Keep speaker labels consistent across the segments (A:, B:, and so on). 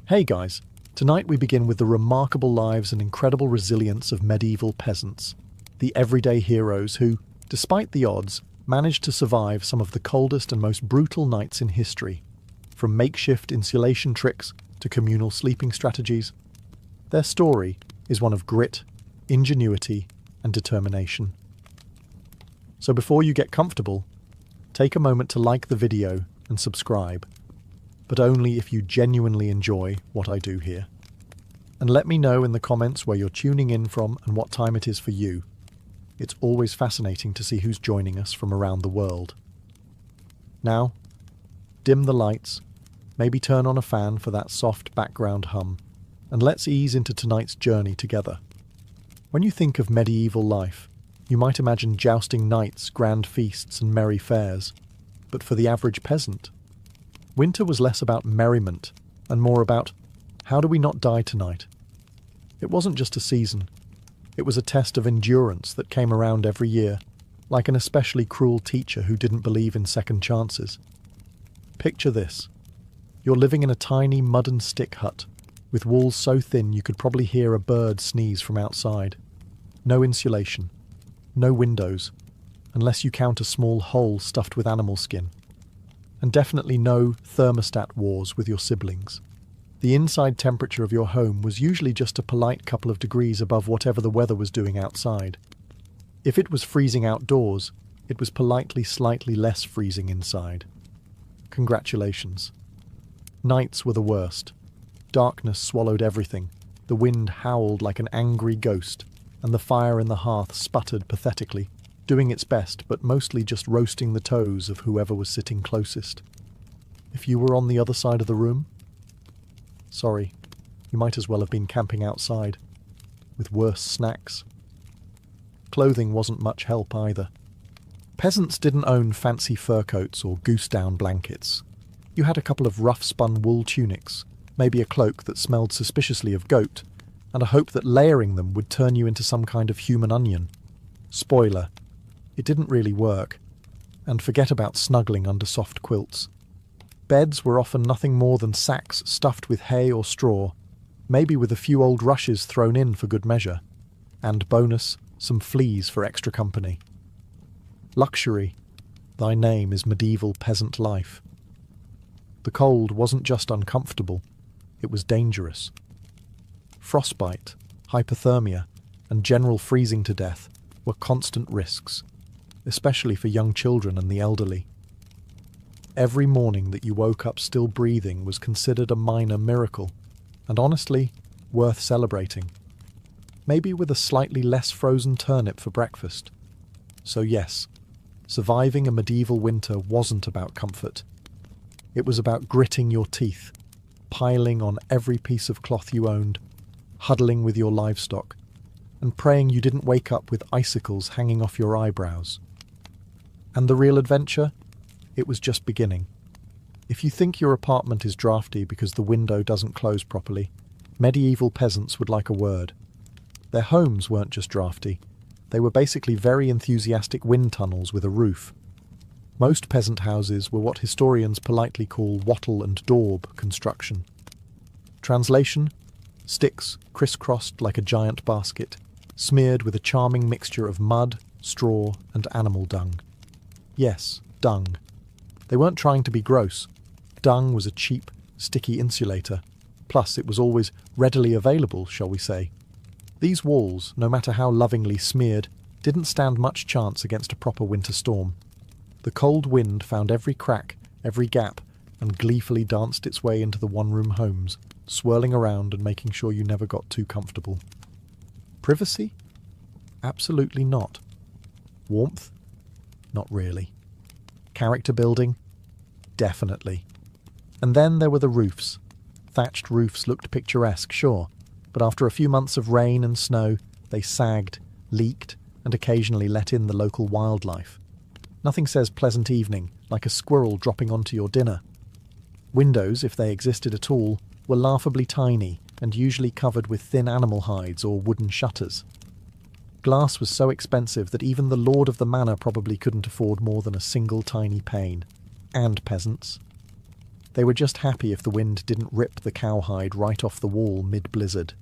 A: Hey guys, tonight we begin with the remarkable lives and incredible resilience of medieval peasants, the everyday heroes who, despite the odds, managed to survive some of the coldest and most brutal nights in history. From makeshift insulation tricks to communal sleeping strategies, their story is one of grit, ingenuity, and determination. So before you get comfortable, take a moment to like the video and subscribe, but only if you genuinely enjoy what I do here. And let me know in the comments where you're tuning in from and what time it is for you. It's always fascinating to see who's joining us from around the world. Now, dim the lights, maybe turn on a fan for that soft background hum, and let's ease into tonight's journey together. When you think of medieval life, you might imagine jousting knights, grand feasts, and merry fairs. But for the average peasant, winter was less about merriment and more about, how do we not die tonight? It wasn't just a season. It was a test of endurance that came around every year, like an especially cruel teacher who didn't believe in second chances. Picture this. You're living in a tiny mud and stick hut, with walls so thin you could probably hear a bird sneeze from outside. No insulation. No windows, unless you count a small hole stuffed with animal skin. And definitely no thermostat wars with your siblings. The inside temperature of your home was usually just a polite couple of degrees above whatever the weather was doing outside. If it was freezing outdoors, it was politely slightly less freezing inside. Congratulations. Nights were the worst. Darkness swallowed everything. The wind howled like an angry ghost, and the fire in the hearth sputtered pathetically, doing its best but mostly just roasting the toes of whoever was sitting closest. If you were on the other side of the room, sorry, you might as well have been camping outside, with worse snacks. Clothing wasn't much help either. Peasants didn't own fancy fur coats or goose-down blankets. You had a couple of rough-spun wool tunics, maybe a cloak that smelled suspiciously of goat, and a hope that layering them would turn you into some kind of human onion. Spoiler, it didn't really work, and forget about snuggling under soft quilts. Beds were often nothing more than sacks stuffed with hay or straw, maybe with a few old rushes thrown in for good measure, and bonus, some fleas for extra company. Luxury, thy name is medieval peasant life. The cold wasn't just uncomfortable, it was dangerous. Frostbite, hypothermia, and general freezing to death were constant risks, especially for young children and the elderly. Every morning that you woke up still breathing was considered a minor miracle, and honestly, worth celebrating. Maybe with a slightly less frozen turnip for breakfast. So yes, surviving a medieval winter wasn't about comfort. It was about gritting your teeth, piling on every piece of cloth you owned, huddling with your livestock, and praying you didn't wake up with icicles hanging off your eyebrows. And the real adventure? It was just beginning. If you think your apartment is drafty because the window doesn't close properly, medieval peasants would like a word. Their homes weren't just drafty. They were basically very enthusiastic wind tunnels with a roof. Most peasant houses were what historians politely call wattle and daub construction. Translation? Sticks crisscrossed like a giant basket, smeared with a charming mixture of mud, straw, and animal dung. Yes, dung. They weren't trying to be gross. Dung was a cheap, sticky insulator. Plus, it was always readily available, shall we say. These walls, no matter how lovingly smeared, didn't stand much chance against a proper winter storm. The cold wind found every crack, every gap, and gleefully danced its way into the one-room homes, swirling around and making sure you never got too comfortable. Privacy? Absolutely not. Warmth? Not really. Character building? Definitely. And then there were the roofs. Thatched roofs looked picturesque, sure, but after a few months of rain and snow, they sagged, leaked, and occasionally let in the local wildlife. Nothing says pleasant evening like a squirrel dropping onto your dinner. Windows, if they existed at all, were laughably tiny and usually covered with thin animal hides or wooden shutters. Glass was so expensive that even the lord of the manor probably couldn't afford more than a single tiny pane. And peasants. They were just happy if the wind didn't rip the cowhide right off the wall mid-blizzard.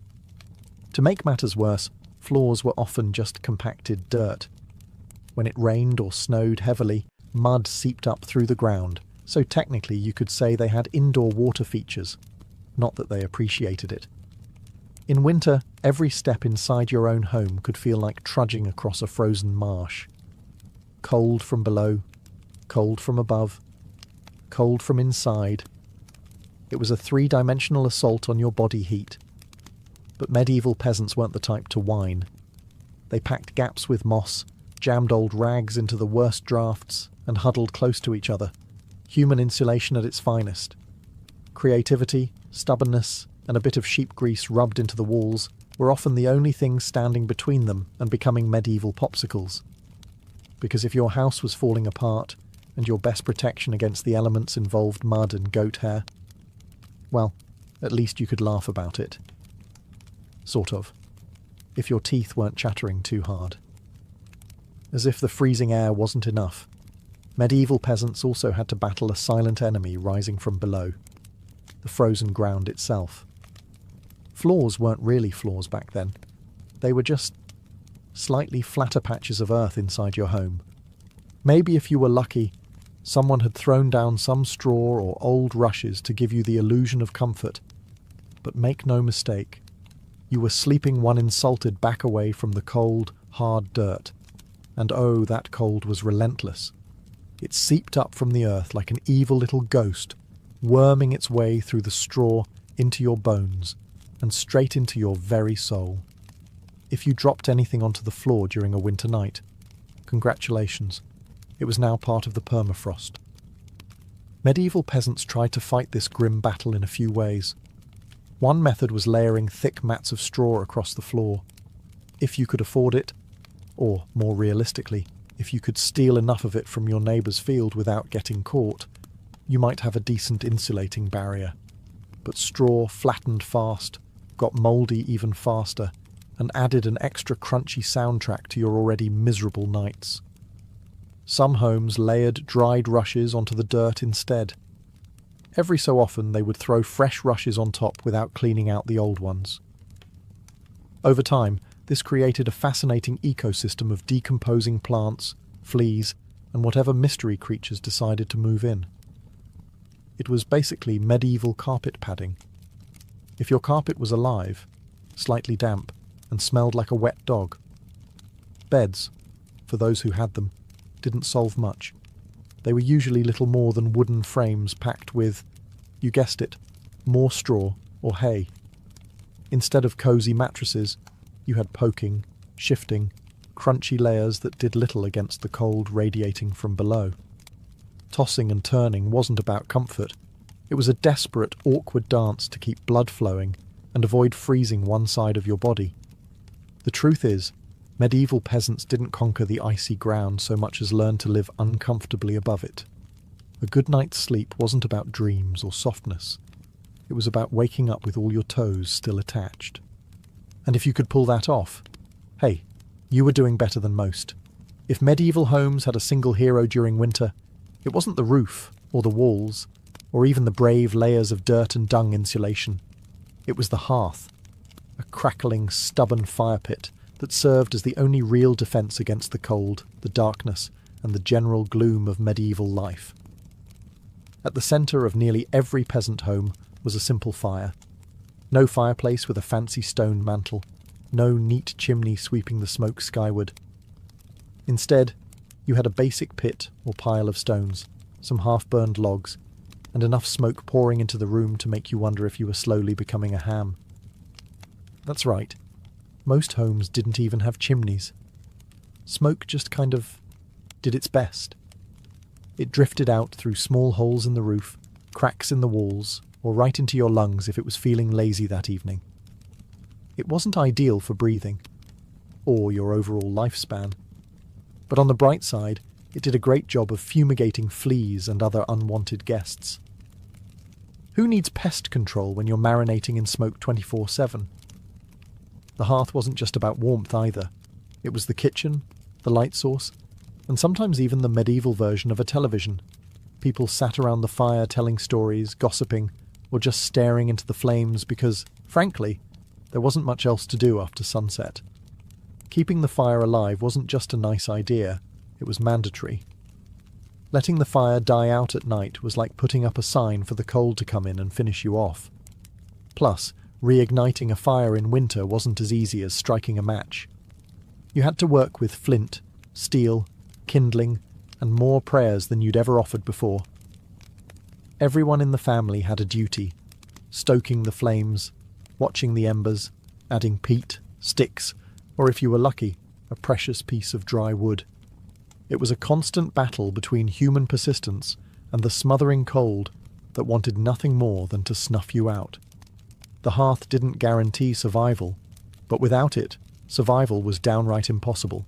A: To make matters worse, floors were often just compacted dirt. When it rained or snowed heavily, mud seeped up through the ground, so technically you could say they had indoor water features. Not that they appreciated it. In winter, every step inside your own home could feel like trudging across a frozen marsh. Cold from below, cold from above, cold from inside. It was a three-dimensional assault on your body heat. But medieval peasants weren't the type to whine. They packed gaps with moss, jammed old rags into the worst drafts, and huddled close to each other. Human insulation at its finest. Creativity, stubbornness, and a bit of sheep grease rubbed into the walls were often the only things standing between them and becoming medieval popsicles. Because if your house was falling apart, and your best protection against the elements involved mud and goat hair, well, at least you could laugh about it. Sort of. If your teeth weren't chattering too hard. As if the freezing air wasn't enough, medieval peasants also had to battle a silent enemy rising from below, the frozen ground itself. Floors weren't really floors back then. They were just slightly flatter patches of earth inside your home. Maybe if you were lucky, someone had thrown down some straw or old rushes to give you the illusion of comfort. But make no mistake, you were sleeping one insulted back away from the cold, hard dirt. And oh, that cold was relentless. It seeped up from the earth like an evil little ghost, worming its way through the straw into your bones and straight into your very soul. If you dropped anything onto the floor during a winter night, congratulations. It was now part of the permafrost. Medieval peasants tried to fight this grim battle in a few ways. One method was layering thick mats of straw across the floor. If you could afford it, or more realistically, if you could steal enough of it from your neighbour's field without getting caught, you might have a decent insulating barrier. But straw flattened fast, got mouldy even faster, and added an extra crunchy soundtrack to your already miserable nights. Some homes layered dried rushes onto the dirt instead. Every so often they would throw fresh rushes on top without cleaning out the old ones. Over time, this created a fascinating ecosystem of decomposing plants, fleas, and whatever mystery creatures decided to move in. It was basically medieval carpet padding. If your carpet was alive, slightly damp, and smelled like a wet dog. Beds, for those who had them, didn't solve much. They were usually little more than wooden frames packed with, you guessed it, more straw or hay. Instead of cosy mattresses, you had poking, shifting, crunchy layers that did little against the cold radiating from below. Tossing and turning wasn't about comfort. It was a desperate, awkward dance to keep blood flowing and avoid freezing one side of your body. The truth is, medieval peasants didn't conquer the icy ground so much as learn to live uncomfortably above it. A good night's sleep wasn't about dreams or softness. It was about waking up with all your toes still attached. And if you could pull that off, hey, you were doing better than most. If medieval homes had a single hero during winter, it wasn't the roof, or the walls, or even the brave layers of dirt and dung insulation. It was the hearth, a crackling, stubborn fire pit that served as the only real defence against the cold, the darkness, and the general gloom of medieval life. At the centre of nearly every peasant home was a simple fire. No fireplace with a fancy stone mantel, no neat chimney sweeping the smoke skyward. Instead, you had a basic pit or pile of stones, some half-burned logs, and enough smoke pouring into the room to make you wonder if you were slowly becoming a ham. That's right. Most homes didn't even have chimneys. Smoke just kind of did its best. It drifted out through small holes in the roof, cracks in the walls, or right into your lungs if it was feeling lazy that evening. It wasn't ideal for breathing, or your overall lifespan. But on the bright side, it did a great job of fumigating fleas and other unwanted guests. Who needs pest control when you're marinating in smoke 24/7? The hearth wasn't just about warmth either. It was the kitchen, the light source, and sometimes even the medieval version of a television. People sat around the fire telling stories, gossiping, or just staring into the flames because, frankly, there wasn't much else to do after sunset. Keeping the fire alive wasn't just a nice idea, it was mandatory. Letting the fire die out at night was like putting up a sign for the cold to come in and finish you off. Plus, reigniting a fire in winter wasn't as easy as striking a match. You had to work with flint, steel, kindling, and more prayers than you'd ever offered before. Everyone in the family had a duty, stoking the flames, watching the embers, adding peat, sticks, or if you were lucky, a precious piece of dry wood. It was a constant battle between human persistence and the smothering cold that wanted nothing more than to snuff you out. The hearth didn't guarantee survival, but without it, survival was downright impossible.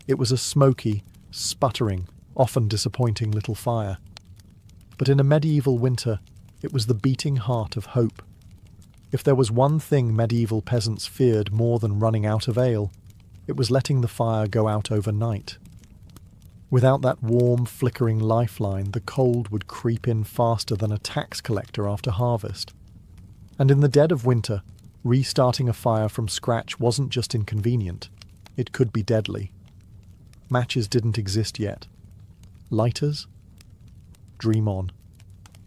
A: It was a smoky, sputtering, often disappointing little fire. But in a medieval winter, it was the beating heart of hope. If there was one thing medieval peasants feared more than running out of ale, it was letting the fire go out overnight. Without that warm, flickering lifeline, the cold would creep in faster than a tax collector after harvest. And in the dead of winter, restarting a fire from scratch wasn't just inconvenient, it could be deadly. Matches didn't exist yet. Lighters? Dream on.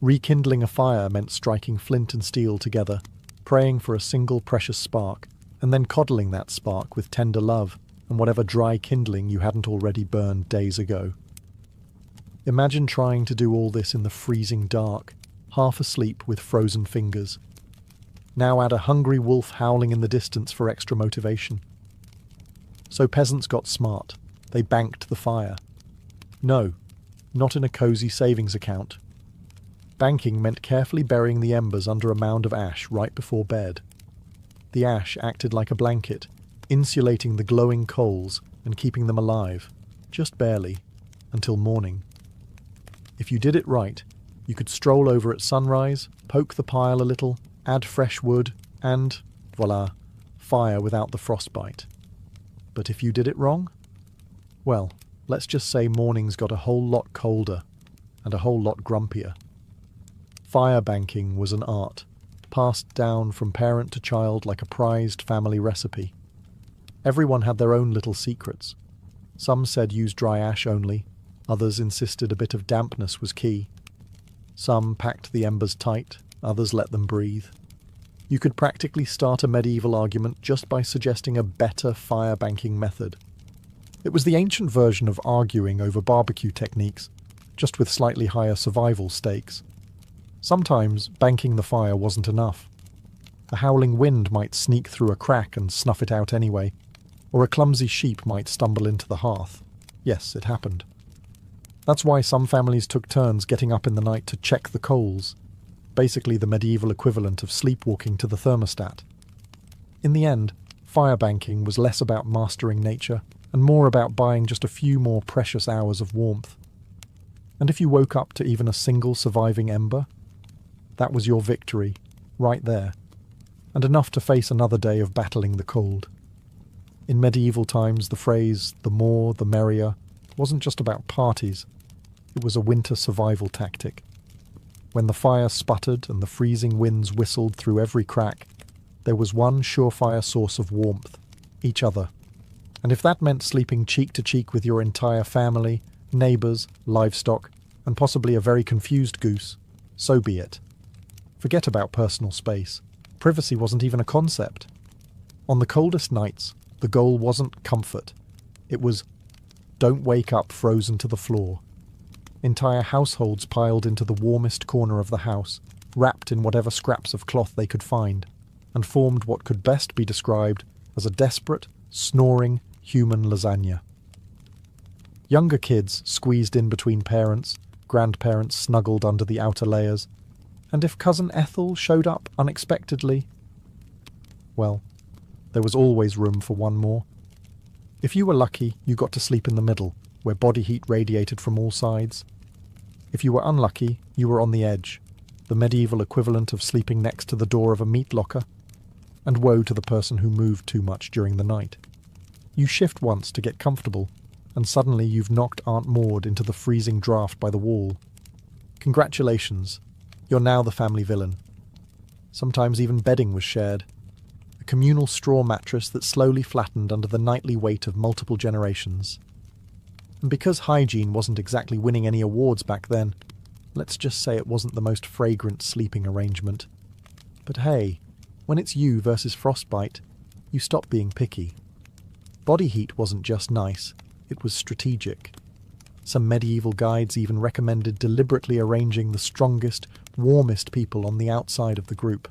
A: Rekindling a fire meant striking flint and steel together, praying for a single precious spark, and then coddling that spark with tender love and whatever dry kindling you hadn't already burned days ago. Imagine trying to do all this in the freezing dark, half asleep with frozen fingers. Now add a hungry wolf howling in the distance for extra motivation. So peasants got smart. They banked the fire. No, not in a cosy savings account. Banking meant carefully burying the embers under a mound of ash right before bed. The ash acted like a blanket, insulating the glowing coals and keeping them alive, just barely, until morning. If you did it right, you could stroll over at sunrise, poke the pile a little, add fresh wood, and, voila, fire without the frostbite. But if you did it wrong? Well, let's just say mornings got a whole lot colder and a whole lot grumpier. Fire banking was an art, passed down from parent to child like a prized family recipe. Everyone had their own little secrets. Some said use dry ash only, others insisted a bit of dampness was key. Some packed the embers tight, others let them breathe. You could practically start a medieval argument just by suggesting a better fire banking method. It was the ancient version of arguing over barbecue techniques, just with slightly higher survival stakes. Sometimes banking the fire wasn't enough. A howling wind might sneak through a crack and snuff it out anyway, or a clumsy sheep might stumble into the hearth. Yes, it happened. That's why some families took turns getting up in the night to check the coals, basically the medieval equivalent of sleepwalking to the thermostat. In the end, fire banking was less about mastering nature and more about buying just a few more precious hours of warmth. And if you woke up to even a single surviving ember, that was your victory, right there, and enough to face another day of battling the cold. In medieval times, the phrase, "the more, the merrier," wasn't just about parties. It was a winter survival tactic. When the fire sputtered and the freezing winds whistled through every crack, there was one surefire source of warmth, each other. And if that meant sleeping cheek to cheek with your entire family, neighbours, livestock, and possibly a very confused goose, so be it. Forget about personal space. Privacy wasn't even a concept. On the coldest nights, the goal wasn't comfort. It was, don't wake up frozen to the floor. Entire households piled into the warmest corner of the house, wrapped in whatever scraps of cloth they could find, and formed what could best be described as a desperate, snoring human lasagna. Younger kids squeezed in between parents, grandparents snuggled under the outer layers, and if Cousin Ethel showed up unexpectedly, well, there was always room for one more. If you were lucky, you got to sleep in the middle, where body heat radiated from all sides. If you were unlucky, you were on the edge, the medieval equivalent of sleeping next to the door of a meat locker, and woe to the person who moved too much during the night. You shift once to get comfortable, and suddenly you've knocked Aunt Maud into the freezing draft by the wall. Congratulations, you're now the family villain. Sometimes even bedding was shared. A communal straw mattress that slowly flattened under the nightly weight of multiple generations. And because hygiene wasn't exactly winning any awards back then, let's just say it wasn't the most fragrant sleeping arrangement. But hey, when it's you versus frostbite, you stop being picky. Body heat wasn't just nice, it was strategic. Some medieval guides even recommended deliberately arranging the strongest, warmest people on the outside of the group,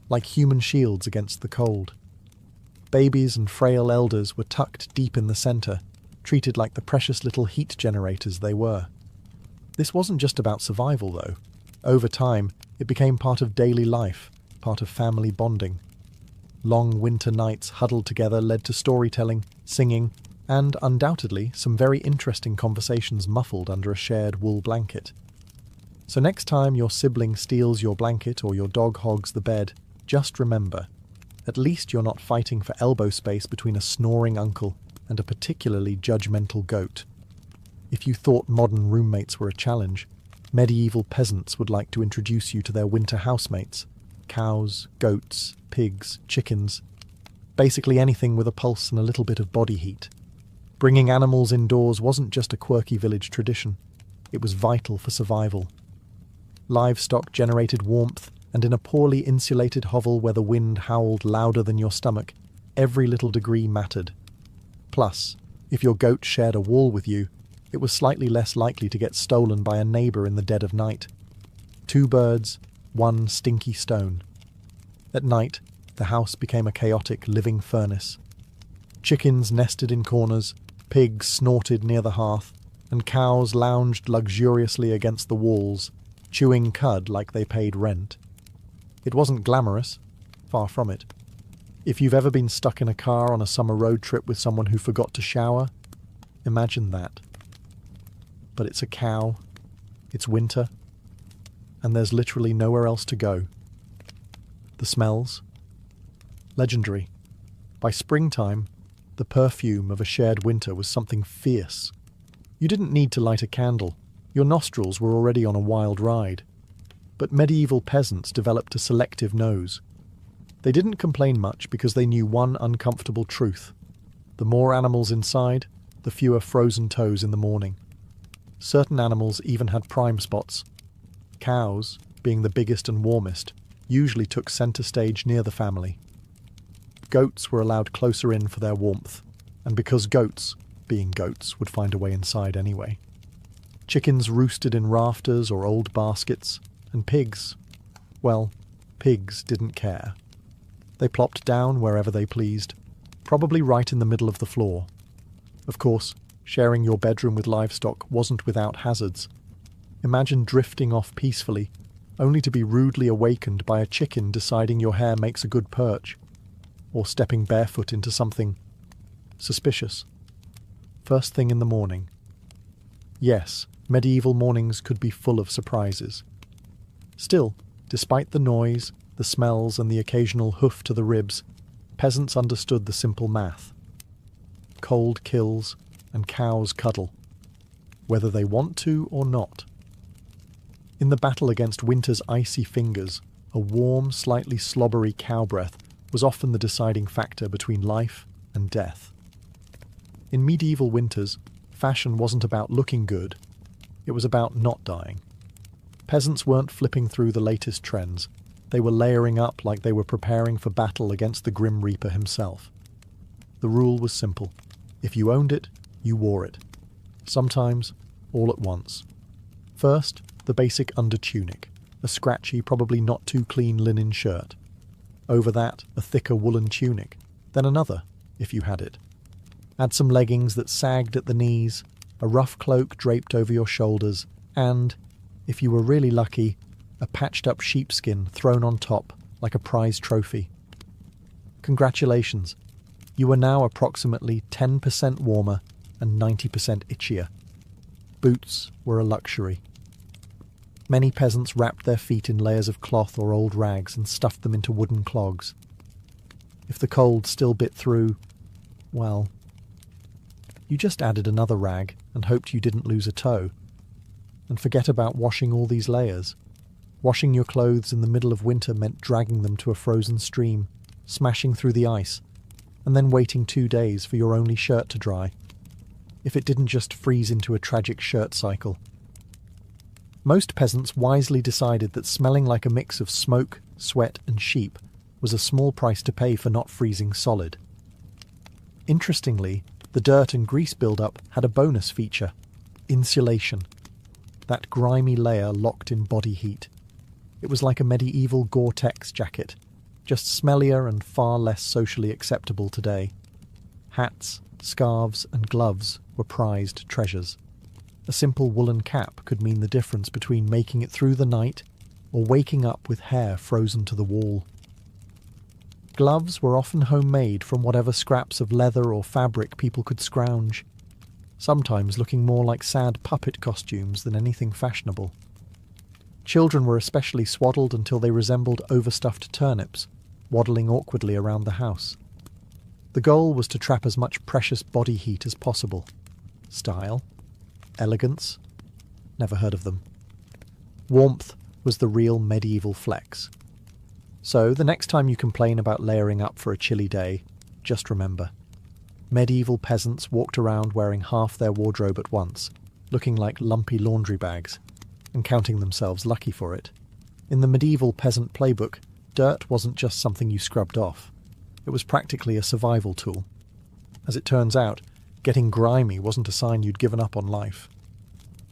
A: like human shields against the cold. Babies and frail elders were tucked deep in the centre, treated like the precious little heat generators they were. This wasn't just about survival, though. Over time, it became part of daily life, part of family bonding. Long winter nights huddled together led to storytelling, singing, and undoubtedly some very interesting conversations muffled under a shared wool blanket. So next time your sibling steals your blanket or your dog hogs the bed, just remember, at least you're not fighting for elbow space between a snoring uncle and a particularly judgmental goat. If you thought modern roommates were a challenge, medieval peasants would like to introduce you to their winter housemates: cows, goats, pigs, chickens, basically anything with a pulse and a little bit of body heat. Bringing animals indoors wasn't just a quirky village tradition, it was vital for survival. Livestock generated warmth, and in a poorly insulated hovel where the wind howled louder than your stomach, every little degree mattered. Plus, if your goat shared a wall with you, it was slightly less likely to get stolen by a neighbour in the dead of night. 2 birds, 1 stinky stone. At night, the house became a chaotic living furnace. Chickens nested in corners, pigs snorted near the hearth, and cows lounged luxuriously against the walls, chewing cud like they paid rent. It wasn't glamorous, far from it. If you've ever been stuck in a car on a summer road trip with someone who forgot to shower, imagine that. But it's a cow, it's winter, and there's literally nowhere else to go. The smells? Legendary. By springtime, the perfume of a shared winter was something fierce. You didn't need to light a candle. Your nostrils were already on a wild ride. But medieval peasants developed a selective nose. They didn't complain much because they knew one uncomfortable truth. The more animals inside, the fewer frozen toes in the morning. Certain animals even had prime spots. Cows, being the biggest and warmest, usually took centre stage near the family. Goats were allowed closer in for their warmth, and because goats, being goats, would find a way inside anyway. Chickens roosted in rafters or old baskets, and pigs, well, pigs didn't care. They plopped down wherever they pleased, probably right in the middle of the floor. Of course, sharing your bedroom with livestock wasn't without hazards. Imagine drifting off peacefully, only to be rudely awakened by a chicken deciding your hair makes a good perch, or stepping barefoot into something suspicious. First thing in the morning. Yes, medieval mornings could be full of surprises. Still, despite the noise, the smells, and the occasional hoof to the ribs, peasants understood the simple math. Cold kills, and cows cuddle, whether they want to or not. In the battle against winter's icy fingers, a warm, slightly slobbery cow breath was often the deciding factor between life and death. In medieval winters, fashion wasn't about looking good, it was about not dying. Peasants weren't flipping through the latest trends, they were layering up like they were preparing for battle against the Grim Reaper himself. The rule was simple: if you owned it, you wore it. Sometimes, all at once. First, the basic under-tunic, a scratchy, probably not too clean linen shirt. Over that, a thicker woolen tunic, then another, if you had it. Add some leggings that sagged at the knees, a rough cloak draped over your shoulders, and, if you were really lucky, a patched-up sheepskin thrown on top like a prize trophy. Congratulations, you are now approximately 10% warmer and 90% itchier. Boots were a luxury. Many peasants wrapped their feet in layers of cloth or old rags and stuffed them into wooden clogs. If the cold still bit through, well, you just added another rag and hoped you didn't lose a toe. and forget about washing all these layers. Washing your clothes in the middle of winter meant dragging them to a frozen stream, smashing through the ice, and then waiting 2 days for your only shirt to dry. If it didn't just freeze into a tragic shirt cycle. Most peasants wisely decided that smelling like a mix of smoke, sweat, and sheep was a small price to pay for not freezing solid. Interestingly, the dirt and grease buildup had a bonus feature: insulation. That grimy layer locked in body heat. It was like a medieval Gore-Tex jacket, just smellier and far less socially acceptable today. Hats, scarves, and gloves were prized treasures. A simple woolen cap could mean the difference between making it through the night or waking up with hair frozen to the wall. Gloves were often homemade from whatever scraps of leather or fabric people could scrounge, sometimes looking more like sad puppet costumes than anything fashionable. Children were especially swaddled until they resembled overstuffed turnips, waddling awkwardly around the house. The goal was to trap as much precious body heat as possible. Style, elegance, never heard of them. Warmth was the real medieval flex. So, the next time you complain about layering up for a chilly day, just remember, medieval peasants walked around wearing half their wardrobe at once, looking like lumpy laundry bags, and counting themselves lucky for it. In the medieval peasant playbook, dirt wasn't just something you scrubbed off. It was practically a survival tool. As it turns out, getting grimy wasn't a sign you'd given up on life.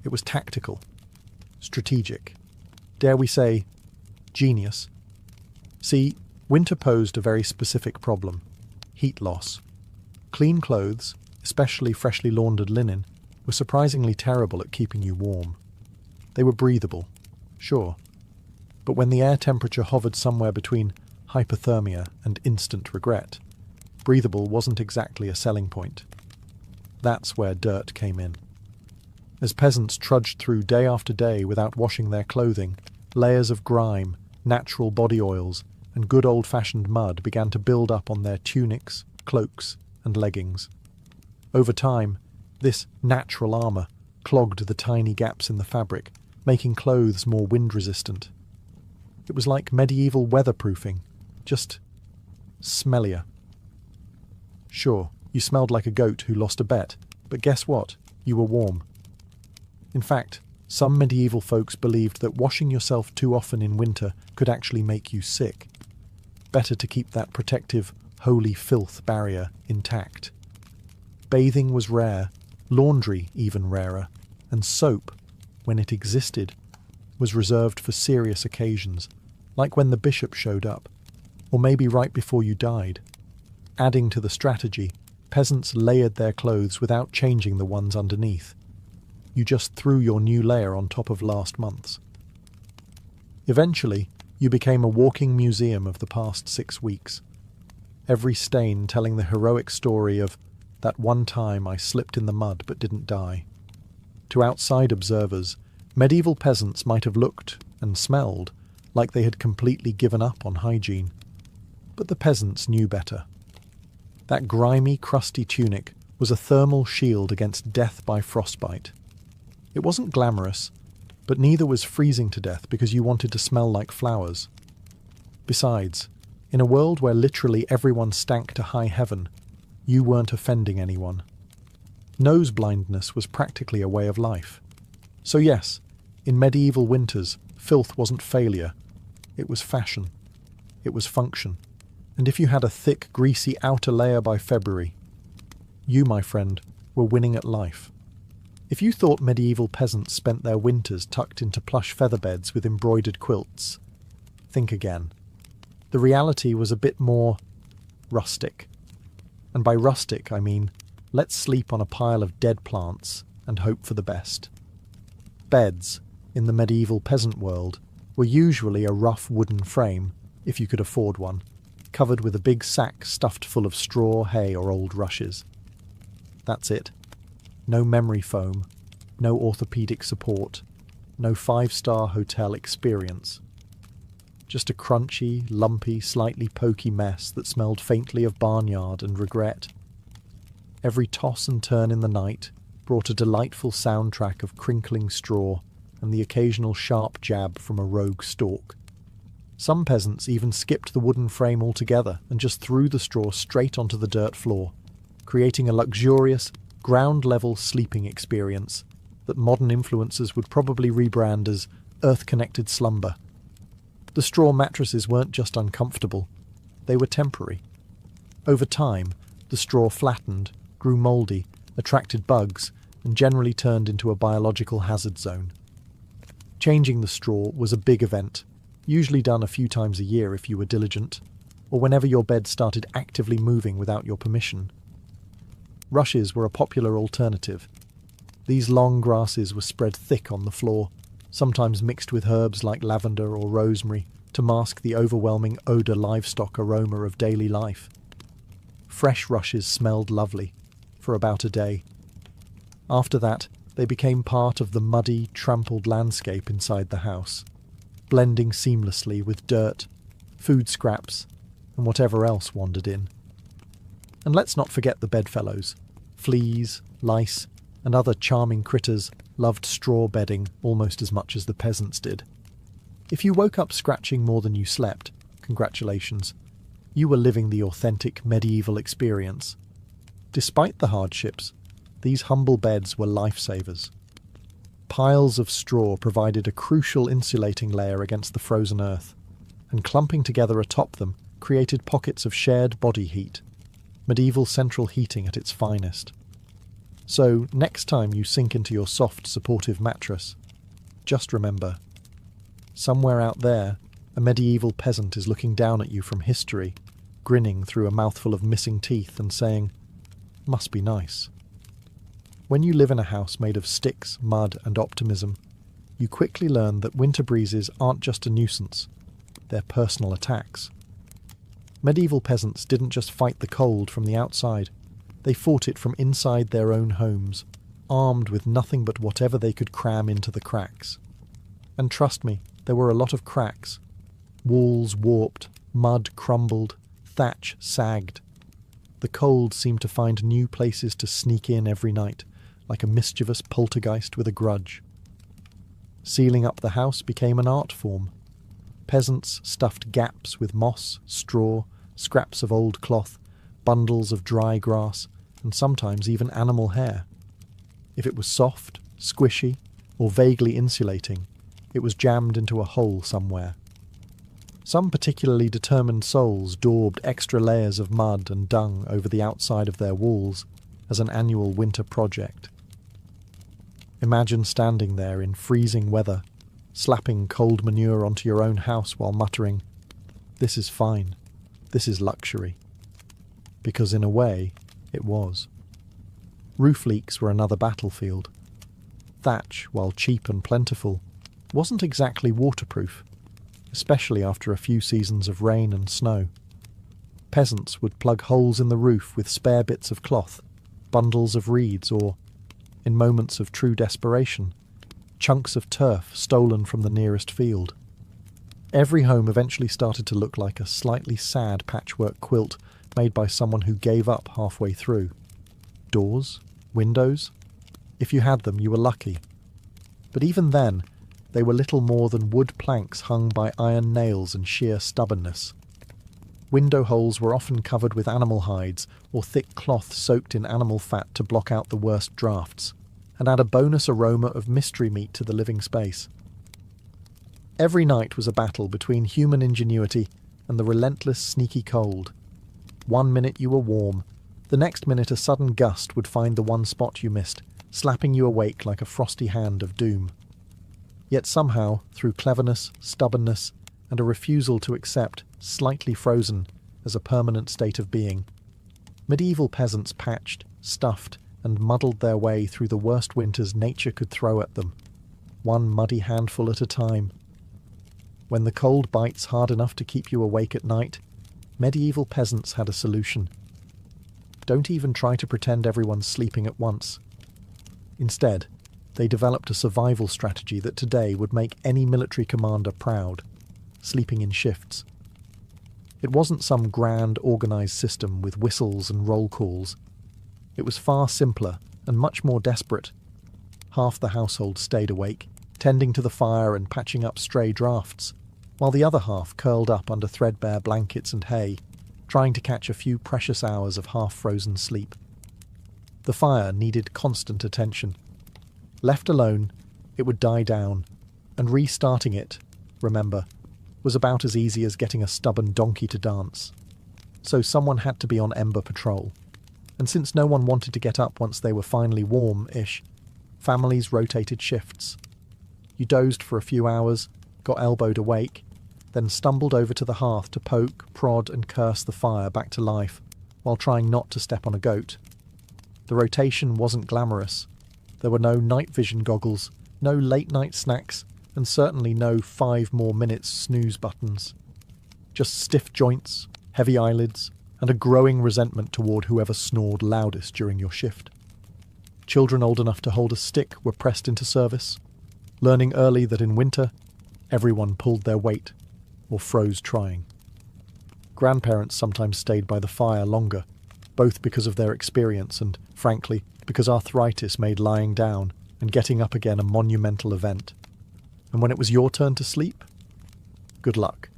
A: It was tactical, strategic, dare we say, genius. See, winter posed a very specific problem: heat loss. Clean clothes, especially freshly laundered linen, were surprisingly terrible at keeping you warm. They were breathable, sure, but when the air temperature hovered somewhere between hypothermia and instant regret, breathable wasn't exactly a selling point. That's where dirt came in. As peasants trudged through day after day without washing their clothing, layers of grime, natural body oils, and good old-fashioned mud began to build up on their tunics, cloaks, and leggings. Over time, this natural armour clogged the tiny gaps in the fabric, making clothes more wind-resistant. It was like medieval weatherproofing, just smellier. Sure, you smelled like a goat who lost a bet, but guess what? You were warm. In fact, some medieval folks believed that washing yourself too often in winter could actually make you sick. Better to keep that protective, holy filth barrier intact. Bathing was rare, laundry even rarer, and soap, when it existed, was reserved for serious occasions, like when the bishop showed up, or maybe right before you died. Adding to the strategy, peasants layered their clothes without changing the ones underneath. You just threw your new layer on top of last month's. Eventually, you became a walking museum of the past 6 weeks. Every stain telling the heroic story of that one time I slipped in the mud but didn't die. To outside observers, medieval peasants might have looked and smelled like they had completely given up on hygiene. But the peasants knew better. That grimy, crusty tunic was a thermal shield against death by frostbite. It wasn't glamorous, but neither was freezing to death because you wanted to smell like flowers. Besides, in a world where literally everyone stank to high heaven, you weren't offending anyone. Nose blindness was practically a way of life. So yes, in medieval winters, filth wasn't failure. It was fashion. It was function. And if you had a thick, greasy outer layer by February, you, my friend, were winning at life. If you thought medieval peasants spent their winters tucked into plush featherbeds with embroidered quilts, think again. The reality was a bit more rustic. And by rustic, I mean, let's sleep on a pile of dead plants and hope for the best. Beds, in the medieval peasant world, were usually a rough wooden frame, if you could afford one, covered with a big sack stuffed full of straw, hay, or old rushes. That's it. No memory foam, no orthopedic support, no 5-star hotel experience. Just a crunchy, lumpy, slightly pokey mess that smelled faintly of barnyard and regret. Every toss and turn in the night brought a delightful soundtrack of crinkling straw, and the occasional sharp jab from a rogue stalk. Some peasants even skipped the wooden frame altogether and just threw the straw straight onto the dirt floor, creating a luxurious, ground-level sleeping experience that modern influencers would probably rebrand as earth-connected slumber. The straw mattresses weren't just uncomfortable, they were temporary. Over time, the straw flattened, grew mouldy, attracted bugs, and generally turned into a biological hazard zone. Changing the straw was a big event, usually done a few times a year if you were diligent, or whenever your bed started actively moving without your permission. Rushes were a popular alternative. These long grasses were spread thick on the floor, sometimes mixed with herbs like lavender or rosemary to mask the overwhelming odour livestock aroma of daily life. Fresh rushes smelled lovely, for about a day. After that, they became part of the muddy, trampled landscape inside the house, blending seamlessly with dirt, food scraps, and whatever else wandered in. And let's not forget the bedfellows. Fleas, lice, and other charming critters loved straw bedding almost as much as the peasants did. If you woke up scratching more than you slept, congratulations. You were living the authentic medieval experience. Despite the hardships, these humble beds were lifesavers. Piles of straw provided a crucial insulating layer against the frozen earth, and clumping together atop them created pockets of shared body heat, medieval central heating at its finest. So, next time you sink into your soft, supportive mattress, just remember, somewhere out there, a medieval peasant is looking down at you from history, grinning through a mouthful of missing teeth and saying, "Must be nice." When you live in a house made of sticks, mud, and optimism, you quickly learn that winter breezes aren't just a nuisance, they're personal attacks. Medieval peasants didn't just fight the cold from the outside, they fought it from inside their own homes, armed with nothing but whatever they could cram into the cracks. And trust me, there were a lot of cracks. Walls warped, mud crumbled, thatch sagged. The cold seemed to find new places to sneak in every night, like a mischievous poltergeist with a grudge. Sealing up the house became an art form. Peasants stuffed gaps with moss, straw, scraps of old cloth, bundles of dry grass, and sometimes even animal hair. If it was soft, squishy, or vaguely insulating, it was jammed into a hole somewhere. Some particularly determined souls daubed extra layers of mud and dung over the outside of their walls as an annual winter project. Imagine standing there in freezing weather, slapping cold manure onto your own house while muttering, "This is fine, this is luxury." Because in a way, it was. Roof leaks were another battlefield. Thatch, while cheap and plentiful, wasn't exactly waterproof, especially after a few seasons of rain and snow. Peasants would plug holes in the roof with spare bits of cloth, bundles of reeds, or, in moments of true desperation, chunks of turf stolen from the nearest field. Every home eventually started to look like a slightly sad patchwork quilt made by someone who gave up halfway through. Doors? Windows? If you had them, you were lucky. But even then, they were little more than wood planks hung by iron nails and sheer stubbornness. Window holes were often covered with animal hides or thick cloth soaked in animal fat to block out the worst drafts, and add a bonus aroma of mystery meat to the living space. Every night was a battle between human ingenuity and the relentless, sneaky cold. One minute you were warm, the next minute a sudden gust would find the one spot you missed, slapping you awake like a frosty hand of doom. Yet somehow, through cleverness, stubbornness, and a refusal to accept slightly frozen as a permanent state of being, medieval peasants patched, stuffed, and muddled their way through the worst winters nature could throw at them, one muddy handful at a time. When the cold bites hard enough to keep you awake at night, medieval peasants had a solution. Don't even try to pretend everyone's sleeping at once. Instead, they developed a survival strategy that today would make any military commander proud: sleeping in shifts. It wasn't some grand, organised system with whistles and roll calls. It was far simpler and much more desperate. Half the household stayed awake, tending to the fire and patching up stray drafts, while the other half curled up under threadbare blankets and hay, trying to catch a few precious hours of half-frozen sleep. The fire needed constant attention. Left alone, it would die down, and restarting it, remember, was about as easy as getting a stubborn donkey to dance. So someone had to be on ember patrol, and since no one wanted to get up once they were finally warm-ish, families rotated shifts. You dozed for a few hours, got elbowed awake, then stumbled over to the hearth to poke, prod and curse the fire back to life, while trying not to step on a goat. The rotation wasn't glamorous. There were no night vision goggles, no late-night snacks, and certainly no 5 more minutes snooze buttons. Just stiff joints, heavy eyelids, and a growing resentment toward whoever snored loudest during your shift. Children old enough to hold a stick were pressed into service, learning early that in winter, everyone pulled their weight, or froze trying. Grandparents sometimes stayed by the fire longer, both because of their experience and, frankly, because arthritis made lying down and getting up again a monumental event. And when it was your turn to sleep, good luck.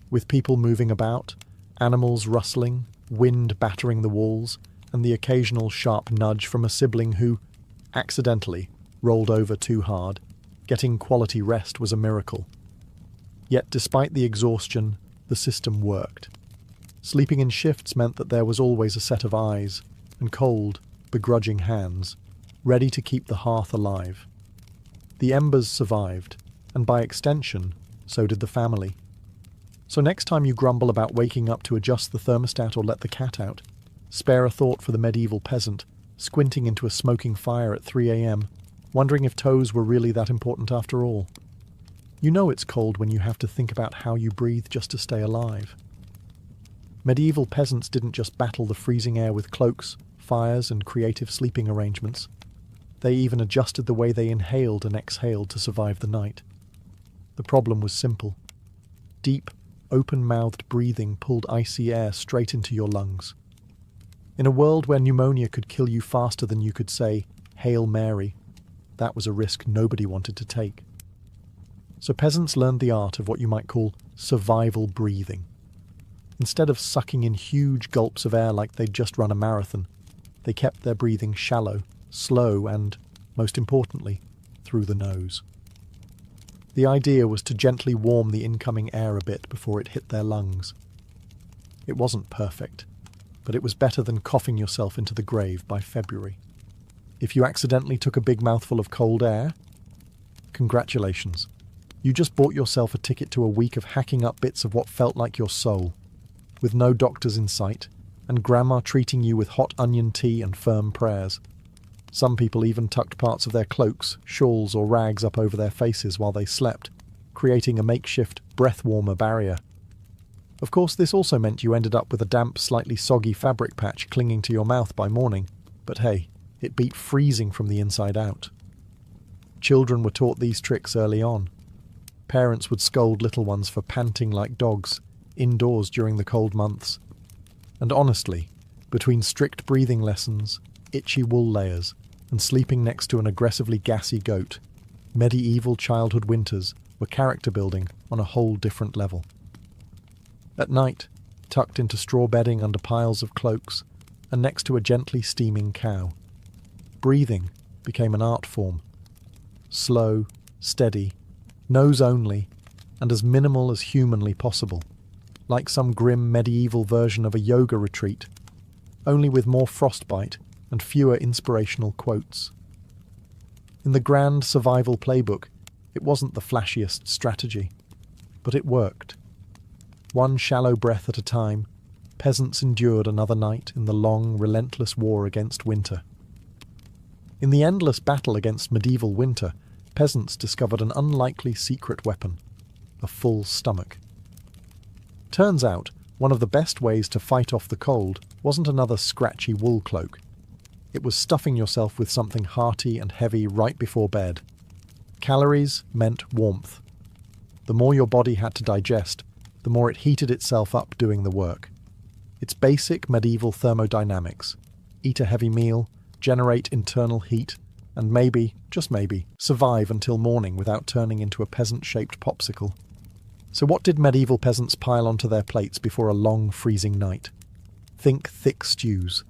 A: With people moving about, animals rustling, wind battering the walls, and the occasional sharp nudge from a sibling who, accidentally, rolled over too hard, getting quality rest was a miracle. Yet despite the exhaustion, the system worked. Sleeping in shifts meant that there was always a set of eyes, and cold, begrudging hands, ready to keep the hearth alive. The embers survived, and by extension, so did the family. So next time you grumble about waking up to adjust the thermostat or let the cat out, spare a thought for the medieval peasant, squinting into a smoking fire at 3 a.m., wondering if toes were really that important after all. You know it's cold when you have to think about how you breathe just to stay alive. Medieval peasants didn't just battle the freezing air with cloaks, fires, and creative sleeping arrangements. They even adjusted the way they inhaled and exhaled to survive the night. The problem was simple. Deep, open-mouthed breathing pulled icy air straight into your lungs. In a world where pneumonia could kill you faster than you could say, "Hail Mary," that was a risk nobody wanted to take. So peasants learned the art of what you might call survival breathing. Instead of sucking in huge gulps of air like they'd just run a marathon, they kept their breathing shallow, slow, and, most importantly, through the nose. The idea was to gently warm the incoming air a bit before it hit their lungs. It wasn't perfect, but it was better than coughing yourself into the grave by February. If you accidentally took a big mouthful of cold air, congratulations. You just bought yourself a ticket to a week of hacking up bits of what felt like your soul, with no doctors in sight, and grandma treating you with hot onion tea and firm prayers. Some people even tucked parts of their cloaks, shawls, or rags up over their faces while they slept, creating a makeshift breath-warmer barrier. Of course, this also meant you ended up with a damp, slightly soggy fabric patch clinging to your mouth by morning, but hey, it beat freezing from the inside out. Children were taught these tricks early on. Parents would scold little ones for panting like dogs, indoors during the cold months. And honestly, between strict breathing lessons, itchy wool layers, and sleeping next to an aggressively gassy goat, medieval childhood winters were character building on a whole different level. At night, tucked into straw bedding under piles of cloaks, and next to a gently steaming cow, breathing became an art form. Slow, steady, nose only, and as minimal as humanly possible, like some grim medieval version of a yoga retreat, only with more frostbite and fewer inspirational quotes. In the grand survival playbook, it wasn't the flashiest strategy, but it worked. One shallow breath at a time, peasants endured another night in the long, relentless war against winter. In the endless battle against medieval winter, peasants discovered an unlikely secret weapon: a full stomach. Turns out, one of the best ways to fight off the cold wasn't another scratchy wool cloak. It was stuffing yourself with something hearty and heavy right before bed. Calories meant warmth. The more your body had to digest, the more it heated itself up doing the work. It's basic medieval thermodynamics. Eat a heavy meal, generate internal heat, and maybe, just maybe, survive until morning without turning into a peasant-shaped popsicle. So what did medieval peasants pile onto their plates before a long, freezing night? Think thick stews,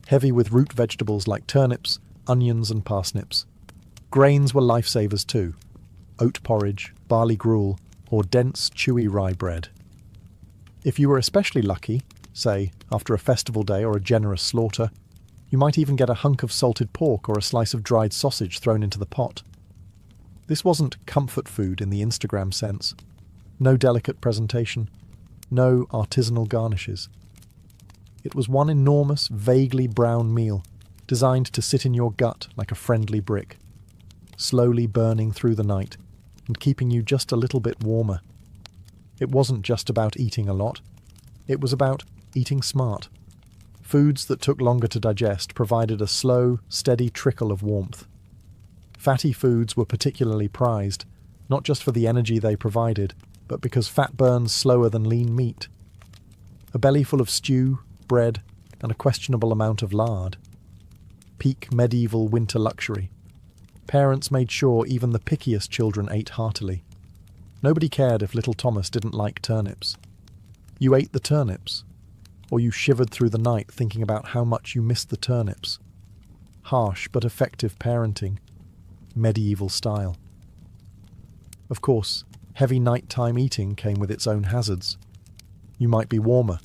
A: heavy with root vegetables like turnips, onions and parsnips. Grains were lifesavers too. Oat porridge, barley gruel, or dense, chewy rye bread. If you were especially lucky, say, after a festival day or a generous slaughter, you might even get a hunk of salted pork or a slice of dried sausage thrown into the pot. This wasn't comfort food in the Instagram sense. No delicate presentation, no artisanal garnishes. It was one enormous, vaguely brown meal, designed to sit in your gut like a friendly brick, slowly burning through the night and keeping you just a little bit warmer. It wasn't just about eating a lot. It was about eating smart. Foods that took longer to digest provided a slow, steady trickle of warmth. Fatty foods were particularly prized, not just for the energy they provided, but because fat burns slower than lean meat. A belly full of stew, bread, and a questionable amount of lard. Peak medieval winter luxury. Parents made sure even the pickiest children ate heartily. Nobody cared if little Thomas didn't like turnips. You ate the turnips, or you shivered through the night thinking about how much you missed the turnips. Harsh but effective parenting, medieval style. Of course, heavy nighttime eating came with its own hazards. You might be warmer,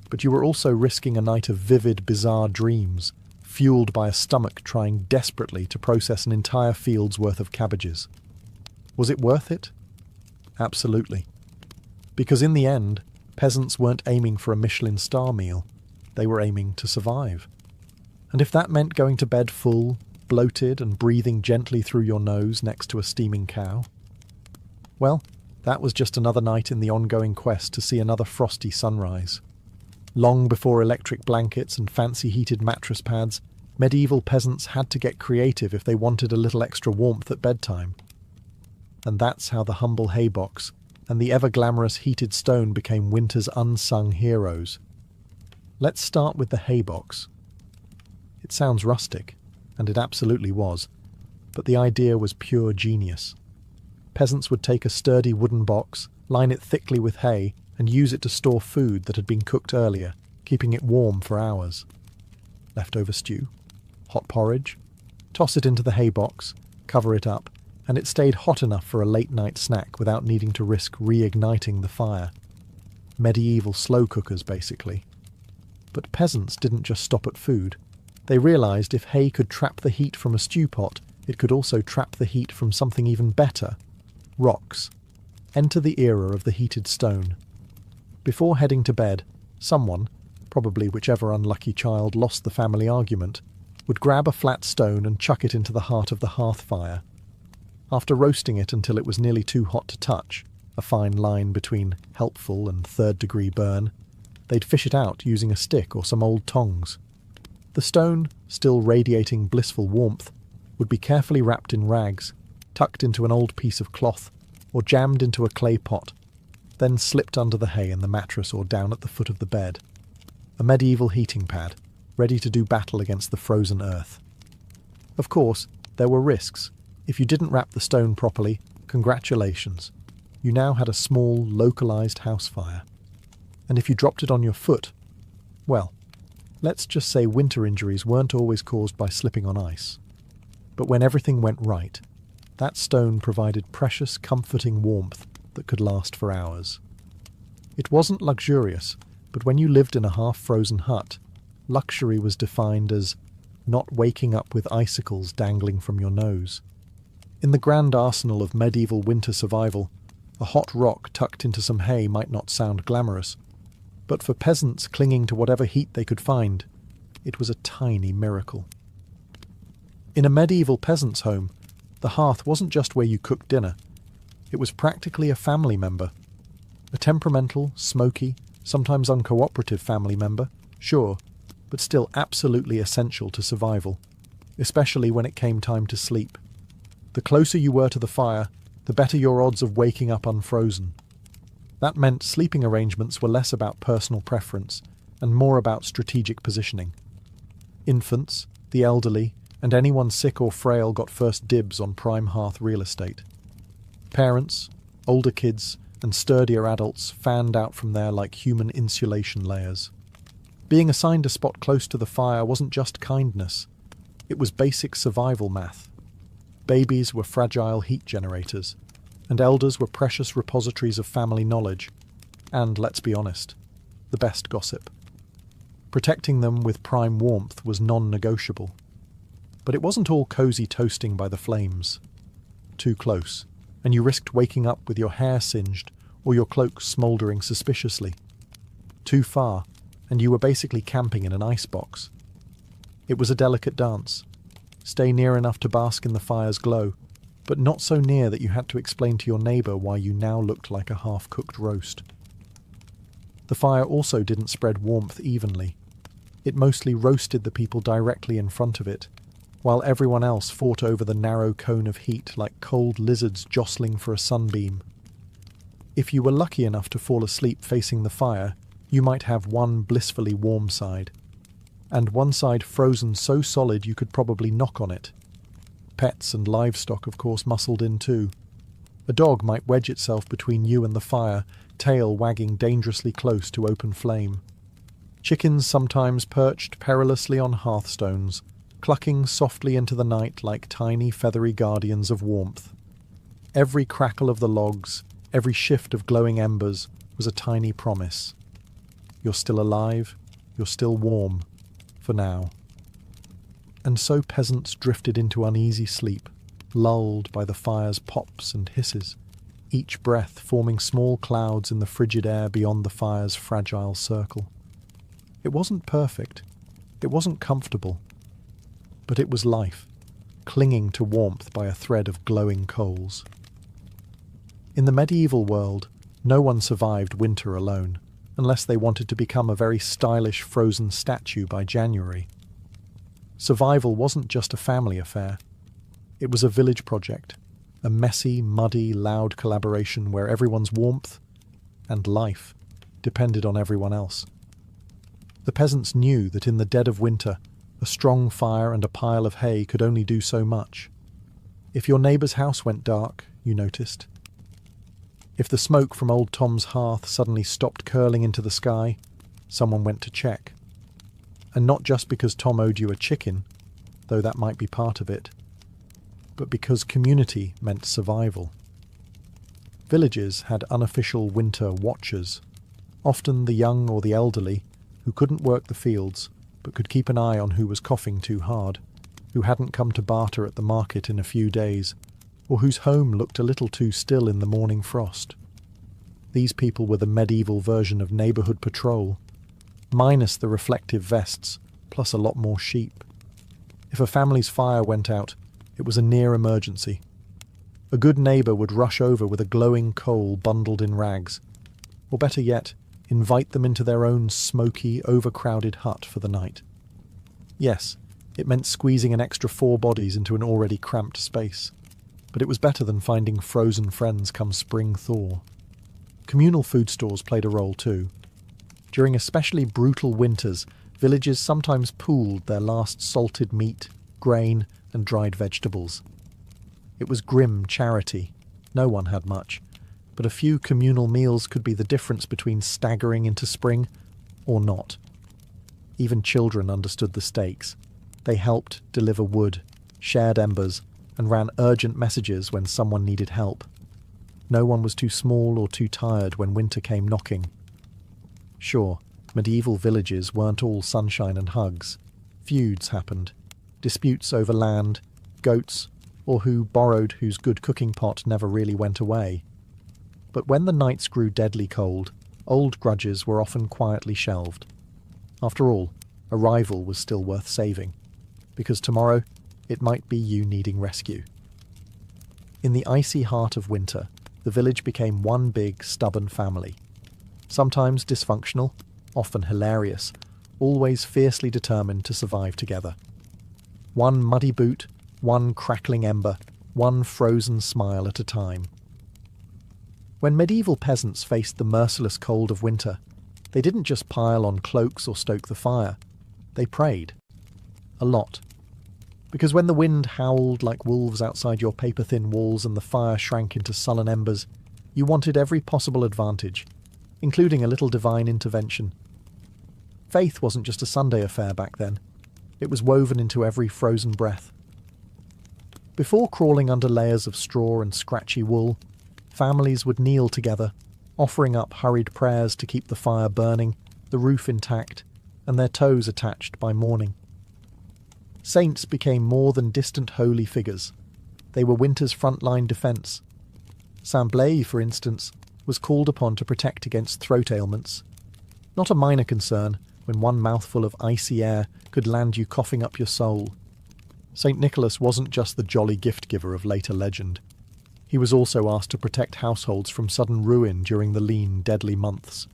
A: but you were also risking a night of vivid, bizarre dreams, fueled by a stomach trying desperately to process an entire field's worth of cabbages. Was it worth it? Absolutely. Because in the end, peasants weren't aiming for a Michelin star meal. They were aiming to survive. And if that meant going to bed full, bloated, and breathing gently through your nose next to a steaming cow, well, that was just another night in the ongoing quest to see another frosty sunrise. Long before electric blankets and fancy heated mattress pads, medieval peasants had to get creative if they wanted a little extra warmth at bedtime. And that's how the humble haybox and the ever-glamorous heated stone became winter's unsung heroes. Let's start with the haybox. It sounds rustic, and it absolutely was, but the idea was pure genius. Peasants would take a sturdy wooden box, line it thickly with hay, and use it to store food that had been cooked earlier, keeping it warm for hours. Leftover stew, hot porridge, toss it into the hay box, cover it up, and it stayed hot enough for a late-night snack without needing to risk reigniting the fire. Medieval slow cookers, basically. But peasants didn't just stop at food. They realised if hay could trap the heat from a stew pot, it could also trap the heat from something even better. Rocks. Enter the era of the heated stone. Before heading to bed, someone, probably whichever unlucky child lost the family argument, would grab a flat stone and chuck it into the heart of the hearth fire. After roasting it until it was nearly too hot to touch, a fine line between helpful and third-degree burn, they'd fish it out using a stick or some old tongs. The stone, still radiating blissful warmth, would be carefully wrapped in rags, tucked into an old piece of cloth, or jammed into a clay pot, then slipped under the hay in the mattress or down at the foot of the bed. A medieval heating pad, ready to do battle against the frozen earth. Of course, there were risks. If you didn't wrap the stone properly, congratulations. You now had a small, localized house fire. And if you dropped it on your foot, well, let's just say winter injuries weren't always caused by slipping on ice. But when everything went right, that stone provided precious, comforting warmth that could last for hours. It wasn't luxurious, but when you lived in a half-frozen hut, luxury was defined as not waking up with icicles dangling from your nose. In the grand arsenal of medieval winter survival, a hot rock tucked into some hay might not sound glamorous, but for peasants clinging to whatever heat they could find, it was a tiny miracle. In a medieval peasant's home, the hearth wasn't just where you cooked dinner. It was practically a family member. A temperamental, smoky, sometimes uncooperative family member, sure, but still absolutely essential to survival, especially when it came time to sleep. The closer you were to the fire, the better your odds of waking up unfrozen. That meant sleeping arrangements were less about personal preference and more about strategic positioning. Infants, the elderly, and anyone sick or frail got first dibs on prime hearth real estate. Parents, older kids, and sturdier adults fanned out from there like human insulation layers. Being assigned a spot close to the fire wasn't just kindness, it was basic survival math. Babies were fragile heat generators, and elders were precious repositories of family knowledge, and, let's be honest, the best gossip. Protecting them with prime warmth was non-negotiable. But it wasn't all cosy toasting by the flames. Too close, and you risked waking up with your hair singed or your cloak smouldering suspiciously. Too far, and you were basically camping in an icebox. It was a delicate dance. Stay near enough to bask in the fire's glow, but not so near that you had to explain to your neighbour why you now looked like a half-cooked roast. The fire also didn't spread warmth evenly. It mostly roasted the people directly in front of it, while everyone else fought over the narrow cone of heat like cold lizards jostling for a sunbeam. If you were lucky enough to fall asleep facing the fire, you might have one blissfully warm side, and one side frozen so solid you could probably knock on it. Pets and livestock, of course, muscled in too. A dog might wedge itself between you and the fire, tail wagging dangerously close to open flame. Chickens sometimes perched perilously on hearthstones, clucking softly into the night like tiny feathery guardians of warmth. Every crackle of the logs, every shift of glowing embers was a tiny promise. You're still alive, you're still warm, for now. And so peasants drifted into uneasy sleep, lulled by the fire's pops and hisses, each breath forming small clouds in the frigid air beyond the fire's fragile circle. It wasn't perfect, it wasn't comfortable, but it was life, clinging to warmth by a thread of glowing coals. In the medieval world, no one survived winter alone, unless they wanted to become a very stylish frozen statue by January. Survival wasn't just a family affair. It was a village project, a messy, muddy, loud collaboration where everyone's warmth and life depended on everyone else. The peasants knew that in the dead of winter, a strong fire and a pile of hay could only do so much. If your neighbour's house went dark, you noticed. If the smoke from old Tom's hearth suddenly stopped curling into the sky, someone went to check. And not just because Tom owed you a chicken, though that might be part of it, but because community meant survival. Villages had unofficial winter watchers, often the young or the elderly, who couldn't work the fields, but could keep an eye on who was coughing too hard, who hadn't come to barter at the market in a few days, or whose home looked a little too still in the morning frost. These people were the medieval version of neighbourhood patrol, minus the reflective vests, plus a lot more sheep. If a family's fire went out, it was a near emergency. A good neighbour would rush over with a glowing coal bundled in rags, or better yet, invite them into their own smoky, overcrowded hut for the night. Yes, it meant squeezing an extra 4 bodies into an already cramped space, but it was better than finding frozen friends come spring thaw. Communal food stores played a role too. During especially brutal winters, villages sometimes pooled their last salted meat, grain, and dried vegetables. It was grim charity. No one had much, but a few communal meals could be the difference between staggering into spring or not. Even children understood the stakes. They helped deliver wood, shared embers, and ran urgent messages when someone needed help. No one was too small or too tired when winter came knocking. Sure, medieval villages weren't all sunshine and hugs. Feuds happened. Disputes over land, goats, or who borrowed whose good cooking pot never really went away. But when the nights grew deadly cold, old grudges were often quietly shelved. After all, a rival was still worth saving, because tomorrow it might be you needing rescue. In the icy heart of winter, the village became one big, stubborn family. Sometimes dysfunctional, often hilarious, always fiercely determined to survive together. One muddy boot, one crackling ember, one frozen smile at a time. When medieval peasants faced the merciless cold of winter, they didn't just pile on cloaks or stoke the fire. They prayed. A lot. Because when the wind howled like wolves outside your paper-thin walls and the fire shrank into sullen embers, you wanted every possible advantage, including a little divine intervention. Faith wasn't just a Sunday affair back then. It was woven into every frozen breath. Before crawling under layers of straw and scratchy wool, families would kneel together, offering up hurried prayers to keep the fire burning, the roof intact, and their toes attached by morning. Saints became more than distant holy figures. They were winter's frontline defence. Saint Blaise, for instance, was called upon to protect against throat ailments. Not a minor concern when one mouthful of icy air could land you coughing up your soul. St. Nicholas wasn't just the jolly gift-giver of later legend. He was also asked to protect households from sudden ruin during the lean, deadly months.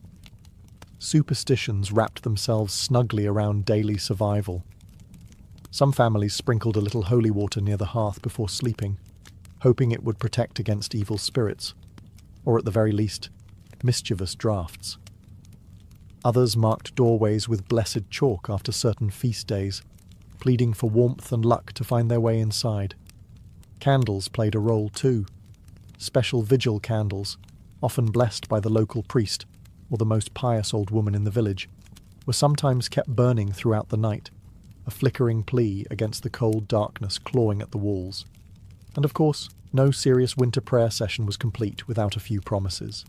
A: Superstitions wrapped themselves snugly around daily survival. Some families sprinkled a little holy water near the hearth before sleeping, hoping it would protect against evil spirits, or at the very least, mischievous draughts. Others marked doorways with blessed chalk after certain feast days, pleading for warmth and luck to find their way inside. Candles played a role too. Special vigil candles, often blessed by the local priest or the most pious old woman in the village, were sometimes kept burning throughout the night, a flickering plea against the cold darkness clawing at the walls. And of course, no serious winter prayer session was complete without a few promises.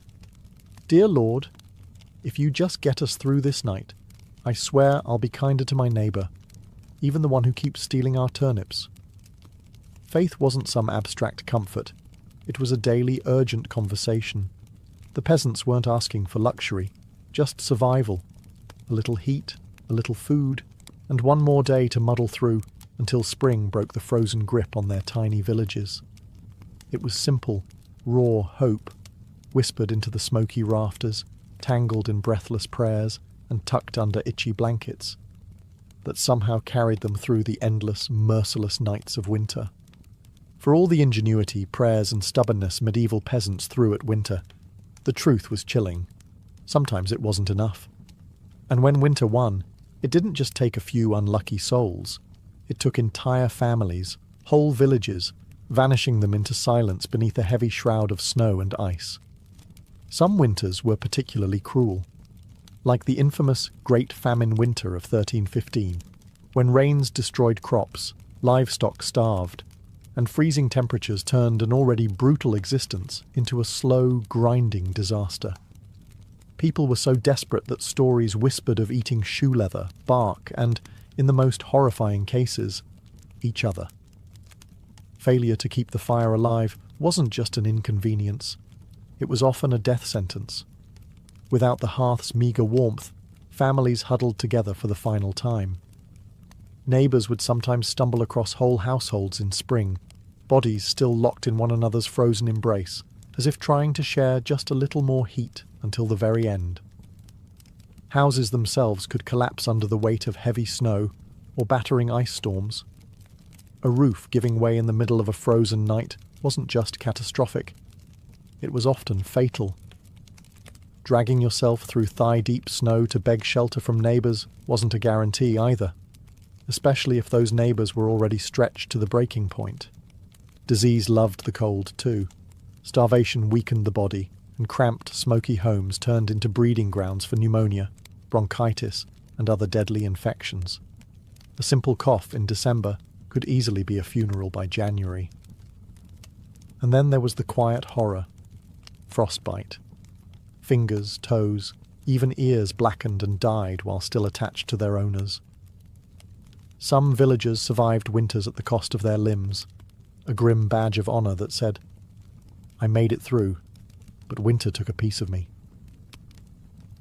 A: Dear Lord, if you just get us through this night, I swear I'll be kinder to my neighbour, even the one who keeps stealing our turnips. Faith wasn't some abstract comfort. It was a daily, urgent conversation. The peasants weren't asking for luxury, just survival. A little heat, a little food, and one more day to muddle through until spring broke the frozen grip on their tiny villages. It was simple, raw hope, whispered into the smoky rafters, tangled in breathless prayers and tucked under itchy blankets, that somehow carried them through the endless, merciless nights of winter. For all the ingenuity, prayers and stubbornness medieval peasants threw at winter, the truth was chilling. Sometimes it wasn't enough. And when winter won, it didn't just take a few unlucky souls. It took entire families, whole villages, vanishing them into silence beneath a heavy shroud of snow and ice. Some winters were particularly cruel, like the infamous Great Famine Winter of 1315, when rains destroyed crops, livestock starved, and freezing temperatures turned an already brutal existence into a slow, grinding disaster. People were so desperate that stories whispered of eating shoe leather, bark, and, in the most horrifying cases, each other. Failure to keep the fire alive wasn't just an inconvenience. It was often a death sentence. Without the hearth's meagre warmth, families huddled together for the final time. Neighbours would sometimes stumble across whole households in spring, bodies still locked in one another's frozen embrace, as if trying to share just a little more heat until the very end. Houses themselves could collapse under the weight of heavy snow or battering ice storms. A roof giving way in the middle of a frozen night wasn't just catastrophic. It was often fatal. Dragging yourself through thigh-deep snow to beg shelter from neighbours wasn't a guarantee either, especially if those neighbours were already stretched to the breaking point. Disease loved the cold too. Starvation weakened the body, and cramped, smoky homes turned into breeding grounds for pneumonia, bronchitis, and other deadly infections. A simple cough in December could easily be a funeral by January. And then there was the quiet horror. Frostbite. Fingers, toes, even ears blackened and died while still attached to their owners. Some villagers survived winters at the cost of their limbs, a grim badge of honour that said, "I made it through, but winter took a piece of me."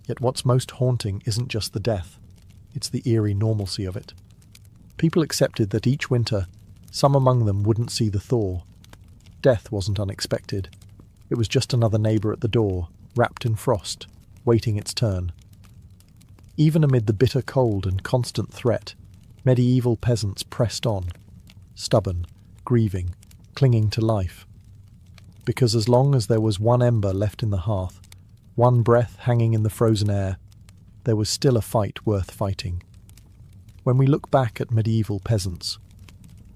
A: Yet what's most haunting isn't just the death, it's the eerie normalcy of it. People accepted that each winter, some among them wouldn't see the thaw. Death wasn't unexpected. It was just another neighbour at the door, wrapped in frost, waiting its turn. Even amid the bitter cold and constant threat, medieval peasants pressed on, stubborn, grieving, clinging to life. Because as long as there was one ember left in the hearth, one breath hanging in the frozen air, there was still a fight worth fighting. When we look back at medieval peasants,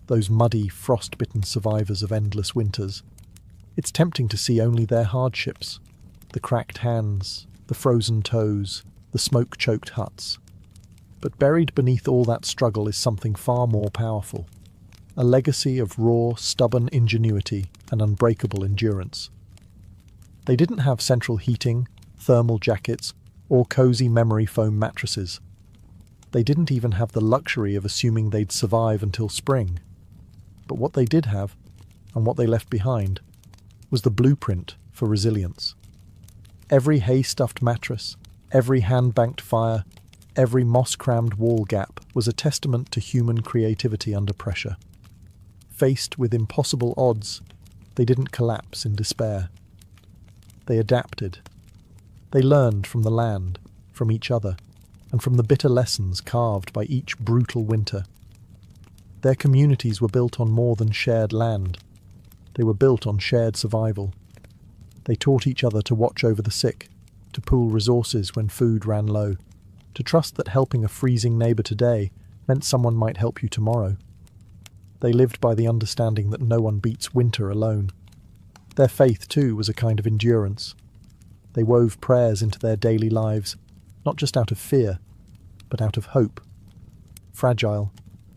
A: those muddy, frost-bitten survivors of endless winters. It's tempting to see only their hardships, the cracked hands, the frozen toes, the smoke-choked huts. But buried beneath all that struggle is something far more powerful, a legacy of raw, stubborn ingenuity and unbreakable endurance. They didn't have central heating, thermal jackets, or cozy memory foam mattresses. They didn't even have the luxury of assuming they'd survive until spring. But what they did have, and what they left behind, was the blueprint for resilience. Every hay-stuffed mattress, every hand-banked fire, every moss-crammed wall gap was a testament to human creativity under pressure. Faced with impossible odds, they didn't collapse in despair. They adapted. They learned from the land, from each other, and from the bitter lessons carved by each brutal winter. Their communities were built on more than shared land. They were built on shared survival. They taught each other to watch over the sick, to pool resources when food ran low, to trust that helping a freezing neighbour today meant someone might help you tomorrow. They lived by the understanding that no one beats winter alone. Their faith, too, was a kind of endurance. They wove prayers into their daily lives, not just out of fear, but out of hope. Fragile,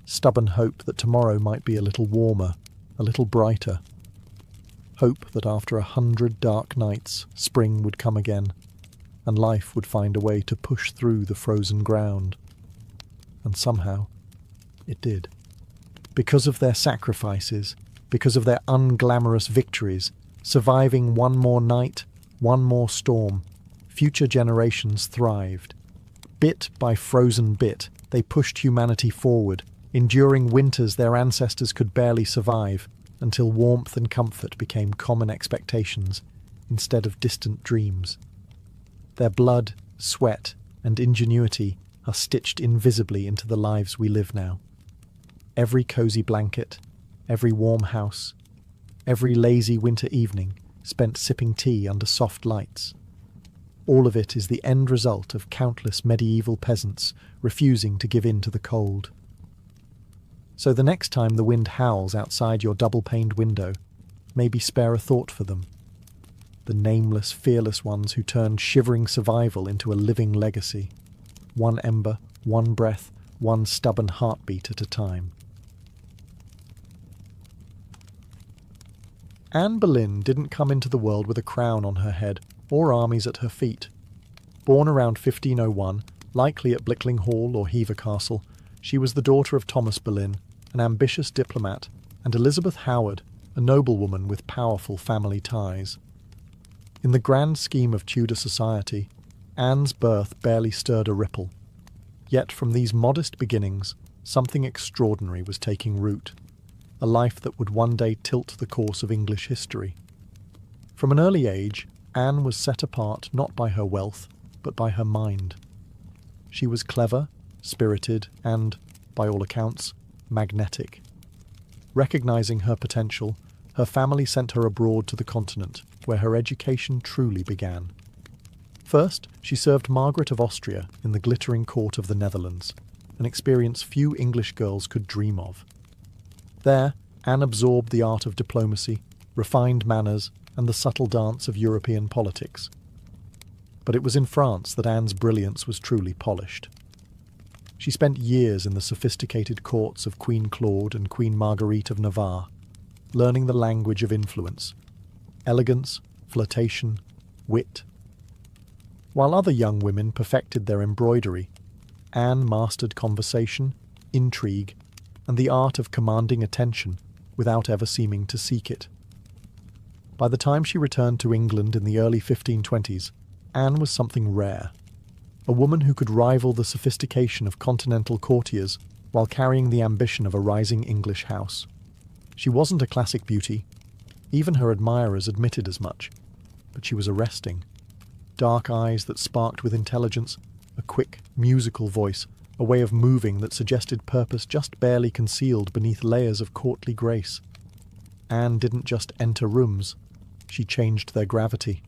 A: stubborn hope that tomorrow might be a little warmer, a little brighter. Hope that after 100 dark nights, spring would come again, and life would find a way to push through the frozen ground. And somehow, it did. Because of their sacrifices, because of their unglamorous victories, surviving one more night, one more storm, future generations thrived. Bit by frozen bit, they pushed humanity forward, enduring winters their ancestors could barely survive, until warmth and comfort became common expectations instead of distant dreams. Their blood, sweat, and ingenuity are stitched invisibly into the lives we live now. Every cozy blanket, every warm house, every lazy winter evening spent sipping tea under soft lights. All of it is the end result of countless medieval peasants refusing to give in to the cold. So the next time the wind howls outside your double-paned window, maybe spare a thought for them. The nameless, fearless ones who turned shivering survival into a living legacy. One ember, one breath, one stubborn heartbeat at a time. Anne Boleyn didn't come into the world with a crown on her head or armies at her feet. Born around 1501, likely at Blickling Hall or Hever Castle, she was the daughter of Thomas Boleyn, an ambitious diplomat, and Elizabeth Howard, a noblewoman with powerful family ties. In the grand scheme of Tudor society, Anne's birth barely stirred a ripple. Yet from these modest beginnings, something extraordinary was taking root, a life that would one day tilt the course of English history. From an early age, Anne was set apart not by her wealth, but by her mind. She was clever, spirited, and, by all accounts, magnetic. Recognizing her potential, her family sent her abroad to the continent, where her education truly began. First, she served Margaret of Austria in the glittering court of the Netherlands, an experience few English girls could dream of. There, Anne absorbed the art of diplomacy, refined manners, and the subtle dance of European politics. But it was in France that Anne's brilliance was truly polished. She spent years in the sophisticated courts of Queen Claude and Queen Marguerite of Navarre, learning the language of influence, elegance, flirtation, wit. While other young women perfected their embroidery, Anne mastered conversation, intrigue, and the art of commanding attention without ever seeming to seek it. By the time she returned to England in the early 1520s, Anne was something rare. A woman who could rival the sophistication of continental courtiers while carrying the ambition of a rising English house. She wasn't a classic beauty. Even her admirers admitted as much. But she was arresting. Dark eyes that sparked with intelligence, a quick, musical voice, a way of moving that suggested purpose just barely concealed beneath layers of courtly grace. Anne didn't just enter rooms, she changed their gravity.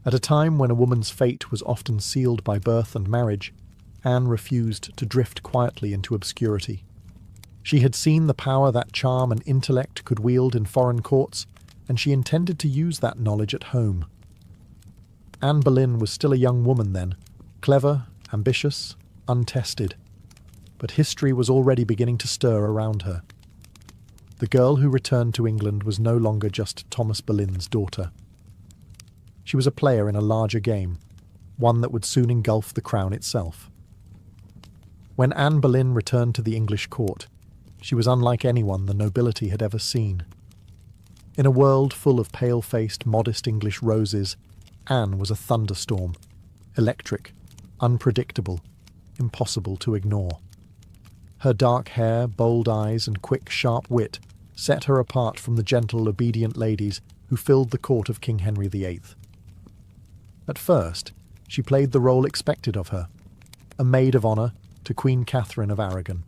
A: At a time when a woman's fate was often sealed by birth and marriage, Anne refused to drift quietly into obscurity. She had seen the power that charm and intellect could wield in foreign courts, and she intended to use that knowledge at home. Anne Boleyn was still a young woman then, clever, ambitious, untested. But history was already beginning to stir around her. The girl who returned to England was no longer just Thomas Boleyn's daughter. She was a player in a larger game, one that would soon engulf the crown itself. When Anne Boleyn returned to the English court, she was unlike anyone the nobility had ever seen. In a world full of pale-faced, modest English roses, Anne was a thunderstorm, electric, unpredictable, impossible to ignore. Her dark hair, bold eyes, and quick, sharp wit set her apart from the gentle, obedient ladies who filled the court of King Henry VIII. At first, she played the role expected of her, a maid of honour to Queen Catherine of Aragon.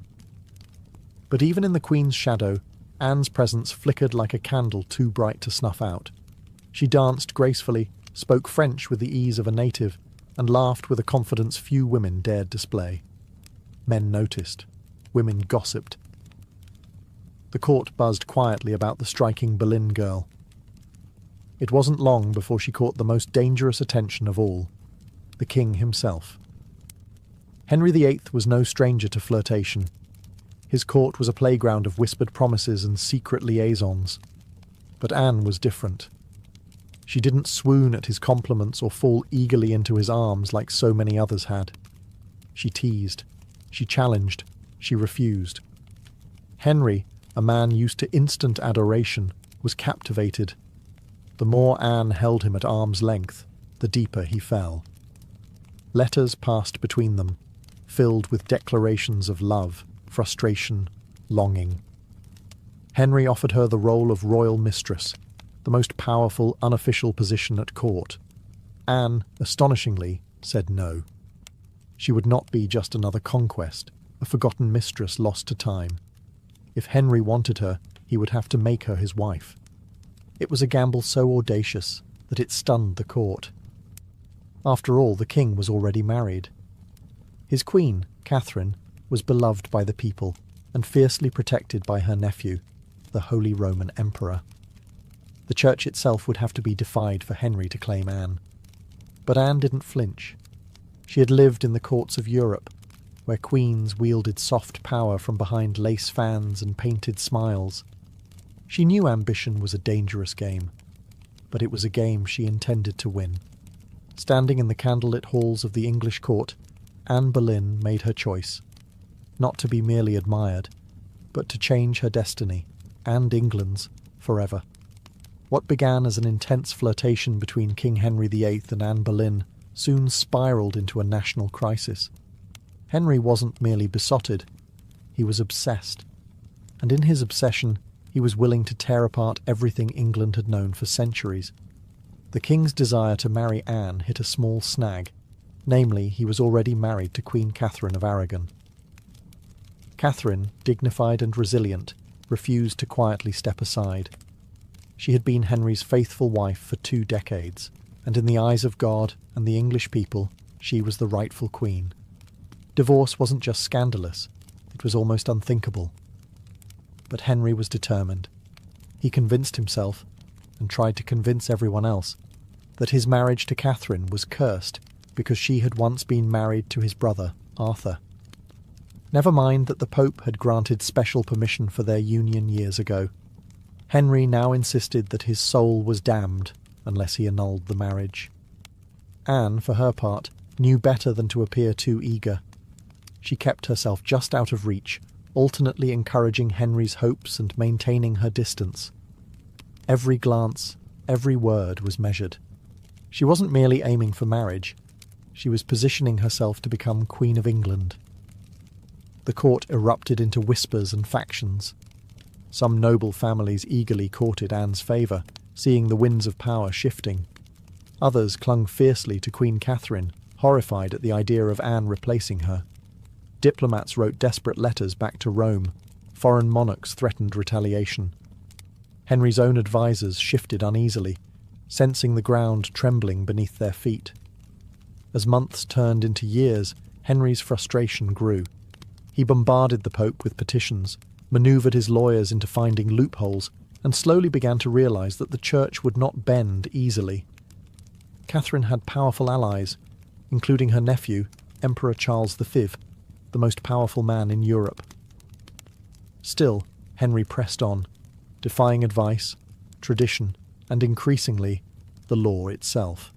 A: But even in the Queen's shadow, Anne's presence flickered like a candle too bright to snuff out. She danced gracefully, spoke French with the ease of a native, and laughed with a confidence few women dared display. Men noticed. Women gossiped. The court buzzed quietly about the striking Boleyn girl. It wasn't long before she caught the most dangerous attention of all, the king himself. Henry VIII was no stranger to flirtation. His court was a playground of whispered promises and secret liaisons. But Anne was different. She didn't swoon at his compliments or fall eagerly into his arms like so many others had. She teased. She challenged. She refused. Henry, a man used to instant adoration, was captivated. The more Anne held him at arm's length, the deeper he fell. Letters passed between them, filled with declarations of love, frustration, longing. Henry offered her the role of royal mistress, the most powerful unofficial position at court. Anne, astonishingly, said no. She would not be just another conquest, a forgotten mistress lost to time. If Henry wanted her, he would have to make her his wife. It was a gamble so audacious that it stunned the court. After all, the king was already married. His queen, Catherine, was beloved by the people and fiercely protected by her nephew, the Holy Roman Emperor. The church itself would have to be defied for Henry to claim Anne. But Anne didn't flinch. She had lived in the courts of Europe, where queens wielded soft power from behind lace fans and painted smiles. She knew ambition was a dangerous game, but it was a game she intended to win. Standing in the candlelit halls of the English court, Anne Boleyn made her choice, not to be merely admired, but to change her destiny, and England's, forever. What began as an intense flirtation between King Henry VIII and Anne Boleyn soon spiraled into a national crisis. Henry wasn't merely besotted, he was obsessed. And in his obsession, he was willing to tear apart everything England had known for centuries. The king's desire to marry Anne hit a small snag, namely, he was already married to Queen Catherine of Aragon. Catherine, dignified and resilient, refused to quietly step aside. She had been Henry's faithful wife for 2 decades, and in the eyes of God and the English people, she was the rightful queen. Divorce wasn't just scandalous, it was almost unthinkable. But Henry was determined. He convinced himself, and tried to convince everyone else, that his marriage to Catherine was cursed because she had once been married to his brother, Arthur. Never mind that the Pope had granted special permission for their union years ago. Henry now insisted that his soul was damned unless he annulled the marriage. Anne, for her part, knew better than to appear too eager. She kept herself just out of reach, alternately encouraging Henry's hopes and maintaining her distance. Every glance, every word was measured. She wasn't merely aiming for marriage. She was positioning herself to become Queen of England. The court erupted into whispers and factions. Some noble families eagerly courted Anne's favour, seeing the winds of power shifting. Others clung fiercely to Queen Catherine, horrified at the idea of Anne replacing her. Diplomats wrote desperate letters back to Rome. Foreign monarchs threatened retaliation. Henry's own advisers shifted uneasily, sensing the ground trembling beneath their feet. As months turned into years, Henry's frustration grew. He bombarded the Pope with petitions, manoeuvred his lawyers into finding loopholes, and slowly began to realise that the church would not bend easily. Catherine had powerful allies, including her nephew, Emperor Charles V, the most powerful man in Europe. Still, Henry pressed on, defying advice, tradition, and increasingly, the law itself.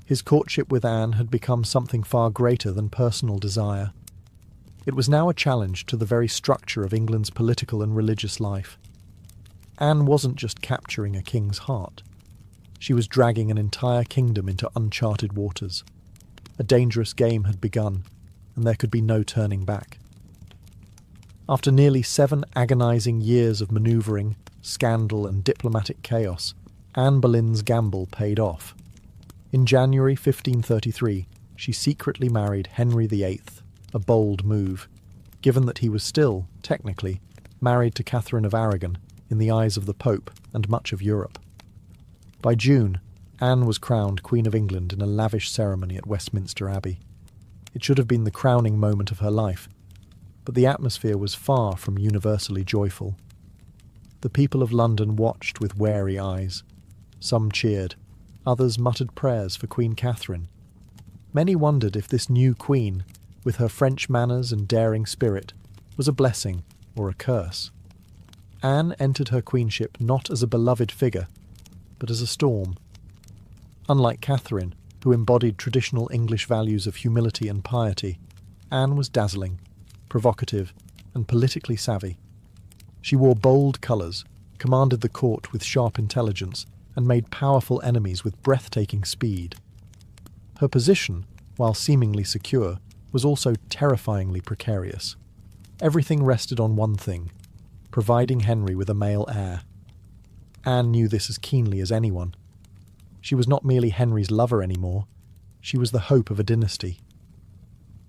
A: His courtship with Anne had become something far greater than personal desire. It was now a challenge to the very structure of England's political and religious life. Anne wasn't just capturing a king's heart. She was dragging an entire kingdom into uncharted waters. A dangerous game had begun, and there could be no turning back. After nearly 7 agonising years of manoeuvring, scandal and diplomatic chaos, Anne Boleyn's gamble paid off. In January 1533, she secretly married Henry VIII, a bold move, given that he was still, technically, married to Catherine of Aragon in the eyes of the Pope and much of Europe. By June, Anne was crowned Queen of England in a lavish ceremony at Westminster Abbey. It should have been the crowning moment of her life, but the atmosphere was far from universally joyful. The people of London watched with wary eyes. Some cheered, others muttered prayers for Queen Catherine. Many wondered if this new queen, with her French manners and daring spirit, was a blessing or a curse. Anne entered her queenship not as a beloved figure, but as a storm. Unlike Catherine, who embodied traditional English values of humility and piety, Anne was dazzling, provocative, and politically savvy. She wore bold colours, commanded the court with sharp intelligence, and made powerful enemies with breathtaking speed. Her position, while seemingly secure, was also terrifyingly precarious. Everything rested on one thing: providing Henry with a male heir. Anne knew this as keenly as anyone. She was not merely Henry's lover anymore, she was the hope of a dynasty.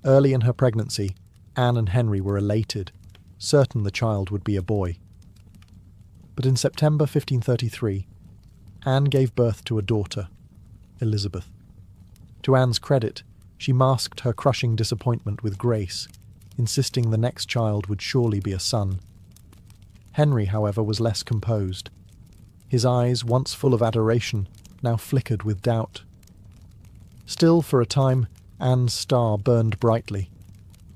A: Early in her pregnancy, Anne and Henry were elated, certain the child would be a boy. But in September 1533, Anne gave birth to a daughter, Elizabeth. To Anne's credit, she masked her crushing disappointment with grace, insisting the next child would surely be a son. Henry, however, was less composed. His eyes, once full of adoration, now flickered with doubt. Still, for a time, Anne's star burned brightly.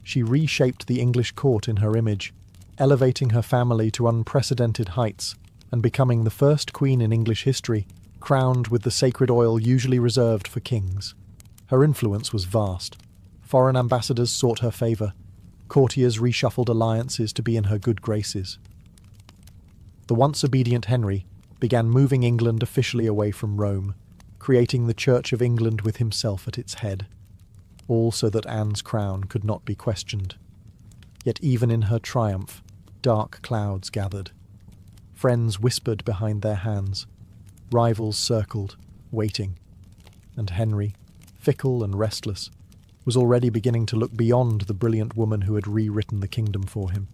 A: She reshaped the English court in her image, elevating her family to unprecedented heights and becoming the first queen in English history crowned with the sacred oil usually reserved for kings. Her influence was vast. Foreign ambassadors sought her favour. Courtiers reshuffled alliances to be in her good graces. The once obedient Henry began moving England officially away from Rome, creating the Church of England with himself at its head, all so that Anne's crown could not be questioned. Yet even in her triumph, dark clouds gathered. Friends whispered behind their hands. Rivals circled, waiting. And Henry, fickle and restless, was already beginning to look beyond the brilliant woman who had rewritten the kingdom for him.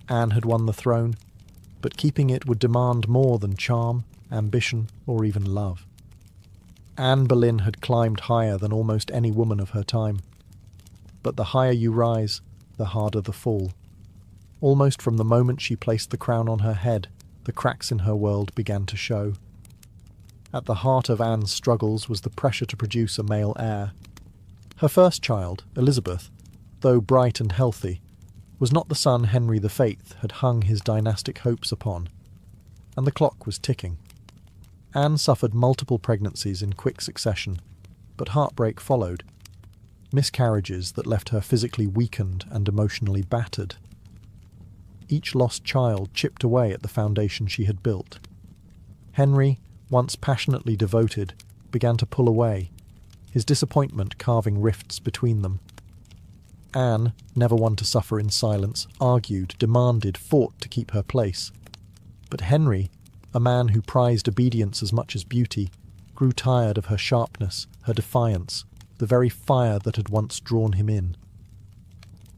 A: Anne had won the throne, but keeping it would demand more than charm, ambition, or even love. Anne Boleyn had climbed higher than almost any woman of her time. But the higher you rise, the harder the fall. Almost from the moment she placed the crown on her head, the cracks in her world began to show. At the heart of Anne's struggles was the pressure to produce a male heir. Her first child, Elizabeth, though bright and healthy, was not the son Henry VIII had hung his dynastic hopes upon, and the clock was ticking. Anne suffered multiple pregnancies in quick succession, but heartbreak followed. Miscarriages that left her physically weakened and emotionally battered. Each lost child chipped away at the foundation she had built. Henry, once passionately devoted, began to pull away, his disappointment carving rifts between them. Anne, never one to suffer in silence, argued, demanded, fought to keep her place. But Henry, a man who prized obedience as much as beauty, grew tired of her sharpness, her defiance, the very fire that had once drawn him in.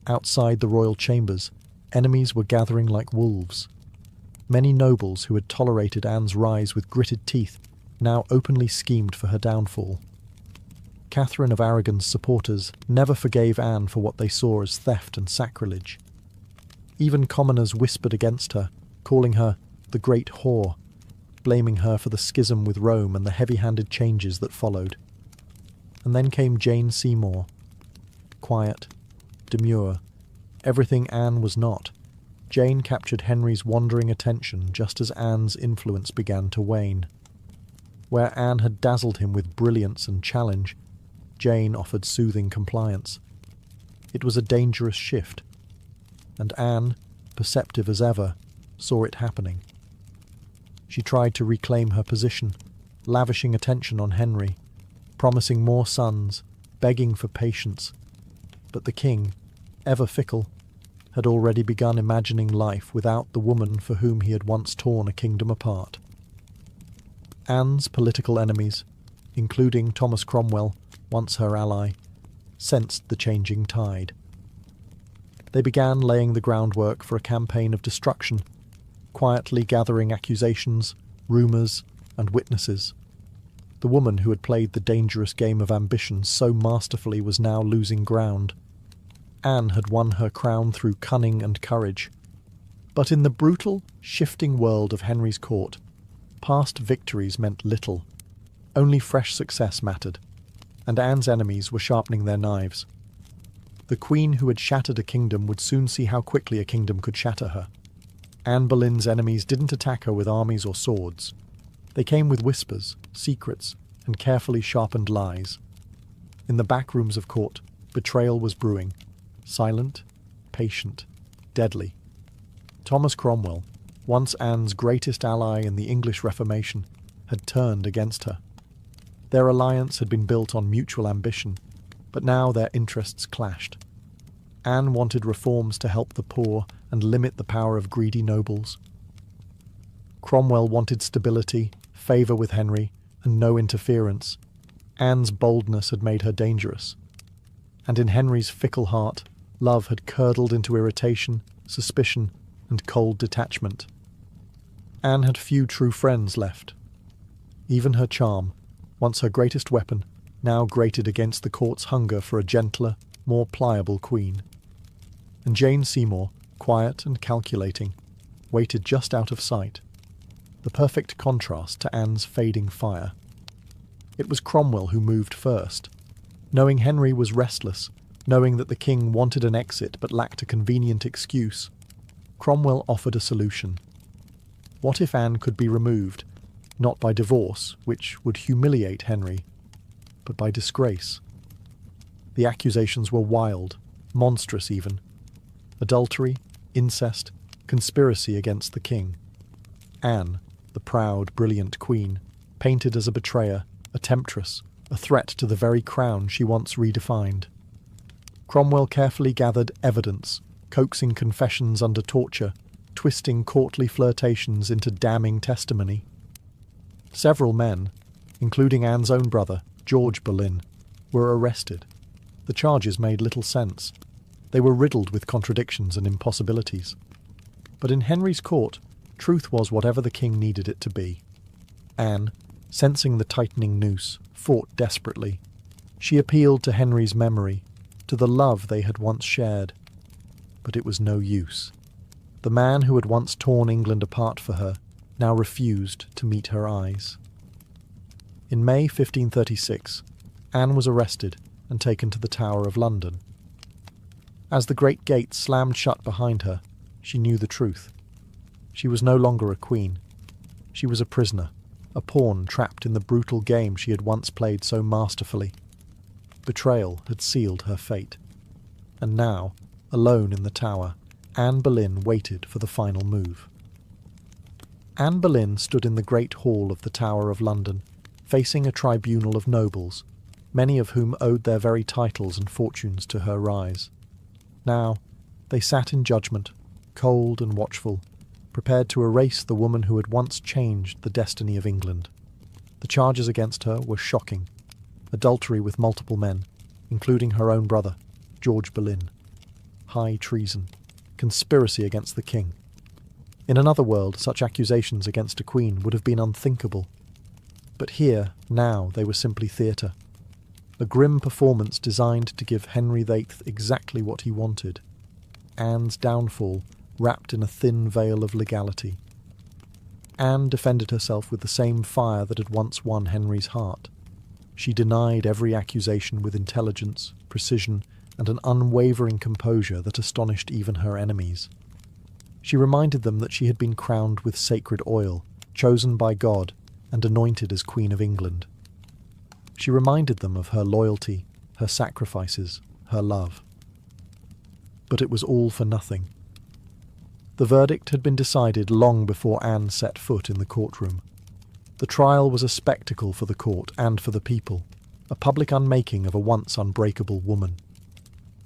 A: Outside the royal chambers, enemies were gathering like wolves. Many nobles who had tolerated Anne's rise with gritted teeth now openly schemed for her downfall. Catherine of Aragon's supporters never forgave Anne for what they saw as theft and sacrilege. Even commoners whispered against her, calling her the Great Whore, blaming her for the schism with Rome and the heavy-handed changes that followed. And then came Jane Seymour. Quiet, demure, everything Anne was not. Jane captured Henry's wandering attention just as Anne's influence began to wane. Where Anne had dazzled him with brilliance and challenge, Jane offered soothing compliance. It was a dangerous shift, and Anne, perceptive as ever, saw it happening. She tried to reclaim her position, lavishing attention on Henry, promising more sons, begging for patience. But the king, ever fickle, had already begun imagining life without the woman for whom he had once torn a kingdom apart. Anne's political enemies, including Thomas Cromwell, once her ally, sensed the changing tide. They began laying the groundwork for a campaign of destruction, quietly gathering accusations, rumours, and witnesses. The woman who had played the dangerous game of ambition so masterfully was now losing ground. Anne had won her crown through cunning and courage. But in the brutal, shifting world of Henry's court, past victories meant little. Only fresh success mattered, and Anne's enemies were sharpening their knives. The queen who had shattered a kingdom would soon see how quickly a kingdom could shatter her. Anne Boleyn's enemies didn't attack her with armies or swords. They came with whispers, secrets, and carefully sharpened lies. In the back rooms of court, betrayal was brewing. Silent, patient, deadly. Thomas Cromwell, once Anne's greatest ally in the English Reformation, had turned against her. Their alliance had been built on mutual ambition, but now their interests clashed. Anne wanted reforms to help the poor and limit the power of greedy nobles. Cromwell wanted stability, favour with Henry, and no interference. Anne's boldness had made her dangerous. And in Henry's fickle heart, love had curdled into irritation, suspicion, and cold detachment. Anne had few true friends left. Even her charm, once her greatest weapon, now grated against the court's hunger for a gentler, more pliable queen. And Jane Seymour, quiet and calculating, waited just out of sight, the perfect contrast to Anne's fading fire. It was Cromwell who moved first. Knowing Henry was restless, knowing that the king wanted an exit but lacked a convenient excuse, Cromwell offered a solution. What if Anne could be removed, not by divorce, which would humiliate Henry, but by disgrace? The accusations were wild, monstrous even. Adultery, incest, conspiracy against the king. Anne, the proud, brilliant queen, painted as a betrayer, a temptress, a threat to the very crown she once redefined. Cromwell carefully gathered evidence, coaxing confessions under torture, twisting courtly flirtations into damning testimony. Several men, including Anne's own brother, George Boleyn, were arrested. The charges made little sense. They were riddled with contradictions and impossibilities. But in Henry's court, truth was whatever the king needed it to be. Anne, sensing the tightening noose, fought desperately. She appealed to Henry's memory, to the love they had once shared. But it was no use. The man who had once torn England apart for her now refused to meet her eyes. In May 1536, Anne was arrested and taken to the Tower of London. As the great gate slammed shut behind her, she knew the truth. She was no longer a queen. She was a prisoner, a pawn trapped in the brutal game she had once played so masterfully. Betrayal had sealed her fate. And now, alone in the tower, Anne Boleyn waited for the final move. Anne Boleyn stood in the great hall of the Tower of London, facing a tribunal of nobles, many of whom owed their very titles and fortunes to her rise. Now, they sat in judgment, cold and watchful, prepared to erase the woman who had once changed the destiny of England. The charges against her were shocking. Adultery with multiple men, including her own brother, George Boleyn. High treason. Conspiracy against the king. In another world, such accusations against a queen would have been unthinkable. But here, now, they were simply theatre. A grim performance designed to give Henry VIII exactly what he wanted. Anne's downfall, wrapped in a thin veil of legality. Anne defended herself with the same fire that had once won Henry's heart. She denied every accusation with intelligence, precision, and an unwavering composure that astonished even her enemies. She reminded them that she had been crowned with sacred oil, chosen by God, and anointed as Queen of England. She reminded them of her loyalty, her sacrifices, her love. But it was all for nothing. The verdict had been decided long before Anne set foot in the courtroom. The trial was a spectacle for the court and for the people, a public unmaking of a once unbreakable woman.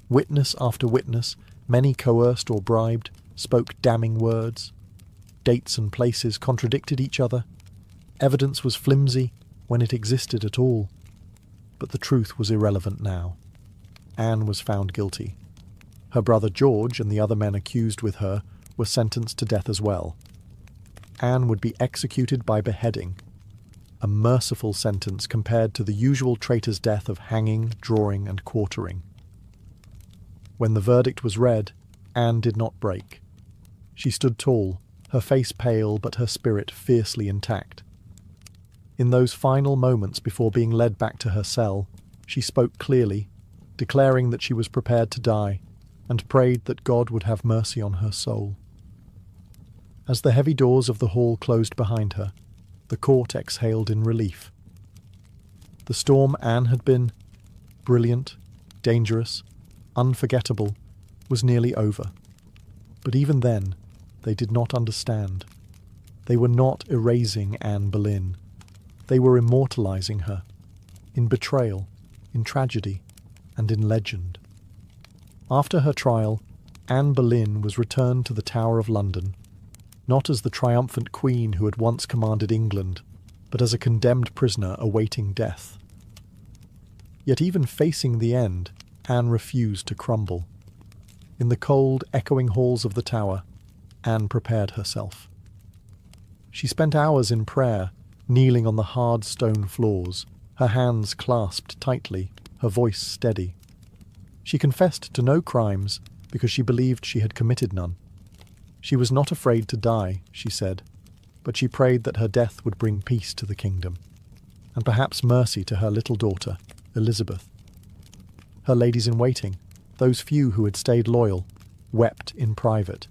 A: Witness after witness, many coerced or bribed, spoke damning words. Dates and places contradicted each other. Evidence was flimsy when it existed at all. But the truth was irrelevant now. Anne was found guilty. Her brother George and the other men accused with her were sentenced to death as well. Anne would be executed by beheading, a merciful sentence compared to the usual traitor's death of hanging, drawing, and quartering. When the verdict was read, Anne did not break. She stood tall, her face pale but her spirit fiercely intact. In those final moments before being led back to her cell, she spoke clearly, declaring that she was prepared to die, and prayed that God would have mercy on her soul. As the heavy doors of the hall closed behind her, the court exhaled in relief. The storm Anne had been, brilliant, dangerous, unforgettable, was nearly over. But even then, they did not understand. They were not erasing Anne Boleyn. They were immortalizing her, in betrayal, in tragedy, and in legend. After her trial, Anne Boleyn was returned to the Tower of London, not as the triumphant queen who had once commanded England, but as a condemned prisoner awaiting death. Yet even facing the end, Anne refused to crumble. In the cold, echoing halls of the tower, Anne prepared herself. She spent hours in prayer, kneeling on the hard stone floors, her hands clasped tightly, her voice steady. She confessed to no crimes because she believed she had committed none. She was not afraid to die, she said, but she prayed that her death would bring peace to the kingdom, and perhaps mercy to her little daughter, Elizabeth. Her ladies-in-waiting, those few who had stayed loyal, wept in private.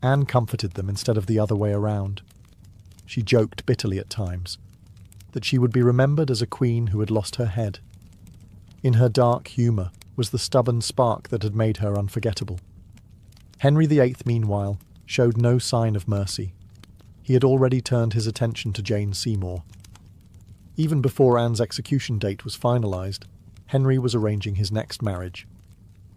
A: Anne comforted them instead of the other way around. She joked bitterly at times, that she would be remembered as a queen who had lost her head. In her dark humour was the stubborn spark that had made her unforgettable. Henry VIII, meanwhile, showed no sign of mercy. He had already turned his attention to Jane Seymour. Even before Anne's execution date was finalised, Henry was arranging his next marriage.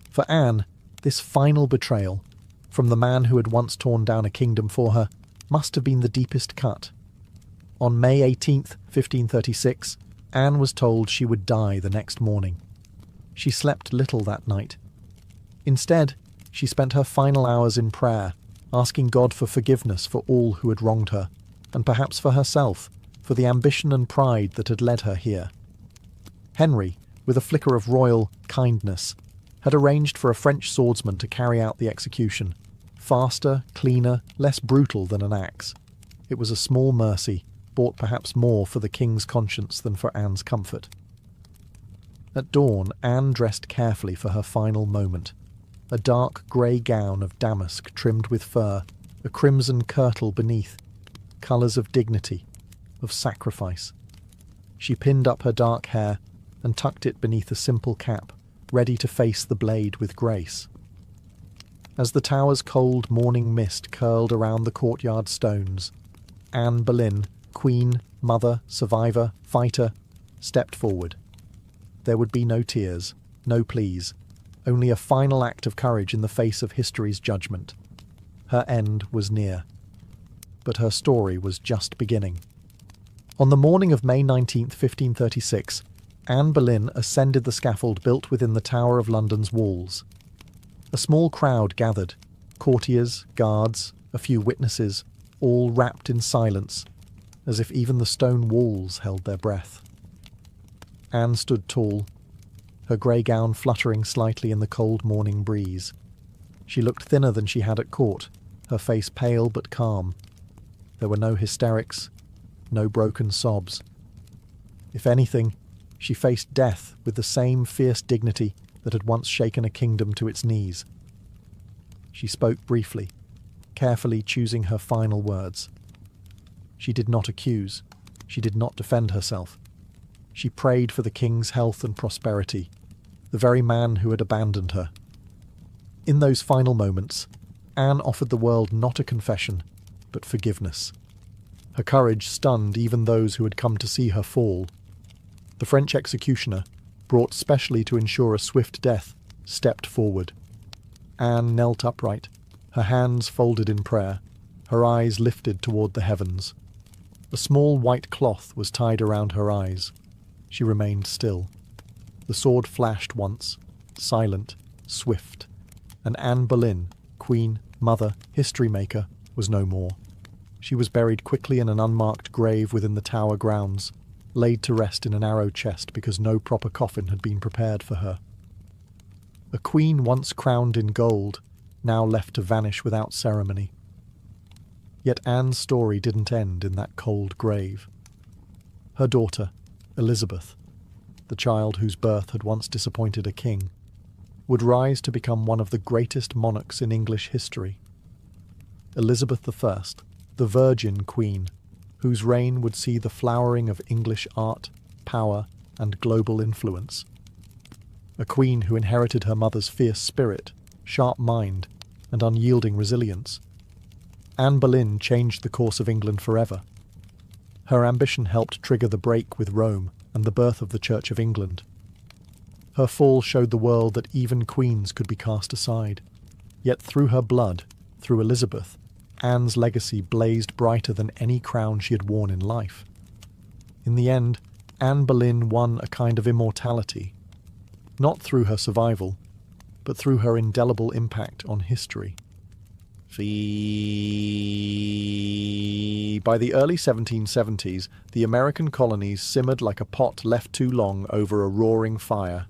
A: For Anne, this final betrayal, from the man who had once torn down a kingdom for her, must have been the deepest cut. On May 18th, 1536, Anne was told she would die the next morning. She slept little that night. Instead, she spent her final hours in prayer, asking God for forgiveness for all who had wronged her, and perhaps for herself, for the ambition and pride that had led her here. Henry, with a flicker of royal kindness, had arranged for a French swordsman to carry out the execution, faster, cleaner, less brutal than an axe. It was a small mercy, bought perhaps more for the king's conscience than for Anne's comfort. At dawn, Anne dressed carefully for her final moment. A dark grey gown of damask trimmed with fur, a crimson kirtle beneath, colours of dignity, of sacrifice. She pinned up her dark hair and tucked it beneath a simple cap, ready to face the blade with grace. As the tower's cold morning mist curled around the courtyard stones, Anne Boleyn, queen, mother, survivor, fighter, stepped forward. There would be no tears, no pleas, only a final act of courage in the face of history's judgment. Her end was near. But her story was just beginning. On the morning of May 19th, 1536, Anne Boleyn ascended the scaffold built within the Tower of London's walls. A small crowd gathered, courtiers, guards, a few witnesses, all wrapped in silence, as if even the stone walls held their breath. Anne stood tall, her grey gown fluttering slightly in the cold morning breeze. She looked thinner than she had at court, her face pale but calm. There were no hysterics, no broken sobs. If anything, she faced death with the same fierce dignity that had once shaken a kingdom to its knees. She spoke briefly, carefully choosing her final words. She did not accuse. She did not defend herself. She prayed for the king's health and prosperity, the very man who had abandoned her. In those final moments, Anne offered the world not a confession, but forgiveness. Her courage stunned even those who had come to see her fall. The French executioner, brought specially to ensure a swift death, stepped forward. Anne knelt upright, her hands folded in prayer, her eyes lifted toward the heavens. A small white cloth was tied around her eyes. She remained still. The sword flashed once, silent, swift, and Anne Boleyn, queen, mother, history maker, was no more. She was buried quickly in an unmarked grave within the Tower grounds, laid to rest in an arrow chest because no proper coffin had been prepared for her. A queen once crowned in gold, now left to vanish without ceremony. Yet Anne's story didn't end in that cold grave. Her daughter, Elizabeth, the child whose birth had once disappointed a king, would rise to become one of the greatest monarchs in English history. Elizabeth I, the Virgin Queen, whose reign would see the flowering of English art, power, and global influence. A queen who inherited her mother's fierce spirit, sharp mind, and unyielding resilience. Anne Boleyn changed the course of England forever. Her ambition helped trigger the break with Rome and the birth of the Church of England. Her fall showed the world that even queens could be cast aside. Yet through her blood, through Elizabeth, Anne's legacy blazed brighter than any crown she had worn in life. In the end, Anne Boleyn won a kind of immortality, not through her survival, but through her indelible impact on history. By the early 1770s, the American colonies simmered like a pot left too long over a roaring fire.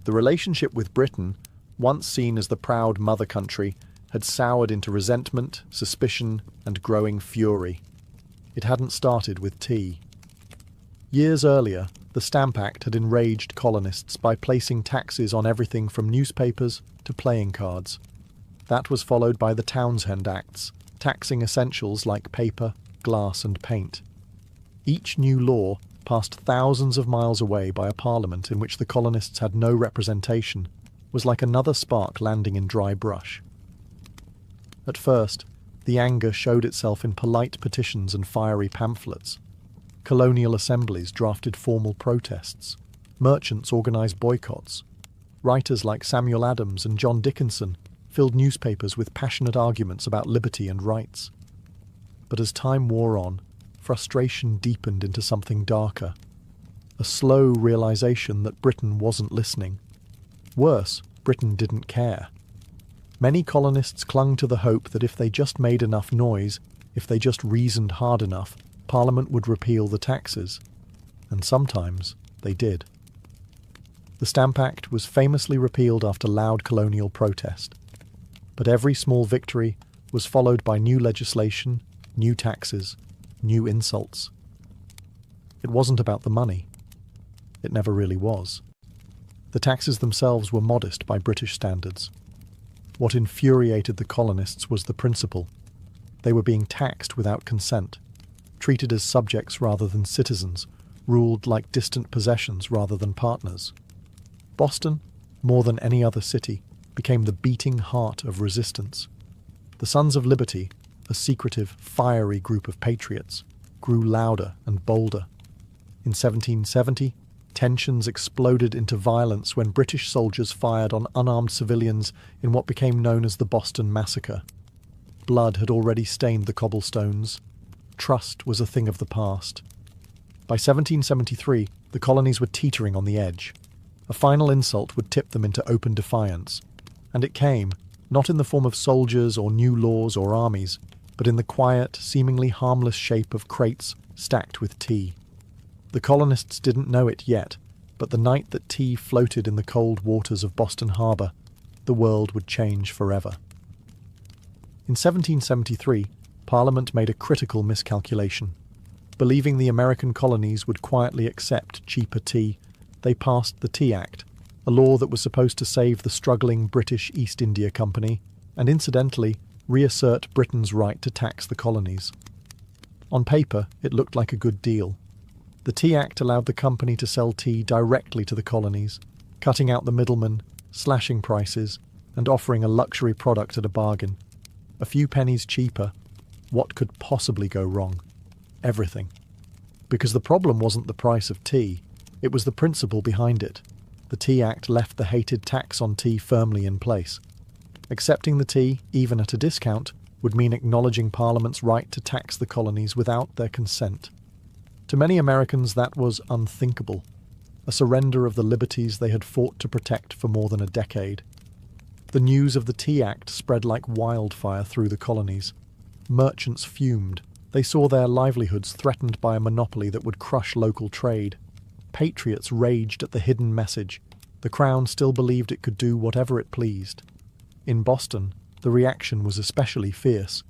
A: The relationship with Britain, once seen as the proud mother country, had soured into resentment, suspicion, and growing fury. It hadn't started with tea. Years earlier, the Stamp Act had enraged colonists by placing taxes on everything from newspapers to playing cards. That was followed by the Townshend Acts, taxing essentials like paper, glass, and paint. Each new law passed thousands of miles away by a parliament in which the colonists had no representation, was like another spark landing in dry brush. At first, the anger showed itself in polite petitions and fiery pamphlets. Colonial assemblies drafted formal protests. Merchants organised boycotts. Writers like Samuel Adams and John Dickinson filled newspapers with passionate arguments about liberty and rights. But as time wore on, frustration deepened into something darker. A slow realisation that Britain wasn't listening. Worse, Britain didn't care. Many colonists clung to the hope that if they just made enough noise, if they just reasoned hard enough, Parliament would repeal the taxes. And sometimes they did. The Stamp Act was famously repealed after loud colonial protest. But every small victory was followed by new legislation, new taxes, new insults. It wasn't about the money. It never really was. The taxes themselves were modest by British standards. What infuriated the colonists was the principle. They were being taxed without consent, treated as subjects rather than citizens, ruled like distant possessions rather than partners. Boston, more than any other city, became the beating heart of resistance. The Sons of Liberty, a secretive, fiery group of patriots, grew louder and bolder. In 1770, tensions exploded into violence when British soldiers fired on unarmed civilians in what became known as the Boston Massacre. Blood had already stained the cobblestones. Trust was a thing of the past. By 1773, the colonies were teetering on the edge. A final insult would tip them into open defiance. And it came, not in the form of soldiers or new laws or armies, but in the quiet, seemingly harmless shape of crates stacked with tea. The colonists didn't know it yet, but the night that tea floated in the cold waters of Boston Harbor, the world would change forever. In 1773, Parliament made a critical miscalculation. Believing the American colonies would quietly accept cheaper tea, they passed the Tea Act, a law that was supposed to save the struggling British East India Company and, incidentally, reassert Britain's right to tax the colonies. On paper, it looked like a good deal. The Tea Act allowed the company to sell tea directly to the colonies, cutting out the middlemen, slashing prices, and offering a luxury product at a bargain. A few pennies cheaper. What could possibly go wrong? Everything. Because the problem wasn't the price of tea, it was the principle behind it. The Tea Act left the hated tax on tea firmly in place. Accepting the tea, even at a discount, would mean acknowledging Parliament's right to tax the colonies without their consent. To many Americans, that was unthinkable, a surrender of the liberties they had fought to protect for more than a decade. The news of the Tea Act spread like wildfire through the colonies. Merchants fumed. They saw their livelihoods threatened by a monopoly that would crush local trade. Patriots raged at the hidden message. The Crown still believed it could do whatever it pleased. In Boston, the reaction was especially fierce.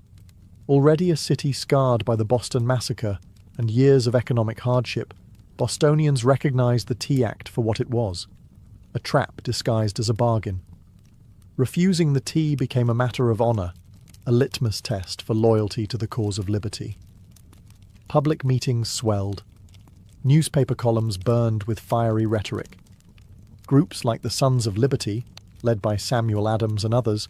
A: Already a city scarred by the Boston Massacre and years of economic hardship, Bostonians recognized the Tea Act for what it was, a trap disguised as a bargain. Refusing the tea became a matter of honor, a litmus test for loyalty to the cause of liberty. Public meetings swelled. Newspaper columns burned with fiery rhetoric. Groups like the Sons of Liberty, led by Samuel Adams and others,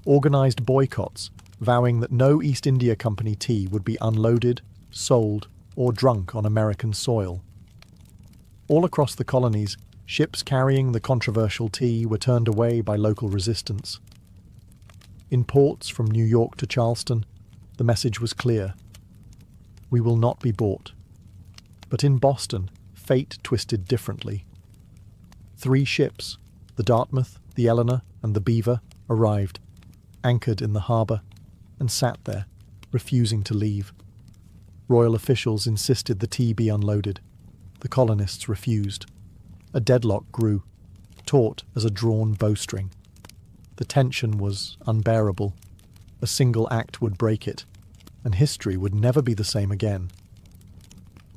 A: organized boycotts, vowing that no East India Company tea would be unloaded, sold, or drunk on American soil. All across the colonies, ships carrying the controversial tea were turned away by local resistance. In ports from New York to Charleston, the message was clear. We will not be bought. But in Boston, fate twisted differently. 3 ships, the Dartmouth, the Eleanor, and the Beaver, arrived, anchored in the harbour, and sat there, refusing to leave. Royal officials insisted the tea be unloaded. The colonists refused. A deadlock grew, taut as a drawn bowstring. The tension was unbearable. A single act would break it, and history would never be the same again.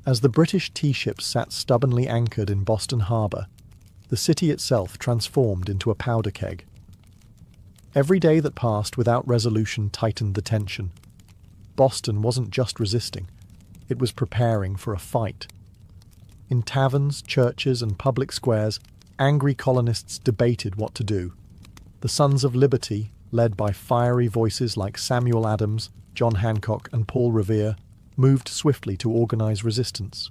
A: As the British tea ships sat stubbornly anchored in Boston Harbour, the city itself transformed into a powder keg. Every day that passed without resolution tightened the tension. Boston wasn't just resisting, it was preparing for a fight. In taverns, churches, and public squares, angry colonists debated what to do. The Sons of Liberty, led by fiery voices like Samuel Adams, John Hancock, and Paul Revere, moved swiftly to organize resistance.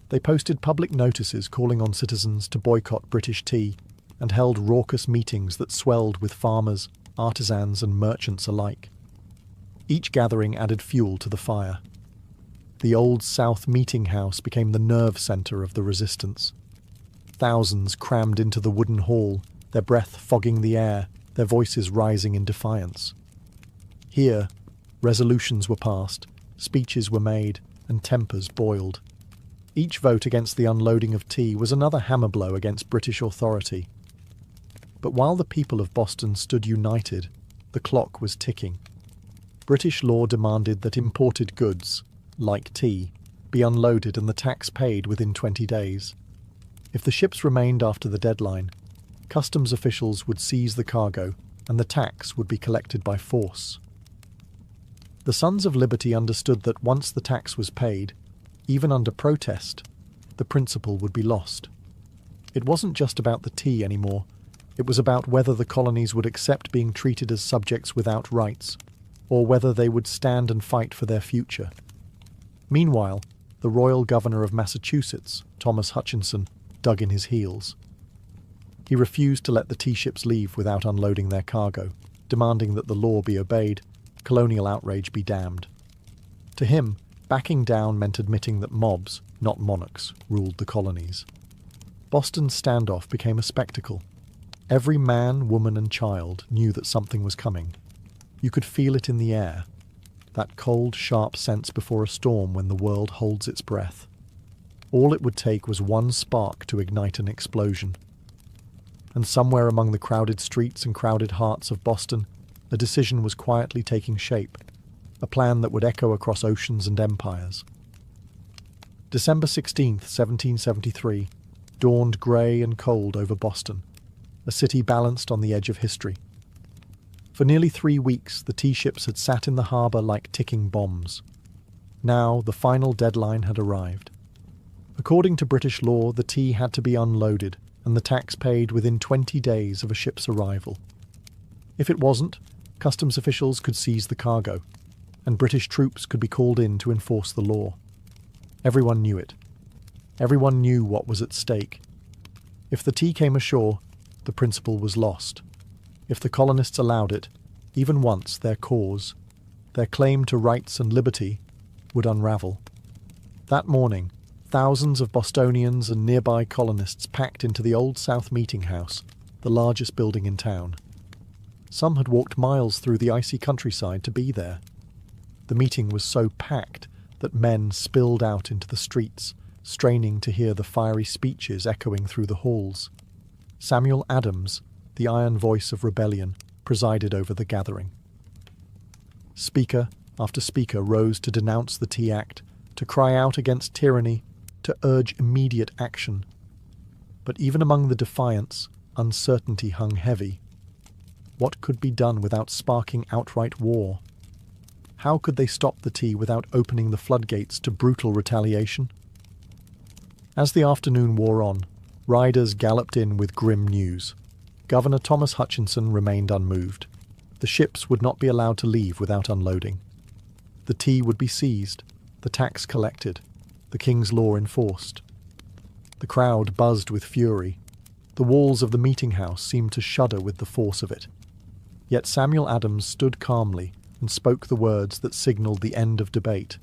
A: They posted public notices calling on citizens to boycott British tea and held raucous meetings that swelled with farmers, artisans, and merchants alike. Each gathering added fuel to the fire. The Old South Meeting House became the nerve center of the resistance. Thousands crammed into the wooden hall, their breath fogging the air, their voices rising in defiance. Here, resolutions were passed, speeches were made, and tempers boiled. Each vote against the unloading of tea was another hammer blow against British authority. But while the people of Boston stood united, the clock was ticking. British law demanded that imported goods, like tea, be unloaded and the tax paid within 20 days. If the ships remained after the deadline, customs officials would seize the cargo and the tax would be collected by force. The Sons of Liberty understood that once the tax was paid, even under protest, the principle would be lost. It wasn't just about the tea anymore. It was about whether the colonies would accept being treated as subjects without rights, or whether they would stand and fight for their future. Meanwhile, the Royal Governor of Massachusetts, Thomas Hutchinson, dug in his heels. He refused to let the tea ships leave without unloading their cargo, demanding that the law be obeyed, colonial outrage be damned. To him, backing down meant admitting that mobs, not monarchs, ruled the colonies. Boston's standoff became a spectacle. Every man, woman, and child knew that something was coming. You could feel it in the air, that cold, sharp sense before a storm when the world holds its breath. All it would take was one spark to ignite an explosion. and somewhere among the crowded streets and crowded hearts of Boston, a decision was quietly taking shape, a plan that would echo across oceans and empires. December 16th, 1773, dawned grey and cold over Boston, a city balanced on the edge of history. For nearly 3 weeks, the tea ships had sat in the harbour like ticking bombs. Now, the final deadline had arrived. According to British law, the tea had to be unloaded and the tax paid within 20 days of a ship's arrival. If it wasn't, customs officials could seize the cargo, and British troops could be called in to enforce the law. Everyone knew it. Everyone knew what was at stake. If the tea came ashore, the principle was lost. If the colonists allowed it, even once, their cause, their claim to rights and liberty, would unravel. That morning, thousands of Bostonians and nearby colonists packed into the Old South Meeting House, the largest building in town. Some had walked miles through the icy countryside to be there. The meeting was so packed that men spilled out into the streets, straining to hear the fiery speeches echoing through the halls. Samuel Adams, the iron voice of rebellion, presided over the gathering. Speaker after speaker rose to denounce the Tea Act, to cry out against tyranny, to urge immediate action. But even among the defiants, uncertainty hung heavy. What could be done without sparking outright war? How could they stop the tea without opening the floodgates to brutal retaliation? As the afternoon wore on, riders galloped in with grim news. Governor Thomas Hutchinson remained unmoved. The ships would not be allowed to leave without unloading. The tea would be seized, the tax collected, the king's law enforced. The crowd buzzed with fury. The walls of the meeting house seemed to shudder with the force of it. Yet Samuel Adams stood calmly and spoke the words that signalled the end of debate.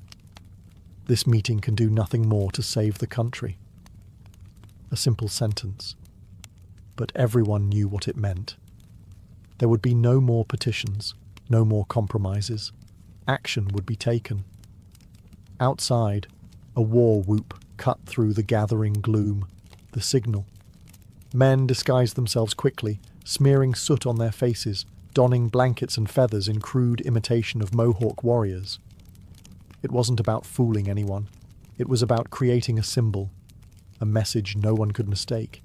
A: This meeting can do nothing more to save the country. A simple sentence. But everyone knew what it meant. There would be no more petitions, no more compromises. Action would be taken. Outside, a war whoop cut through the gathering gloom, the signal. Men disguised themselves quickly, smearing soot on their faces, donning blankets and feathers in crude imitation of Mohawk warriors. It wasn't about fooling anyone. It was about creating a symbol, a message no one could mistake.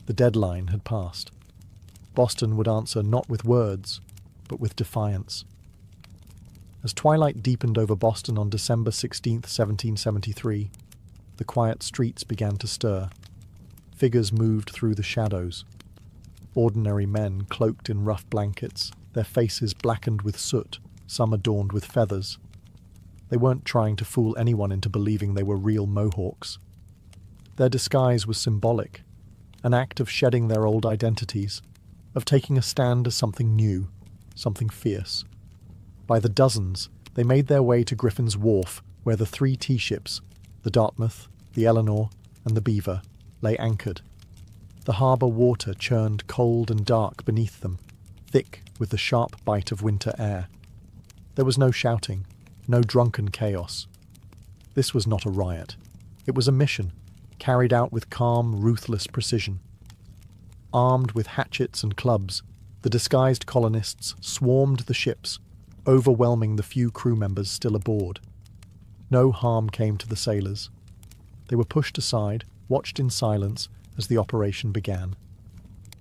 A: The deadline had passed. Boston would answer not with words, but with defiance. As twilight deepened over Boston on December 16, 1773, the quiet streets began to stir. Figures moved through the shadows. Ordinary men cloaked in rough blankets, their faces blackened with soot, some adorned with feathers. They weren't trying to fool anyone into believing they were real Mohawks. Their disguise was symbolic, an act of shedding their old identities, of taking a stand as something new, something fierce. By the dozens, they made their way to Griffin's Wharf, where the 3 tea ships, the Dartmouth, the Eleanor, and the Beaver, lay anchored. The harbour water churned cold and dark beneath them, thick with the sharp bite of winter air. There was no shouting, no drunken chaos. This was not a riot. It was a mission, carried out with calm, ruthless precision. Armed with hatchets and clubs, the disguised colonists swarmed the ships, overwhelming the few crew members still aboard. No harm came to the sailors. They were pushed aside, watched in silence as the operation began.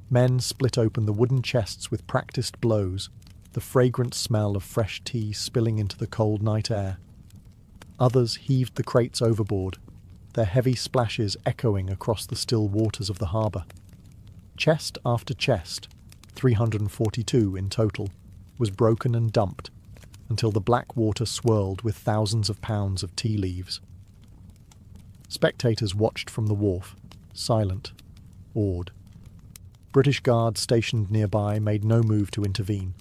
A: Men split open the wooden chests with practiced blows, the fragrant smell of fresh tea spilling into the cold night air. Others heaved the crates overboard, their heavy splashes echoing across the still waters of the harbour. Chest after chest, 342 in total, was broken and dumped, until the black water swirled with thousands of pounds of tea leaves. Spectators watched from the wharf, silent, awed. British guards stationed nearby made no move to intervene.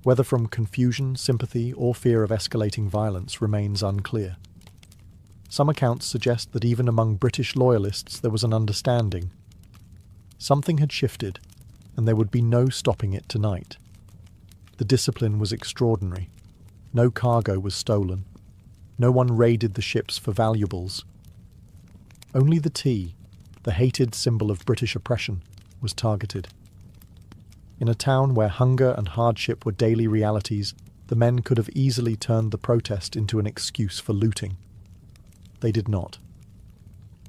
A: Whether from confusion, sympathy, or fear of escalating violence remains unclear. Some accounts suggest that even among British loyalists there was an understanding. Something had shifted, and there would be no stopping it tonight. The discipline was extraordinary. No cargo was stolen. No one raided the ships for valuables. Only the tea, the hated symbol of British oppression, was targeted. In a town where hunger and hardship were daily realities, the men could have easily turned the protest into an excuse for looting. They did not.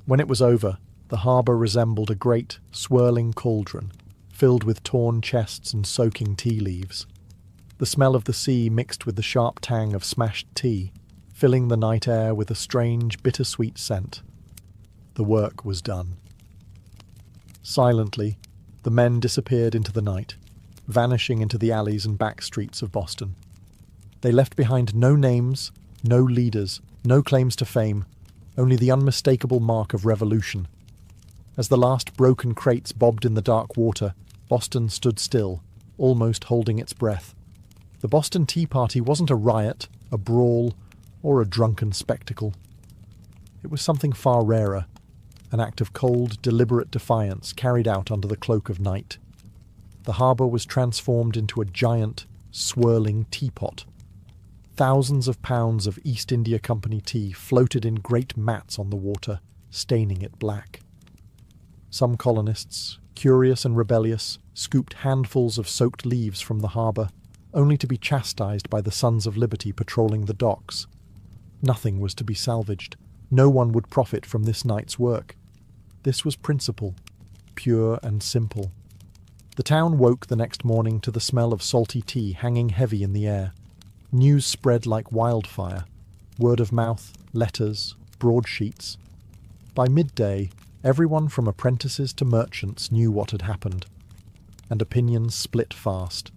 A: When it was over, the harbour resembled a great, swirling cauldron, filled with torn chests and soaking tea leaves. The smell of the sea mixed with the sharp tang of smashed tea, filling the night air with a strange, bittersweet scent. The work was done. Silently, the men disappeared into the night, vanishing into the alleys and back streets of Boston. They left behind no names, no leaders, no claims to fame, only the unmistakable mark of revolution. As the last broken crates bobbed in the dark water, Boston stood still, almost holding its breath. The Boston Tea Party wasn't a riot, a brawl, or a drunken spectacle. It was something far rarer, an act of cold, deliberate defiance carried out under the cloak of night. The harbour was transformed into a giant, swirling teapot. Thousands of pounds of East India Company tea floated in great mats on the water, staining it black. Some colonists, curious and rebellious, scooped handfuls of soaked leaves from the harbour, only to be chastised by the Sons of Liberty patrolling the docks. Nothing was to be salvaged. No one would profit from this night's work. This was principle, pure and simple. The town woke the next morning to the smell of salty tea hanging heavy in the air. News spread like wildfire. Word of mouth, letters, broadsheets. By midday, everyone from apprentices to merchants knew what had happened, and opinions split fast.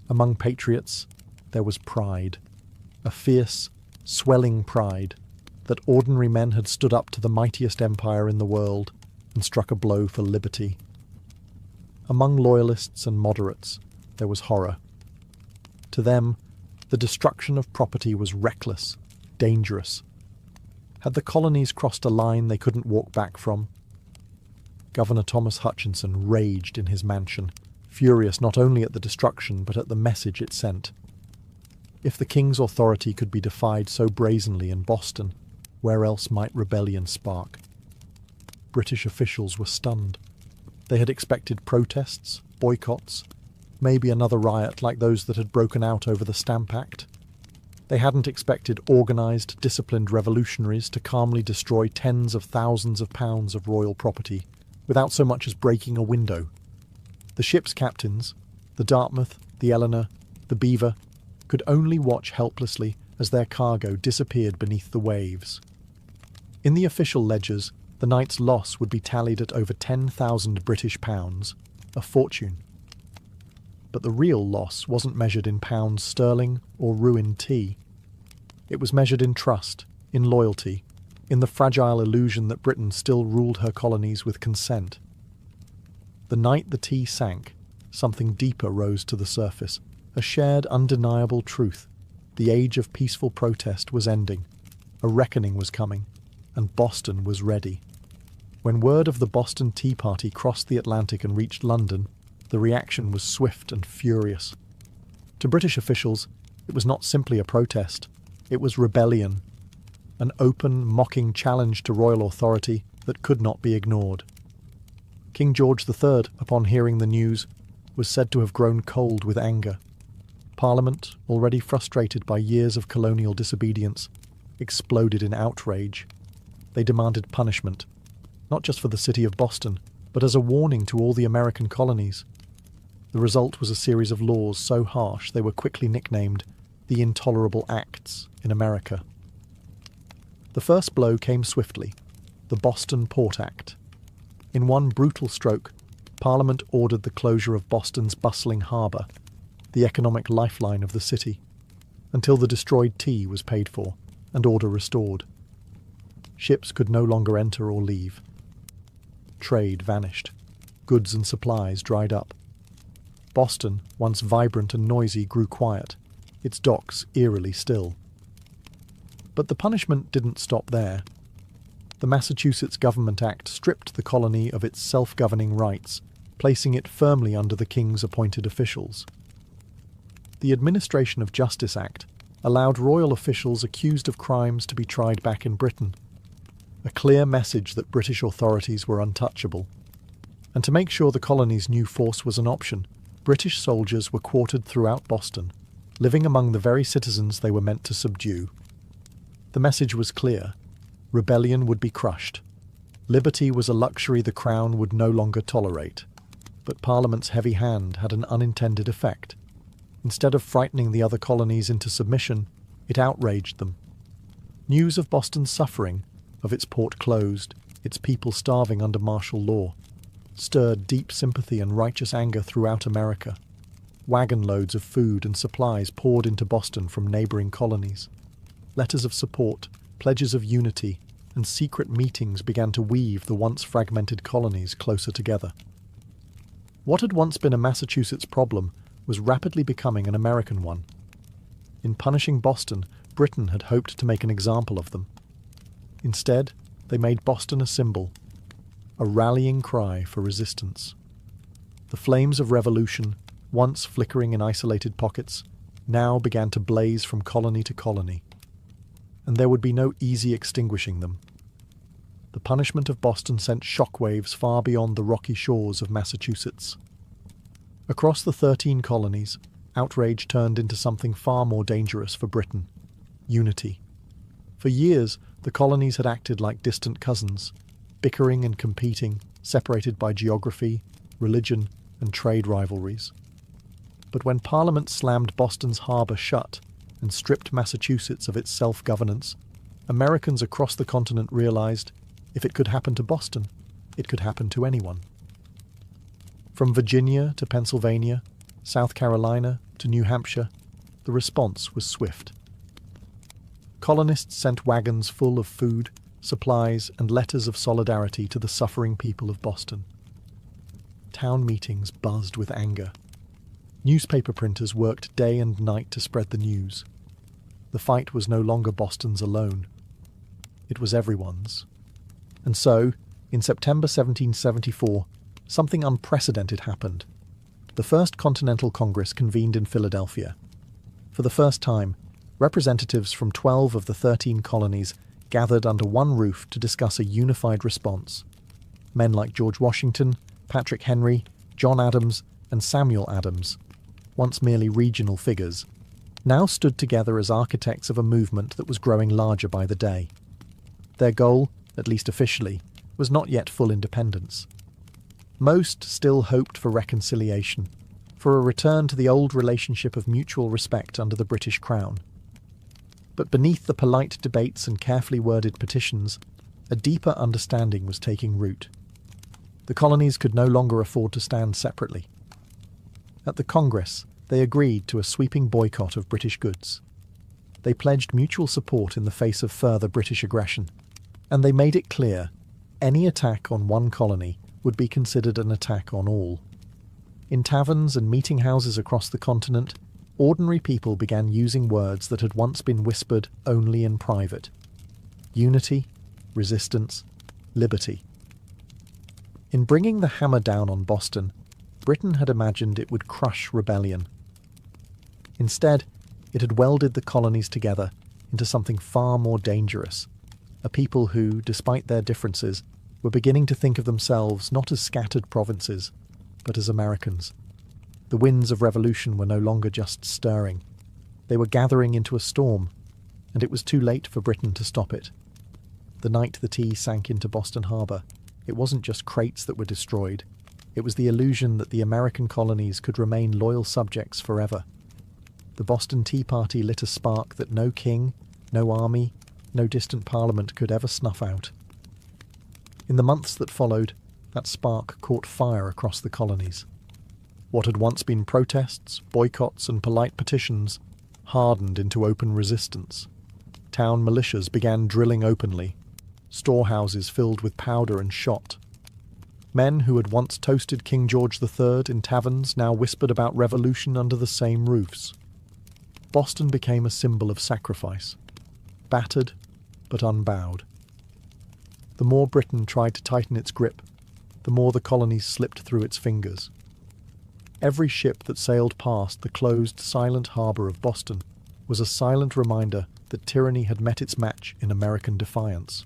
A: Among patriots, there was pride, a fierce, swelling pride that ordinary men had stood up to the mightiest empire in the world and struck a blow for liberty. Among loyalists and moderates, there was horror. To them, the destruction of property was reckless, dangerous. Had the colonies crossed a line they couldn't walk back from? Governor Thomas Hutchinson raged in his mansion, furious not only at the destruction but at the message it sent. If the king's authority could be defied so brazenly in Boston, where else might rebellion spark? British officials were stunned. They had expected protests, boycotts, maybe another riot like those that had broken out over the Stamp Act. They hadn't expected organised, disciplined revolutionaries to calmly destroy tens of thousands of pounds of royal property without so much as breaking a window. The ship's captains, the Dartmouth, the Eleanor, the Beaver, could only watch helplessly as their cargo disappeared beneath the waves. In the official ledgers, the night's loss would be tallied at over 10,000 British pounds, a fortune. But the real loss wasn't measured in pounds sterling or ruined tea. It was measured in trust, in loyalty, in the fragile illusion that Britain still ruled her colonies with consent. The night the tea sank, something deeper rose to the surface, a shared undeniable truth. The age of peaceful protest was ending, a reckoning was coming, and Boston was ready. When word of the Boston Tea Party crossed the Atlantic and reached London, the reaction was swift and furious. To British officials, it was not simply a protest, it was rebellion, an open, mocking challenge to royal authority that could not be ignored. King George III, upon hearing the news, was said to have grown cold with anger. Parliament, already frustrated by years of colonial disobedience, exploded in outrage. They demanded punishment, not just for the city of Boston, but as a warning to all the American colonies. The result was a series of laws so harsh they were quickly nicknamed the Intolerable Acts in America. The first blow came swiftly, the Boston Port Act. In one brutal stroke, Parliament ordered the closure of Boston's bustling harbour, the economic lifeline of the city, until the destroyed tea was paid for and order restored. Ships could no longer enter or leave. Trade vanished. Goods and supplies dried up. Boston, once vibrant and noisy, grew quiet, its docks eerily still. But the punishment didn't stop there. The Massachusetts Government Act stripped the colony of its self-governing rights, placing it firmly under the king's appointed officials. The Administration of Justice Act allowed royal officials accused of crimes to be tried back in Britain, a clear message that British authorities were untouchable. And to make sure the colonies knew force was an option, British soldiers were quartered throughout Boston, living among the very citizens they were meant to subdue. The message was clear. Rebellion would be crushed. Liberty was a luxury the Crown would no longer tolerate. But Parliament's heavy hand had an unintended effect. Instead of frightening the other colonies into submission, it outraged them. News of Boston's suffering, of its port closed, its people starving under martial law, stirred deep sympathy and righteous anger throughout America. Wagon loads of food and supplies poured into Boston from neighboring colonies. Letters of support, pledges of unity, and secret meetings began to weave the once fragmented colonies closer together. What had once been a Massachusetts problem was rapidly becoming an American one. In punishing Boston, Britain had hoped to make an example of them. Instead, they made Boston a symbol, a rallying cry for resistance. The flames of revolution, once flickering in isolated pockets, now began to blaze from colony to colony. And there would be no easy extinguishing them. The punishment of Boston sent shockwaves far beyond the rocky shores of Massachusetts. Across the 13 colonies, outrage turned into something far more dangerous for Britain: unity. For years, the colonies had acted like distant cousins, bickering and competing, separated by geography, religion, and trade rivalries. But when Parliament slammed Boston's harbour shut and stripped Massachusetts of its self-governance, Americans across the continent realized if it could happen to Boston, it could happen to anyone. From Virginia to Pennsylvania, South Carolina to New Hampshire, the response was swift. Colonists sent wagons full of food, supplies, and letters of solidarity to the suffering people of Boston. Town meetings buzzed with anger. Newspaper printers worked day and night to spread the news. The fight was no longer Boston's alone. It was everyone's. And so, in September 1774, something unprecedented happened. The First Continental Congress convened in Philadelphia. For the first time, representatives from 12 of the 13 colonies gathered under one roof to discuss a unified response. Men like George Washington, Patrick Henry, John Adams, and Samuel Adams, once merely regional figures, now stood together as architects of a movement that was growing larger by the day. Their goal, at least officially, was not yet full independence. Most still hoped for reconciliation, for a return to the old relationship of mutual respect under the British Crown. But beneath the polite debates and carefully worded petitions, a deeper understanding was taking root. The colonies could no longer afford to stand separately. At the Congress, they agreed to a sweeping boycott of British goods. They pledged mutual support in the face of further British aggression, and they made it clear any attack on one colony would be considered an attack on all. In taverns and meeting houses across the continent, ordinary people began using words that had once been whispered only in private: unity, resistance, liberty. In bringing the hammer down on Boston, Britain had imagined it would crush rebellion. Instead, it had welded the colonies together into something far more dangerous, a people who, despite their differences, were beginning to think of themselves not as scattered provinces, but as Americans. The winds of revolution were no longer just stirring. They were gathering into a storm, and it was too late for Britain to stop it. The night the tea sank into Boston Harbour, it wasn't just crates that were destroyed. It was the illusion that the American colonies could remain loyal subjects forever. The Boston Tea Party lit a spark that no king, no army, no distant parliament could ever snuff out. In the months that followed, that spark caught fire across the colonies. What had once been protests, boycotts, and polite petitions hardened into open resistance. Town militias began drilling openly, storehouses filled with powder and shot. Men who had once toasted King George III in taverns now whispered about revolution under the same roofs. Boston became a symbol of sacrifice, battered but unbowed. The more Britain tried to tighten its grip, the more the colonies slipped through its fingers. Every ship that sailed past the closed, silent harbour of Boston was a silent reminder that tyranny had met its match in American defiance.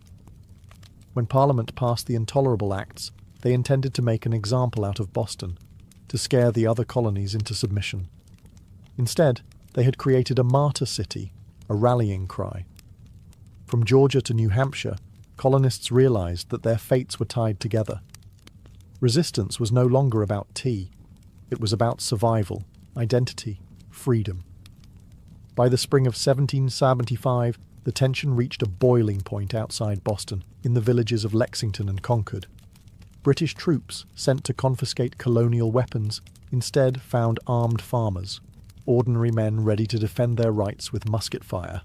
A: When Parliament passed the Intolerable Acts, They intended to make an example out of Boston, to scare the other colonies into submission. Instead, they had created a martyr city, a rallying cry. From Georgia to New Hampshire, colonists realized that their fates were tied together. Resistance was no longer about tea. It was about survival, identity, freedom. By the spring of 1775, the tension reached a boiling point outside Boston, in the villages of Lexington and Concord. British troops, sent to confiscate colonial weapons, instead found armed farmers, ordinary men ready to defend their rights with musket fire.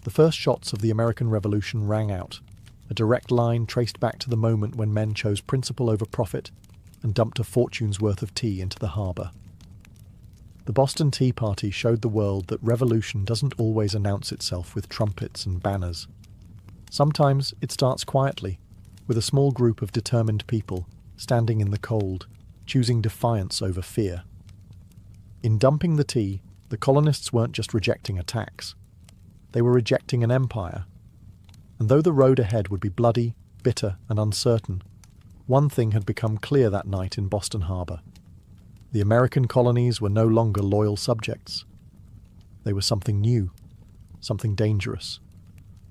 A: The first shots of the American Revolution rang out, a direct line traced back to the moment when men chose principle over profit and dumped a fortune's worth of tea into the harbour. The Boston Tea Party showed the world that revolution doesn't always announce itself with trumpets and banners. Sometimes it starts quietly, with a small group of determined people standing in the cold, choosing defiance over fear. In dumping the tea, the colonists weren't just rejecting a tax. They were rejecting an empire. And though the road ahead would be bloody, bitter, and uncertain, one thing had become clear that night in Boston Harbour. The American colonies were no longer loyal subjects. They were something new, something dangerous.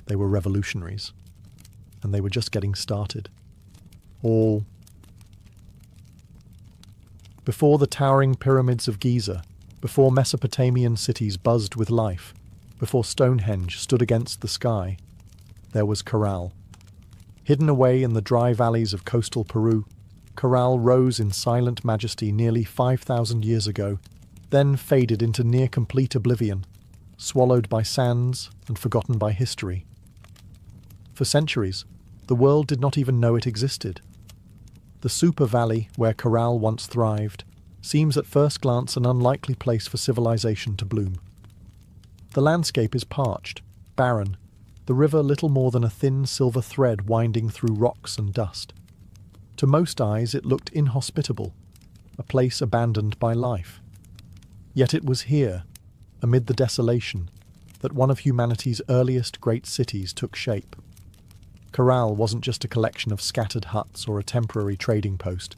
A: They were revolutionaries. And they were just getting started. All before the towering pyramids of Giza, before Mesopotamian cities buzzed with life, before Stonehenge stood against the sky, there was Corral. Hidden away in the dry valleys of coastal Peru, Corral rose in silent majesty nearly 5,000 years ago, then faded into near-complete oblivion, swallowed by sands and forgotten by history. For centuries, the world did not even know it existed. The super valley where Corral once thrived seems at first glance an unlikely place for civilization to bloom. The landscape is parched, barren, the river little more than a thin silver thread winding through rocks and dust. To most eyes it looked inhospitable, a place abandoned by life. Yet it was here, amid the desolation, that one of humanity's earliest great cities took shape. Corral wasn't just a collection of scattered huts or a temporary trading post.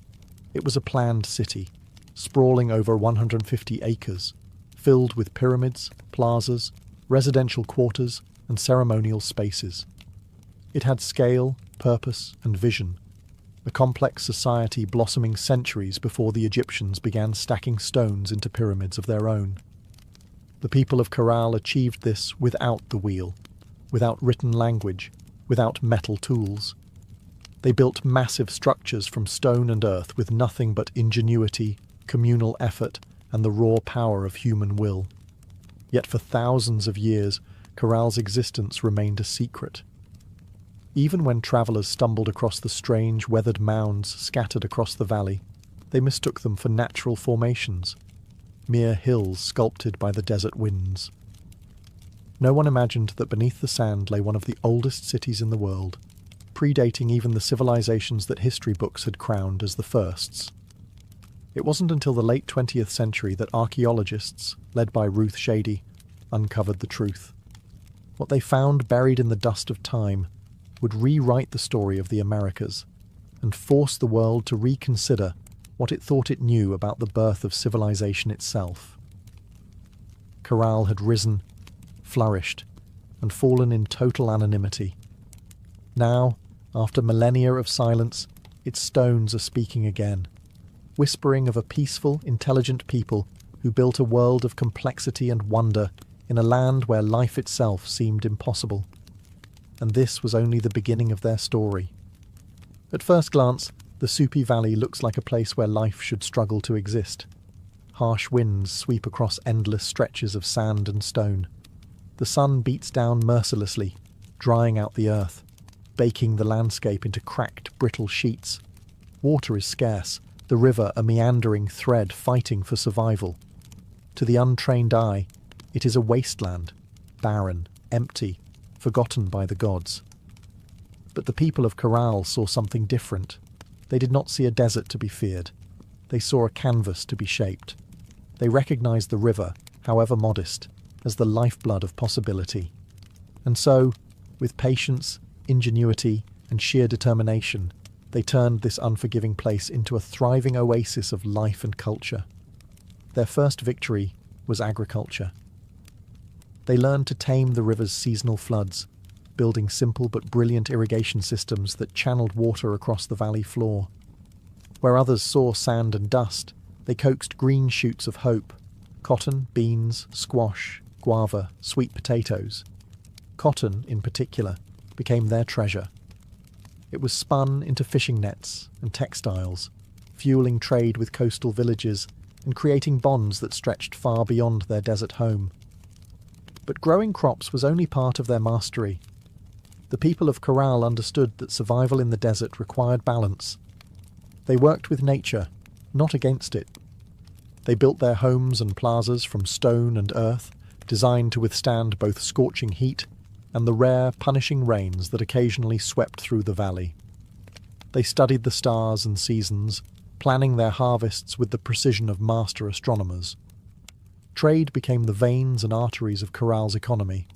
A: It was a planned city, sprawling over 150 acres, filled with pyramids, plazas, residential quarters, and ceremonial spaces. It had scale, purpose, and vision, a complex society blossoming centuries before the Egyptians began stacking stones into pyramids of their own. The people of Corral achieved this without the wheel, without written language, without metal tools. They built massive structures from stone and earth with nothing but ingenuity, communal effort, and the raw power of human will. Yet for thousands of years, Corral's existence remained a secret. Even when travellers stumbled across the strange, weathered mounds scattered across the valley, they mistook them for natural formations, mere hills sculpted by the desert winds. No one imagined that beneath the sand lay one of the oldest cities in the world, predating even the civilizations that history books had crowned as the firsts. It wasn't until the late 20th century that archaeologists, led by Ruth Shady, uncovered the truth. What they found buried in the dust of time would rewrite the story of the Americas and force the world to reconsider what it thought it knew about the birth of civilization itself. Corral had risen, flourished, and fallen in total anonymity. Now, after millennia of silence, its stones are speaking again, whispering of a peaceful, intelligent people who built a world of complexity and wonder in a land where life itself seemed impossible. And this was only the beginning of their story. At first glance, the Supi Valley looks like a place where life should struggle to exist. Harsh winds sweep across endless stretches of sand and stone. The sun beats down mercilessly, drying out the earth, baking the landscape into cracked, brittle sheets. Water is scarce, the river a meandering thread fighting for survival. To the untrained eye, it is a wasteland, barren, empty, forgotten by the gods. But the people of Corral saw something different. They did not see a desert to be feared. They saw a canvas to be shaped. They recognized the river, however modest, as the lifeblood of possibility. And so, with patience, ingenuity, and sheer determination, They turned this unforgiving place into a thriving oasis of life and culture. Their first victory was agriculture. They learned to tame the river's seasonal floods, building simple but brilliant irrigation systems that channeled water across the valley floor. Where others saw sand and dust, they coaxed green shoots of hope: cotton, beans, squash, guava, sweet potatoes. Cotton, in particular, became their treasure. It was spun into fishing nets and textiles, fueling trade with coastal villages and creating bonds that stretched far beyond their desert home. But growing crops was only part of their mastery. The people of Corral understood that survival in the desert required balance. They worked with nature, not against it. They built their homes and plazas from stone and earth, designed to withstand both scorching heat and the rare, punishing rains that occasionally swept through the valley. They studied the stars and seasons, planning their harvests with the precision of master astronomers. Trade became the veins and arteries of Corral's economy.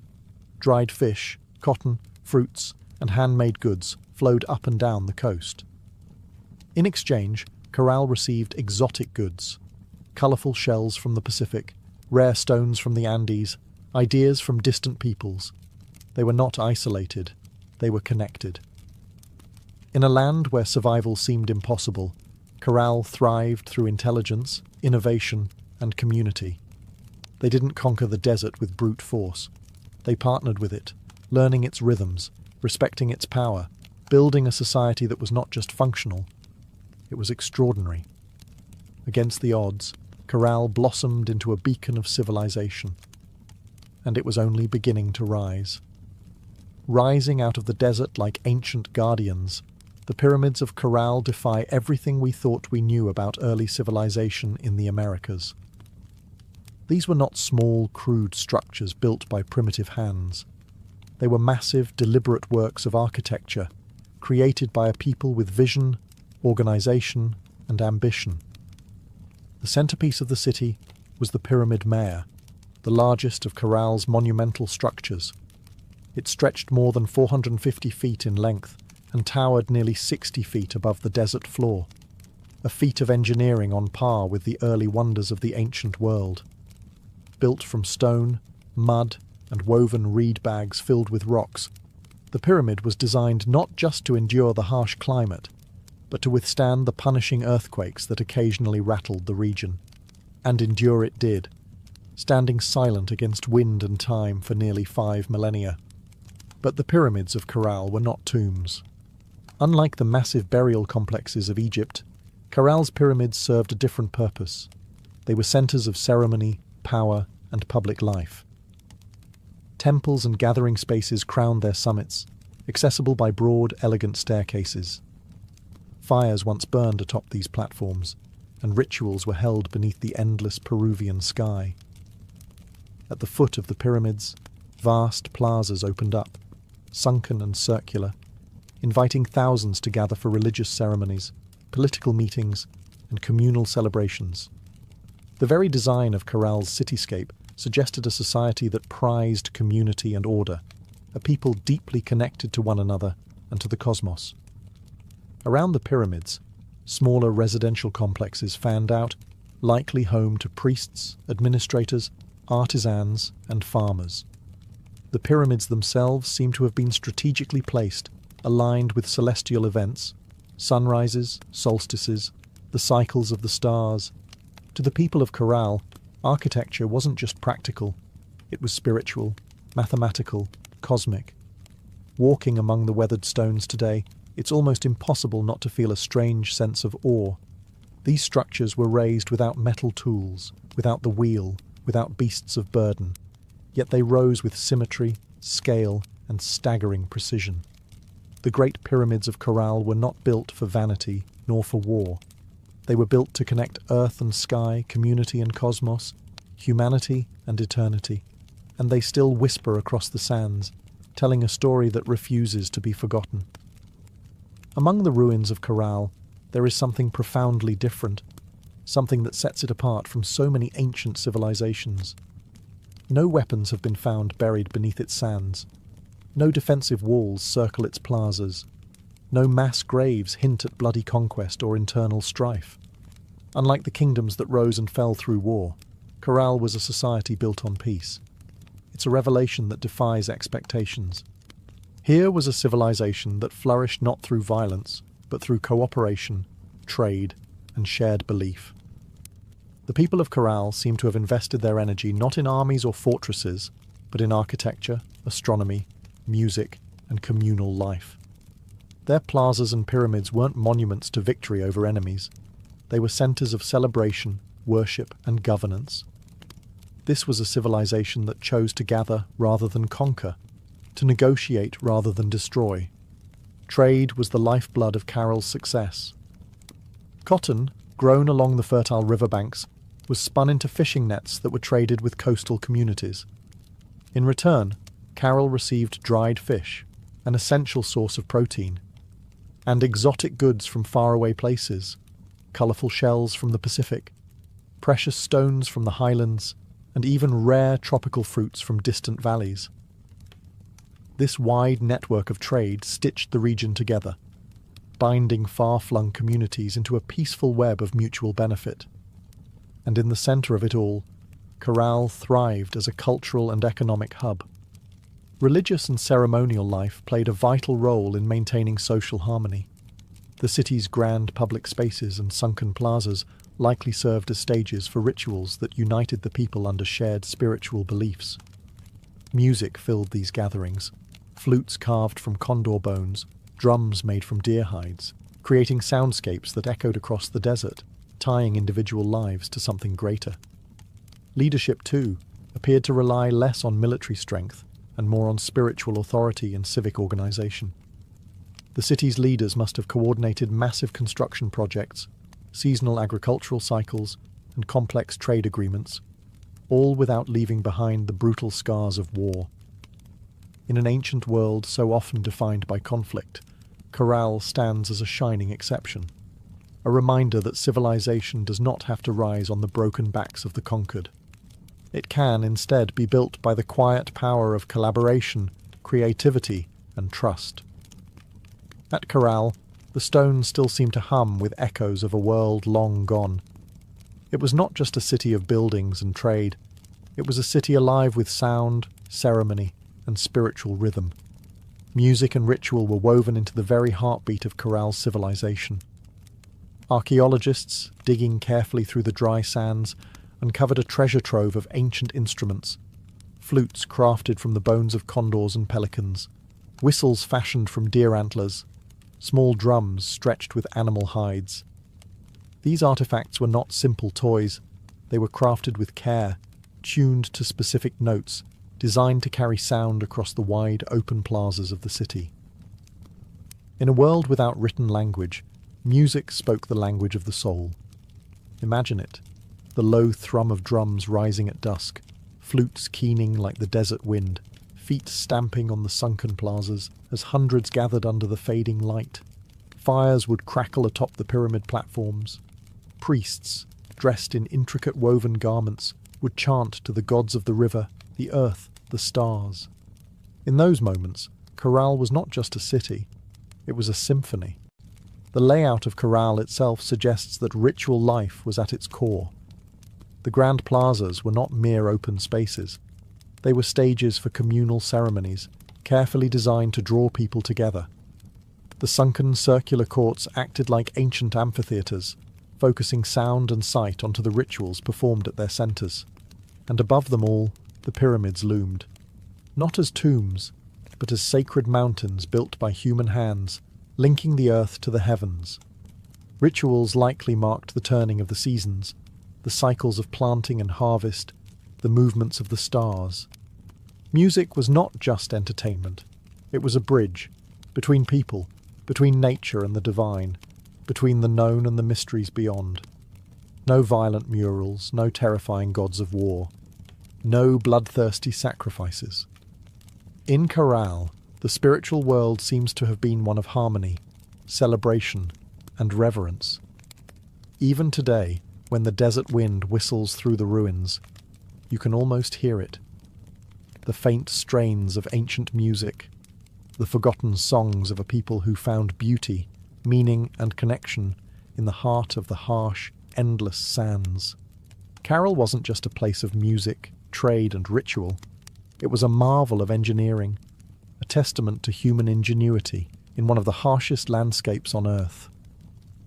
A: Dried fish, cotton, fruits, and handmade goods flowed up and down the coast. In exchange, Corral received exotic goods: colourful shells from the Pacific, rare stones from the Andes, ideas from distant peoples. They were not isolated, they were connected. In a land where survival seemed impossible, Corral thrived through intelligence, innovation, and community. They didn't conquer the desert with brute force. They partnered with it, learning its rhythms, respecting its power, building a society that was not just functional, it was extraordinary. Against the odds, Corral blossomed into a beacon of civilization. And it was only beginning to rise. Rising out of the desert like ancient guardians, the pyramids of Corral defy everything we thought we knew about early civilization in the Americas. These were not small, crude structures built by primitive hands. They were massive, deliberate works of architecture, created by a people with vision, organization, and ambition. The centerpiece of the city was the Pyramid Mare, the largest of Corral's monumental structures. It stretched more than 450 feet in length and towered nearly 60 feet above the desert floor, a feat of engineering on par with the early wonders of the ancient world. Built from stone, mud, and woven reed bags filled with rocks, the pyramid was designed not just to endure the harsh climate, but to withstand the punishing earthquakes that occasionally rattled the region. And endure it did, standing silent against wind and time for nearly 5 millennia. But the pyramids of Corral were not tombs. Unlike the massive burial complexes of Egypt, Corral's pyramids served a different purpose. They were centers of ceremony, power, and public life. Temples and gathering spaces crowned their summits, accessible by broad, elegant staircases. Fires once burned atop these platforms, and rituals were held beneath the endless Peruvian sky. At the foot of the pyramids, vast plazas opened up, sunken and circular, inviting thousands to gather for religious ceremonies, political meetings, and communal celebrations. The very design of Corral's cityscape suggested a society that prized community and order, a people deeply connected to one another and to the cosmos. Around the pyramids, smaller residential complexes fanned out, likely home to priests, administrators, artisans, and farmers. The pyramids themselves seem to have been strategically placed, aligned with celestial events, sunrises, solstices, the cycles of the stars. To the people of Corral, architecture wasn't just practical, it was spiritual, mathematical, cosmic. Walking among the weathered stones today, it's almost impossible not to feel a strange sense of awe. These structures were raised without metal tools, without the wheel, without beasts of burden. Yet they rose with symmetry, scale, and staggering precision. The great pyramids of Corral were not built for vanity nor for war. They were built to connect earth and sky, community and cosmos, humanity and eternity. And they still whisper across the sands, telling a story that refuses to be forgotten. Among the ruins of Corral, there is something profoundly different, something that sets it apart from so many ancient civilizations. No weapons have been found buried beneath its sands. No defensive walls circle its plazas. No mass graves hint at bloody conquest or internal strife. Unlike the kingdoms that rose and fell through war, Corral was a society built on peace. It's a revelation that defies expectations. Here was a civilization that flourished not through violence, but through cooperation, trade, and shared belief. The people of Corral seem to have invested their energy not in armies or fortresses, but in architecture, astronomy, music, and communal life. Their plazas and pyramids weren't monuments to victory over enemies. They were centers of celebration, worship, and governance. This was a civilization that chose to gather rather than conquer, to negotiate rather than destroy. Trade was the lifeblood of Carroll's success. Cotton, grown along the fertile riverbanks, was spun into fishing nets that were traded with coastal communities. In return, Carroll received dried fish, an essential source of protein, and exotic goods from faraway places, colourful shells from the Pacific, precious stones from the highlands, and even rare tropical fruits from distant valleys. This wide network of trade stitched the region together, binding far-flung communities into a peaceful web of mutual benefit. And in the centre of it all, Corral thrived as a cultural and economic hub. Religious and ceremonial life played a vital role in maintaining social harmony. The city's grand public spaces and sunken plazas likely served as stages for rituals that united the people under shared spiritual beliefs. Music filled these gatherings, flutes carved from condor bones, drums made from deer hides, creating soundscapes that echoed across the desert, tying individual lives to something greater. Leadership, too, appeared to rely less on military strength and more on spiritual authority and civic organization. The city's leaders must have coordinated massive construction projects, seasonal agricultural cycles, and complex trade agreements, all without leaving behind the brutal scars of war. In an ancient world so often defined by conflict, Corral stands as a shining exception, a reminder that civilization does not have to rise on the broken backs of the conquered. It can instead be built by the quiet power of collaboration, creativity, and trust. At Corral, the stones still seem to hum with echoes of a world long gone. It was not just a city of buildings and trade. It was a city alive with sound, ceremony, and spiritual rhythm. Music and ritual were woven into the very heartbeat of Corral's civilization. Archaeologists, digging carefully through the dry sands, uncovered a treasure trove of ancient instruments, flutes crafted from the bones of condors and pelicans, whistles fashioned from deer antlers, small drums stretched with animal hides. These artifacts were not simple toys. They were crafted with care, tuned to specific notes, designed to carry sound across the wide, open plazas of the city. In a world without written language, music spoke the language of the soul. Imagine it, the low thrum of drums rising at dusk, flutes keening like the desert wind, feet stamping on the sunken plazas as hundreds gathered under the fading light. Fires would crackle atop the pyramid platforms. Priests, dressed in intricate woven garments, would chant to the gods of the river, the earth, the stars. In those moments, Corral was not just a city, it was a symphony. The layout of Corral itself suggests that ritual life was at its core. The grand plazas were not mere open spaces. They were stages for communal ceremonies, carefully designed to draw people together. The sunken circular courts acted like ancient amphitheatres, focusing sound and sight onto the rituals performed at their centres. And above them all, the pyramids loomed. Not as tombs, but as sacred mountains built by human hands, linking the earth to the heavens. Rituals likely marked the turning of the seasons, the cycles of planting and harvest, the movements of the stars. Music was not just entertainment. It was a bridge between people, between nature and the divine, between the known and the mysteries beyond. No violent murals, no terrifying gods of war, no bloodthirsty sacrifices. In Corral, the spiritual world seems to have been one of harmony, celebration, and reverence. Even today, when the desert wind whistles through the ruins, you can almost hear it. The faint strains of ancient music, the forgotten songs of a people who found beauty, meaning, and connection in the heart of the harsh, endless sands. Carroll wasn't just a place of music, trade, and ritual. It was a marvel of engineering, a testament to human ingenuity in one of the harshest landscapes on Earth.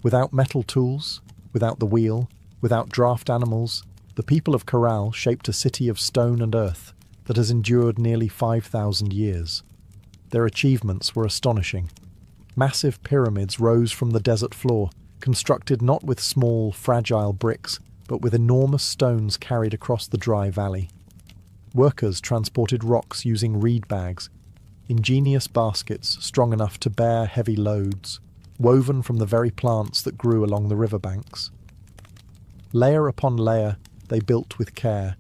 A: Without metal tools, without the wheel, without draft animals, the people of Carroll shaped a city of stone and earth that has endured nearly 5,000 years. Their achievements were astonishing. Massive pyramids rose from the desert floor, constructed not with small, fragile bricks, but with enormous stones carried across the dry valley. Workers transported rocks using reed bags, ingenious baskets strong enough to bear heavy loads, woven from the very plants that grew along the riverbanks. Layer upon layer, they built with care,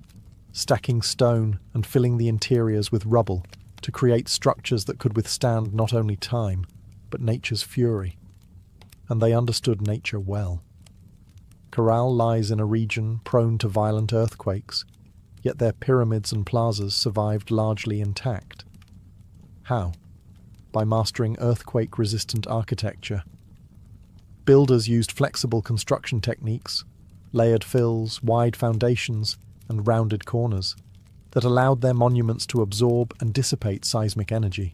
A: stacking stone and filling the interiors with rubble to create structures that could withstand not only time, but nature's fury. And they understood nature well. Carroll lies in a region prone to violent earthquakes, yet their pyramids and plazas survived largely intact. How? By mastering earthquake-resistant architecture. Builders used flexible construction techniques, layered fills, wide foundations, and rounded corners that allowed their monuments to absorb and dissipate seismic energy.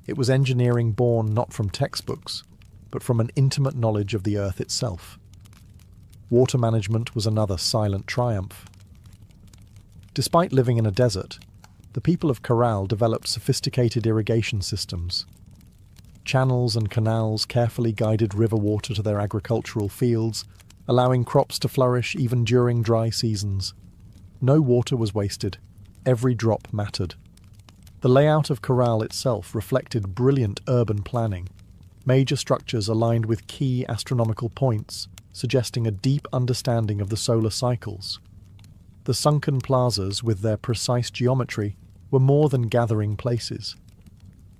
A: It was engineering born not from textbooks, but from an intimate knowledge of the earth itself. Water management was another silent triumph. Despite living in a desert, the people of Carroll developed sophisticated irrigation systems. Channels and canals carefully guided river water to their agricultural fields, allowing crops to flourish even during dry seasons. No water was wasted. Every drop mattered. The layout of Carroll itself reflected brilliant urban planning. Major structures aligned with key astronomical points, suggesting a deep understanding of the solar cycles. The sunken plazas, with their precise geometry, were more than gathering places.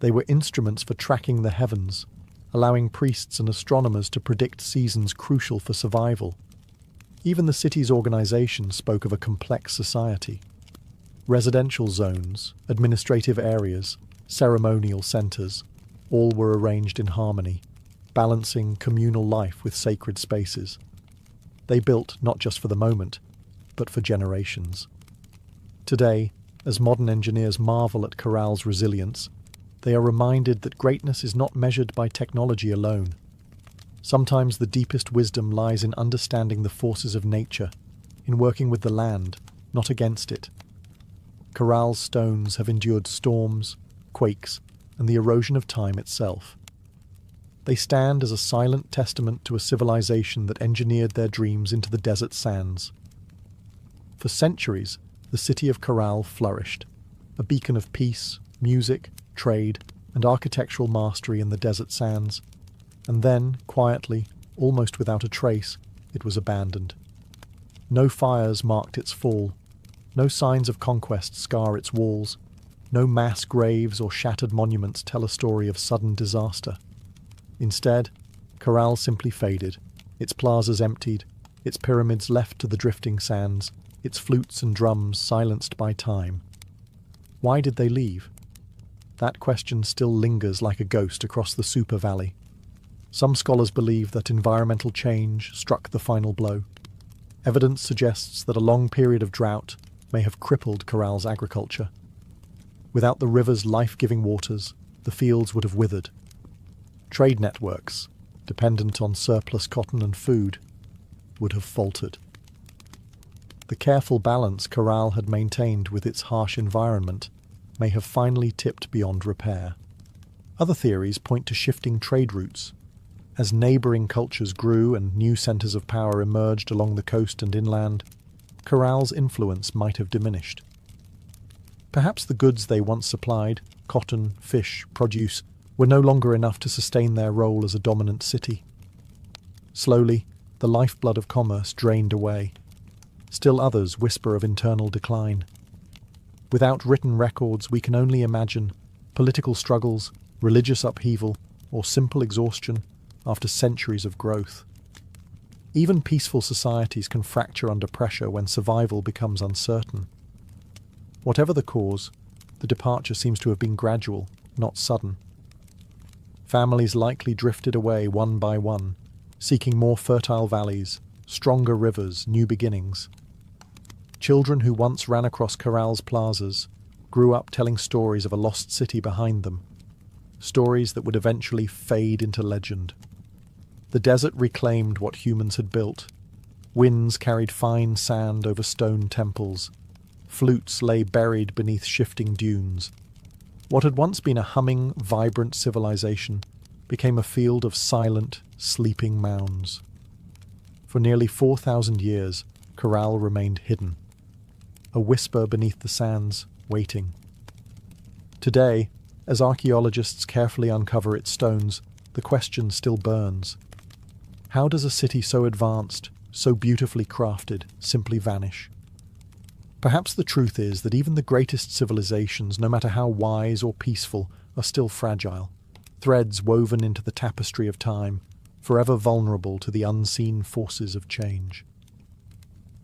A: They were instruments for tracking the heavens, allowing priests and astronomers to predict seasons crucial for survival. Even the city's organization spoke of a complex society. Residential zones, administrative areas, ceremonial centers, all were arranged in harmony, balancing communal life with sacred spaces. They built not just for the moment, but for generations. Today, as modern engineers marvel at Carroll's resilience, they are reminded that greatness is not measured by technology alone. Sometimes the deepest wisdom lies in understanding the forces of nature, in working with the land, not against it. Carroll's stones have endured storms, quakes, and the erosion of time itself. They stand as a silent testament to a civilization that engineered their dreams into the desert sands. For centuries, the city of Carroll flourished, a beacon of peace, music, trade, and architectural mastery in the desert sands. And then, quietly, almost without a trace, it was abandoned. No fires marked its fall, no signs of conquest scar its walls, no mass graves or shattered monuments tell a story of sudden disaster. Instead, Carroll simply faded, its plazas emptied, its pyramids left to the drifting sands, its flutes and drums silenced by time. Why did they leave? That question still lingers like a ghost across the Super Valley. Some scholars believe that environmental change struck the final blow. Evidence suggests that a long period of drought may have crippled Carroll's agriculture. Without the river's life-giving waters, the fields would have withered. Trade networks, dependent on surplus cotton and food, would have faltered. The careful balance Carroll had maintained with its harsh environment may have finally tipped beyond repair. Other theories point to shifting trade routes. As neighbouring cultures grew and new centres of power emerged along the coast and inland, Carroll's influence might have diminished. Perhaps the goods they once supplied, cotton, fish, produce, were no longer enough to sustain their role as a dominant city. Slowly, the lifeblood of commerce drained away. Still others whisper of internal decline. Without written records, we can only imagine political struggles, religious upheaval, or simple exhaustion after centuries of growth. Even peaceful societies can fracture under pressure when survival becomes uncertain. Whatever the cause, the departure seems to have been gradual, not sudden. Families likely drifted away one by one, seeking more fertile valleys, stronger rivers, new beginnings. Children who once ran across Corral's plazas grew up telling stories of a lost city behind them, stories that would eventually fade into legend. The desert reclaimed what humans had built. Winds carried fine sand over stone temples. Flutes lay buried beneath shifting dunes. What had once been a humming, vibrant civilization became a field of silent, sleeping mounds. For nearly 4,000 years, Corral remained hidden, a whisper beneath the sands, waiting. Today, as archaeologists carefully uncover its stones, the question still burns. How does a city so advanced, so beautifully crafted, simply vanish? Perhaps the truth is that even the greatest civilizations, no matter how wise or peaceful, are still fragile, threads woven into the tapestry of time, forever vulnerable to the unseen forces of change.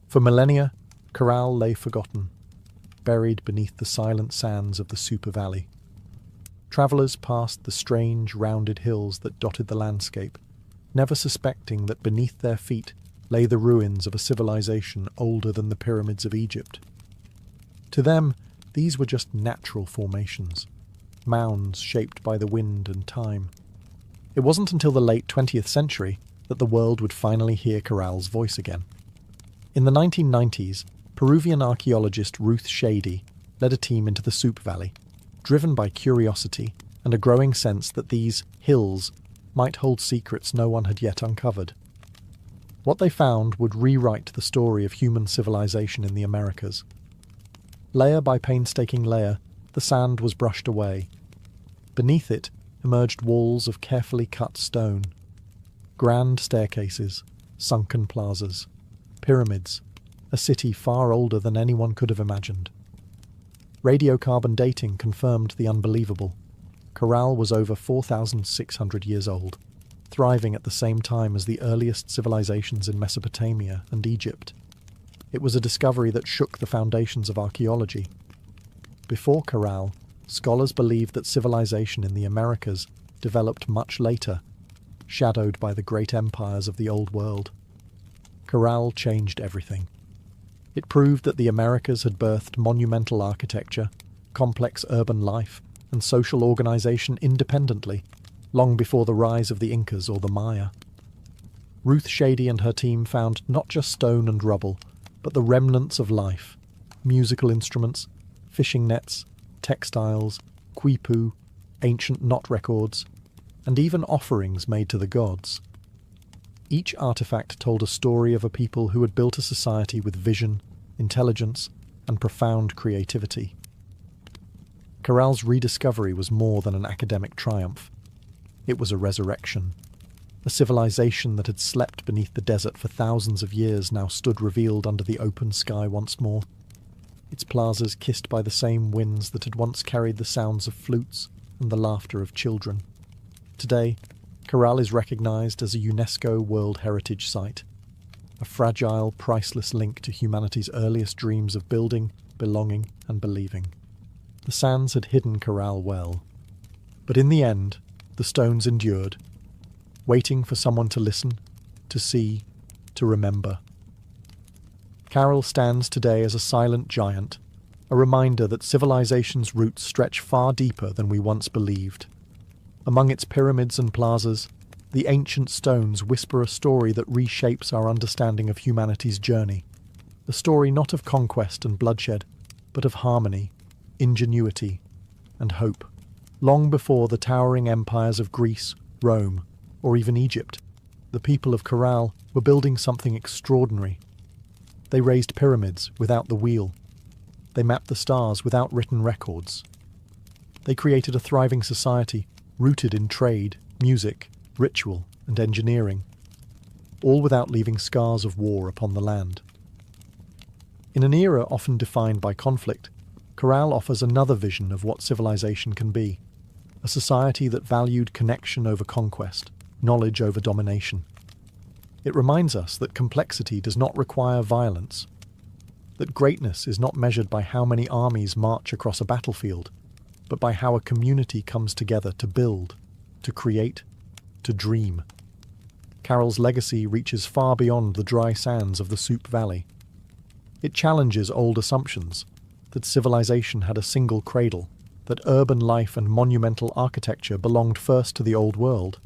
A: For millennia, Corral lay forgotten, buried beneath the silent sands of the Super Valley. Travelers passed the strange, rounded hills that dotted the landscape, never suspecting that beneath their feet lay the ruins of a civilization older than the pyramids of Egypt. To them, these were just natural formations, mounds shaped by the wind and time. It wasn't until the late 20th century that the world would finally hear Corral's voice again. In the 1990s, Peruvian archaeologist Ruth Shady led a team into the Soup Valley, driven by curiosity and a growing sense that these hills might hold secrets no one had yet uncovered. What they found would rewrite the story of human civilization in the Americas. Layer by painstaking layer, the sand was brushed away. Beneath it emerged walls of carefully cut stone, grand staircases, sunken plazas, pyramids, a city far older than anyone could have imagined. Radiocarbon dating confirmed the unbelievable. Corral was over 4,600 years old, thriving at the same time as the earliest civilizations in Mesopotamia and Egypt. It was a discovery that shook the foundations of archaeology. Before Corral, scholars believed that civilization in the Americas developed much later, shadowed by the great empires of the Old World. Corral changed everything. It proved that the Americas had birthed monumental architecture, complex urban life, and social organization independently, long before the rise of the Incas or the Maya. Ruth Shady and her team found not just stone and rubble, but the remnants of life, musical instruments, fishing nets, textiles, quipu, ancient knot records, and even offerings made to the gods. Each artifact told a story of a people who had built a society with vision, intelligence, and profound creativity. Corral's rediscovery was more than an academic triumph. It was a resurrection. A civilization that had slept beneath the desert for thousands of years now stood revealed under the open sky once more. Its plazas kissed by the same winds that had once carried the sounds of flutes and the laughter of children. Today, Corral is recognized as a UNESCO World Heritage Site, a fragile, priceless link to humanity's earliest dreams of building, belonging, and believing. The sands had hidden Corral well, but in the end, the stones endured, waiting for someone to listen, to see, to remember. Corral stands today as a silent giant, a reminder that civilization's roots stretch far deeper than we once believed. Among its pyramids and plazas, the ancient stones whisper a story that reshapes our understanding of humanity's journey. A story not of conquest and bloodshed, but of harmony, ingenuity, and hope. Long before the towering empires of Greece, Rome, or even Egypt, the people of Corral were building something extraordinary. They raised pyramids without the wheel. They mapped the stars without written records. They created a thriving society rooted in trade, music, ritual, and engineering, all without leaving scars of war upon the land. In an era often defined by conflict, Corral offers another vision of what civilization can be, a society that valued connection over conquest, knowledge over domination. It reminds us that complexity does not require violence, that greatness is not measured by how many armies march across a battlefield, but by how a community comes together to build, to create, to dream. Carol's legacy reaches far beyond the dry sands of the Soup Valley. It challenges old assumptions that civilization had a single cradle, that urban life and monumental architecture belonged first to the Old World.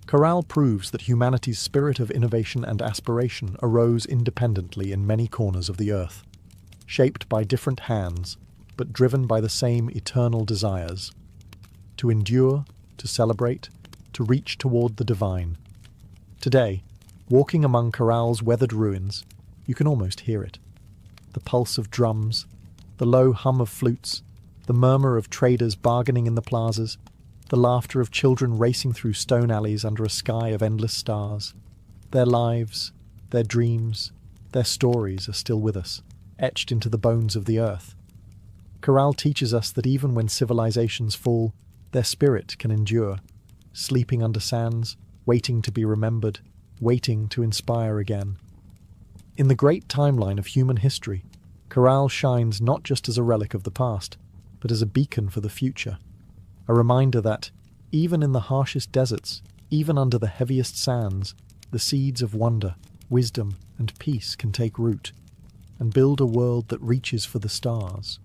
A: Chorale proves that humanity's spirit of innovation and aspiration arose independently in many corners of the earth, shaped by different hands, but driven by the same eternal desires: to endure, to celebrate, to reach toward the divine. Today, walking among Chorale's weathered ruins, you can almost hear it. The pulse of drums, the low hum of flutes, the murmur of traders bargaining in the plazas, the laughter of children racing through stone alleys under a sky of endless stars. Their lives, their dreams, their stories are still with us, etched into the bones of the earth. Chorale teaches us that even when civilizations fall, their spirit can endure, sleeping under sands, waiting to be remembered, waiting to inspire again. In the great timeline of human history, Chorale shines not just as a relic of the past, but as a beacon for the future. A reminder that, even in the harshest deserts, even under the heaviest sands, the seeds of wonder, wisdom, and peace can take root, and build a world that reaches for the stars.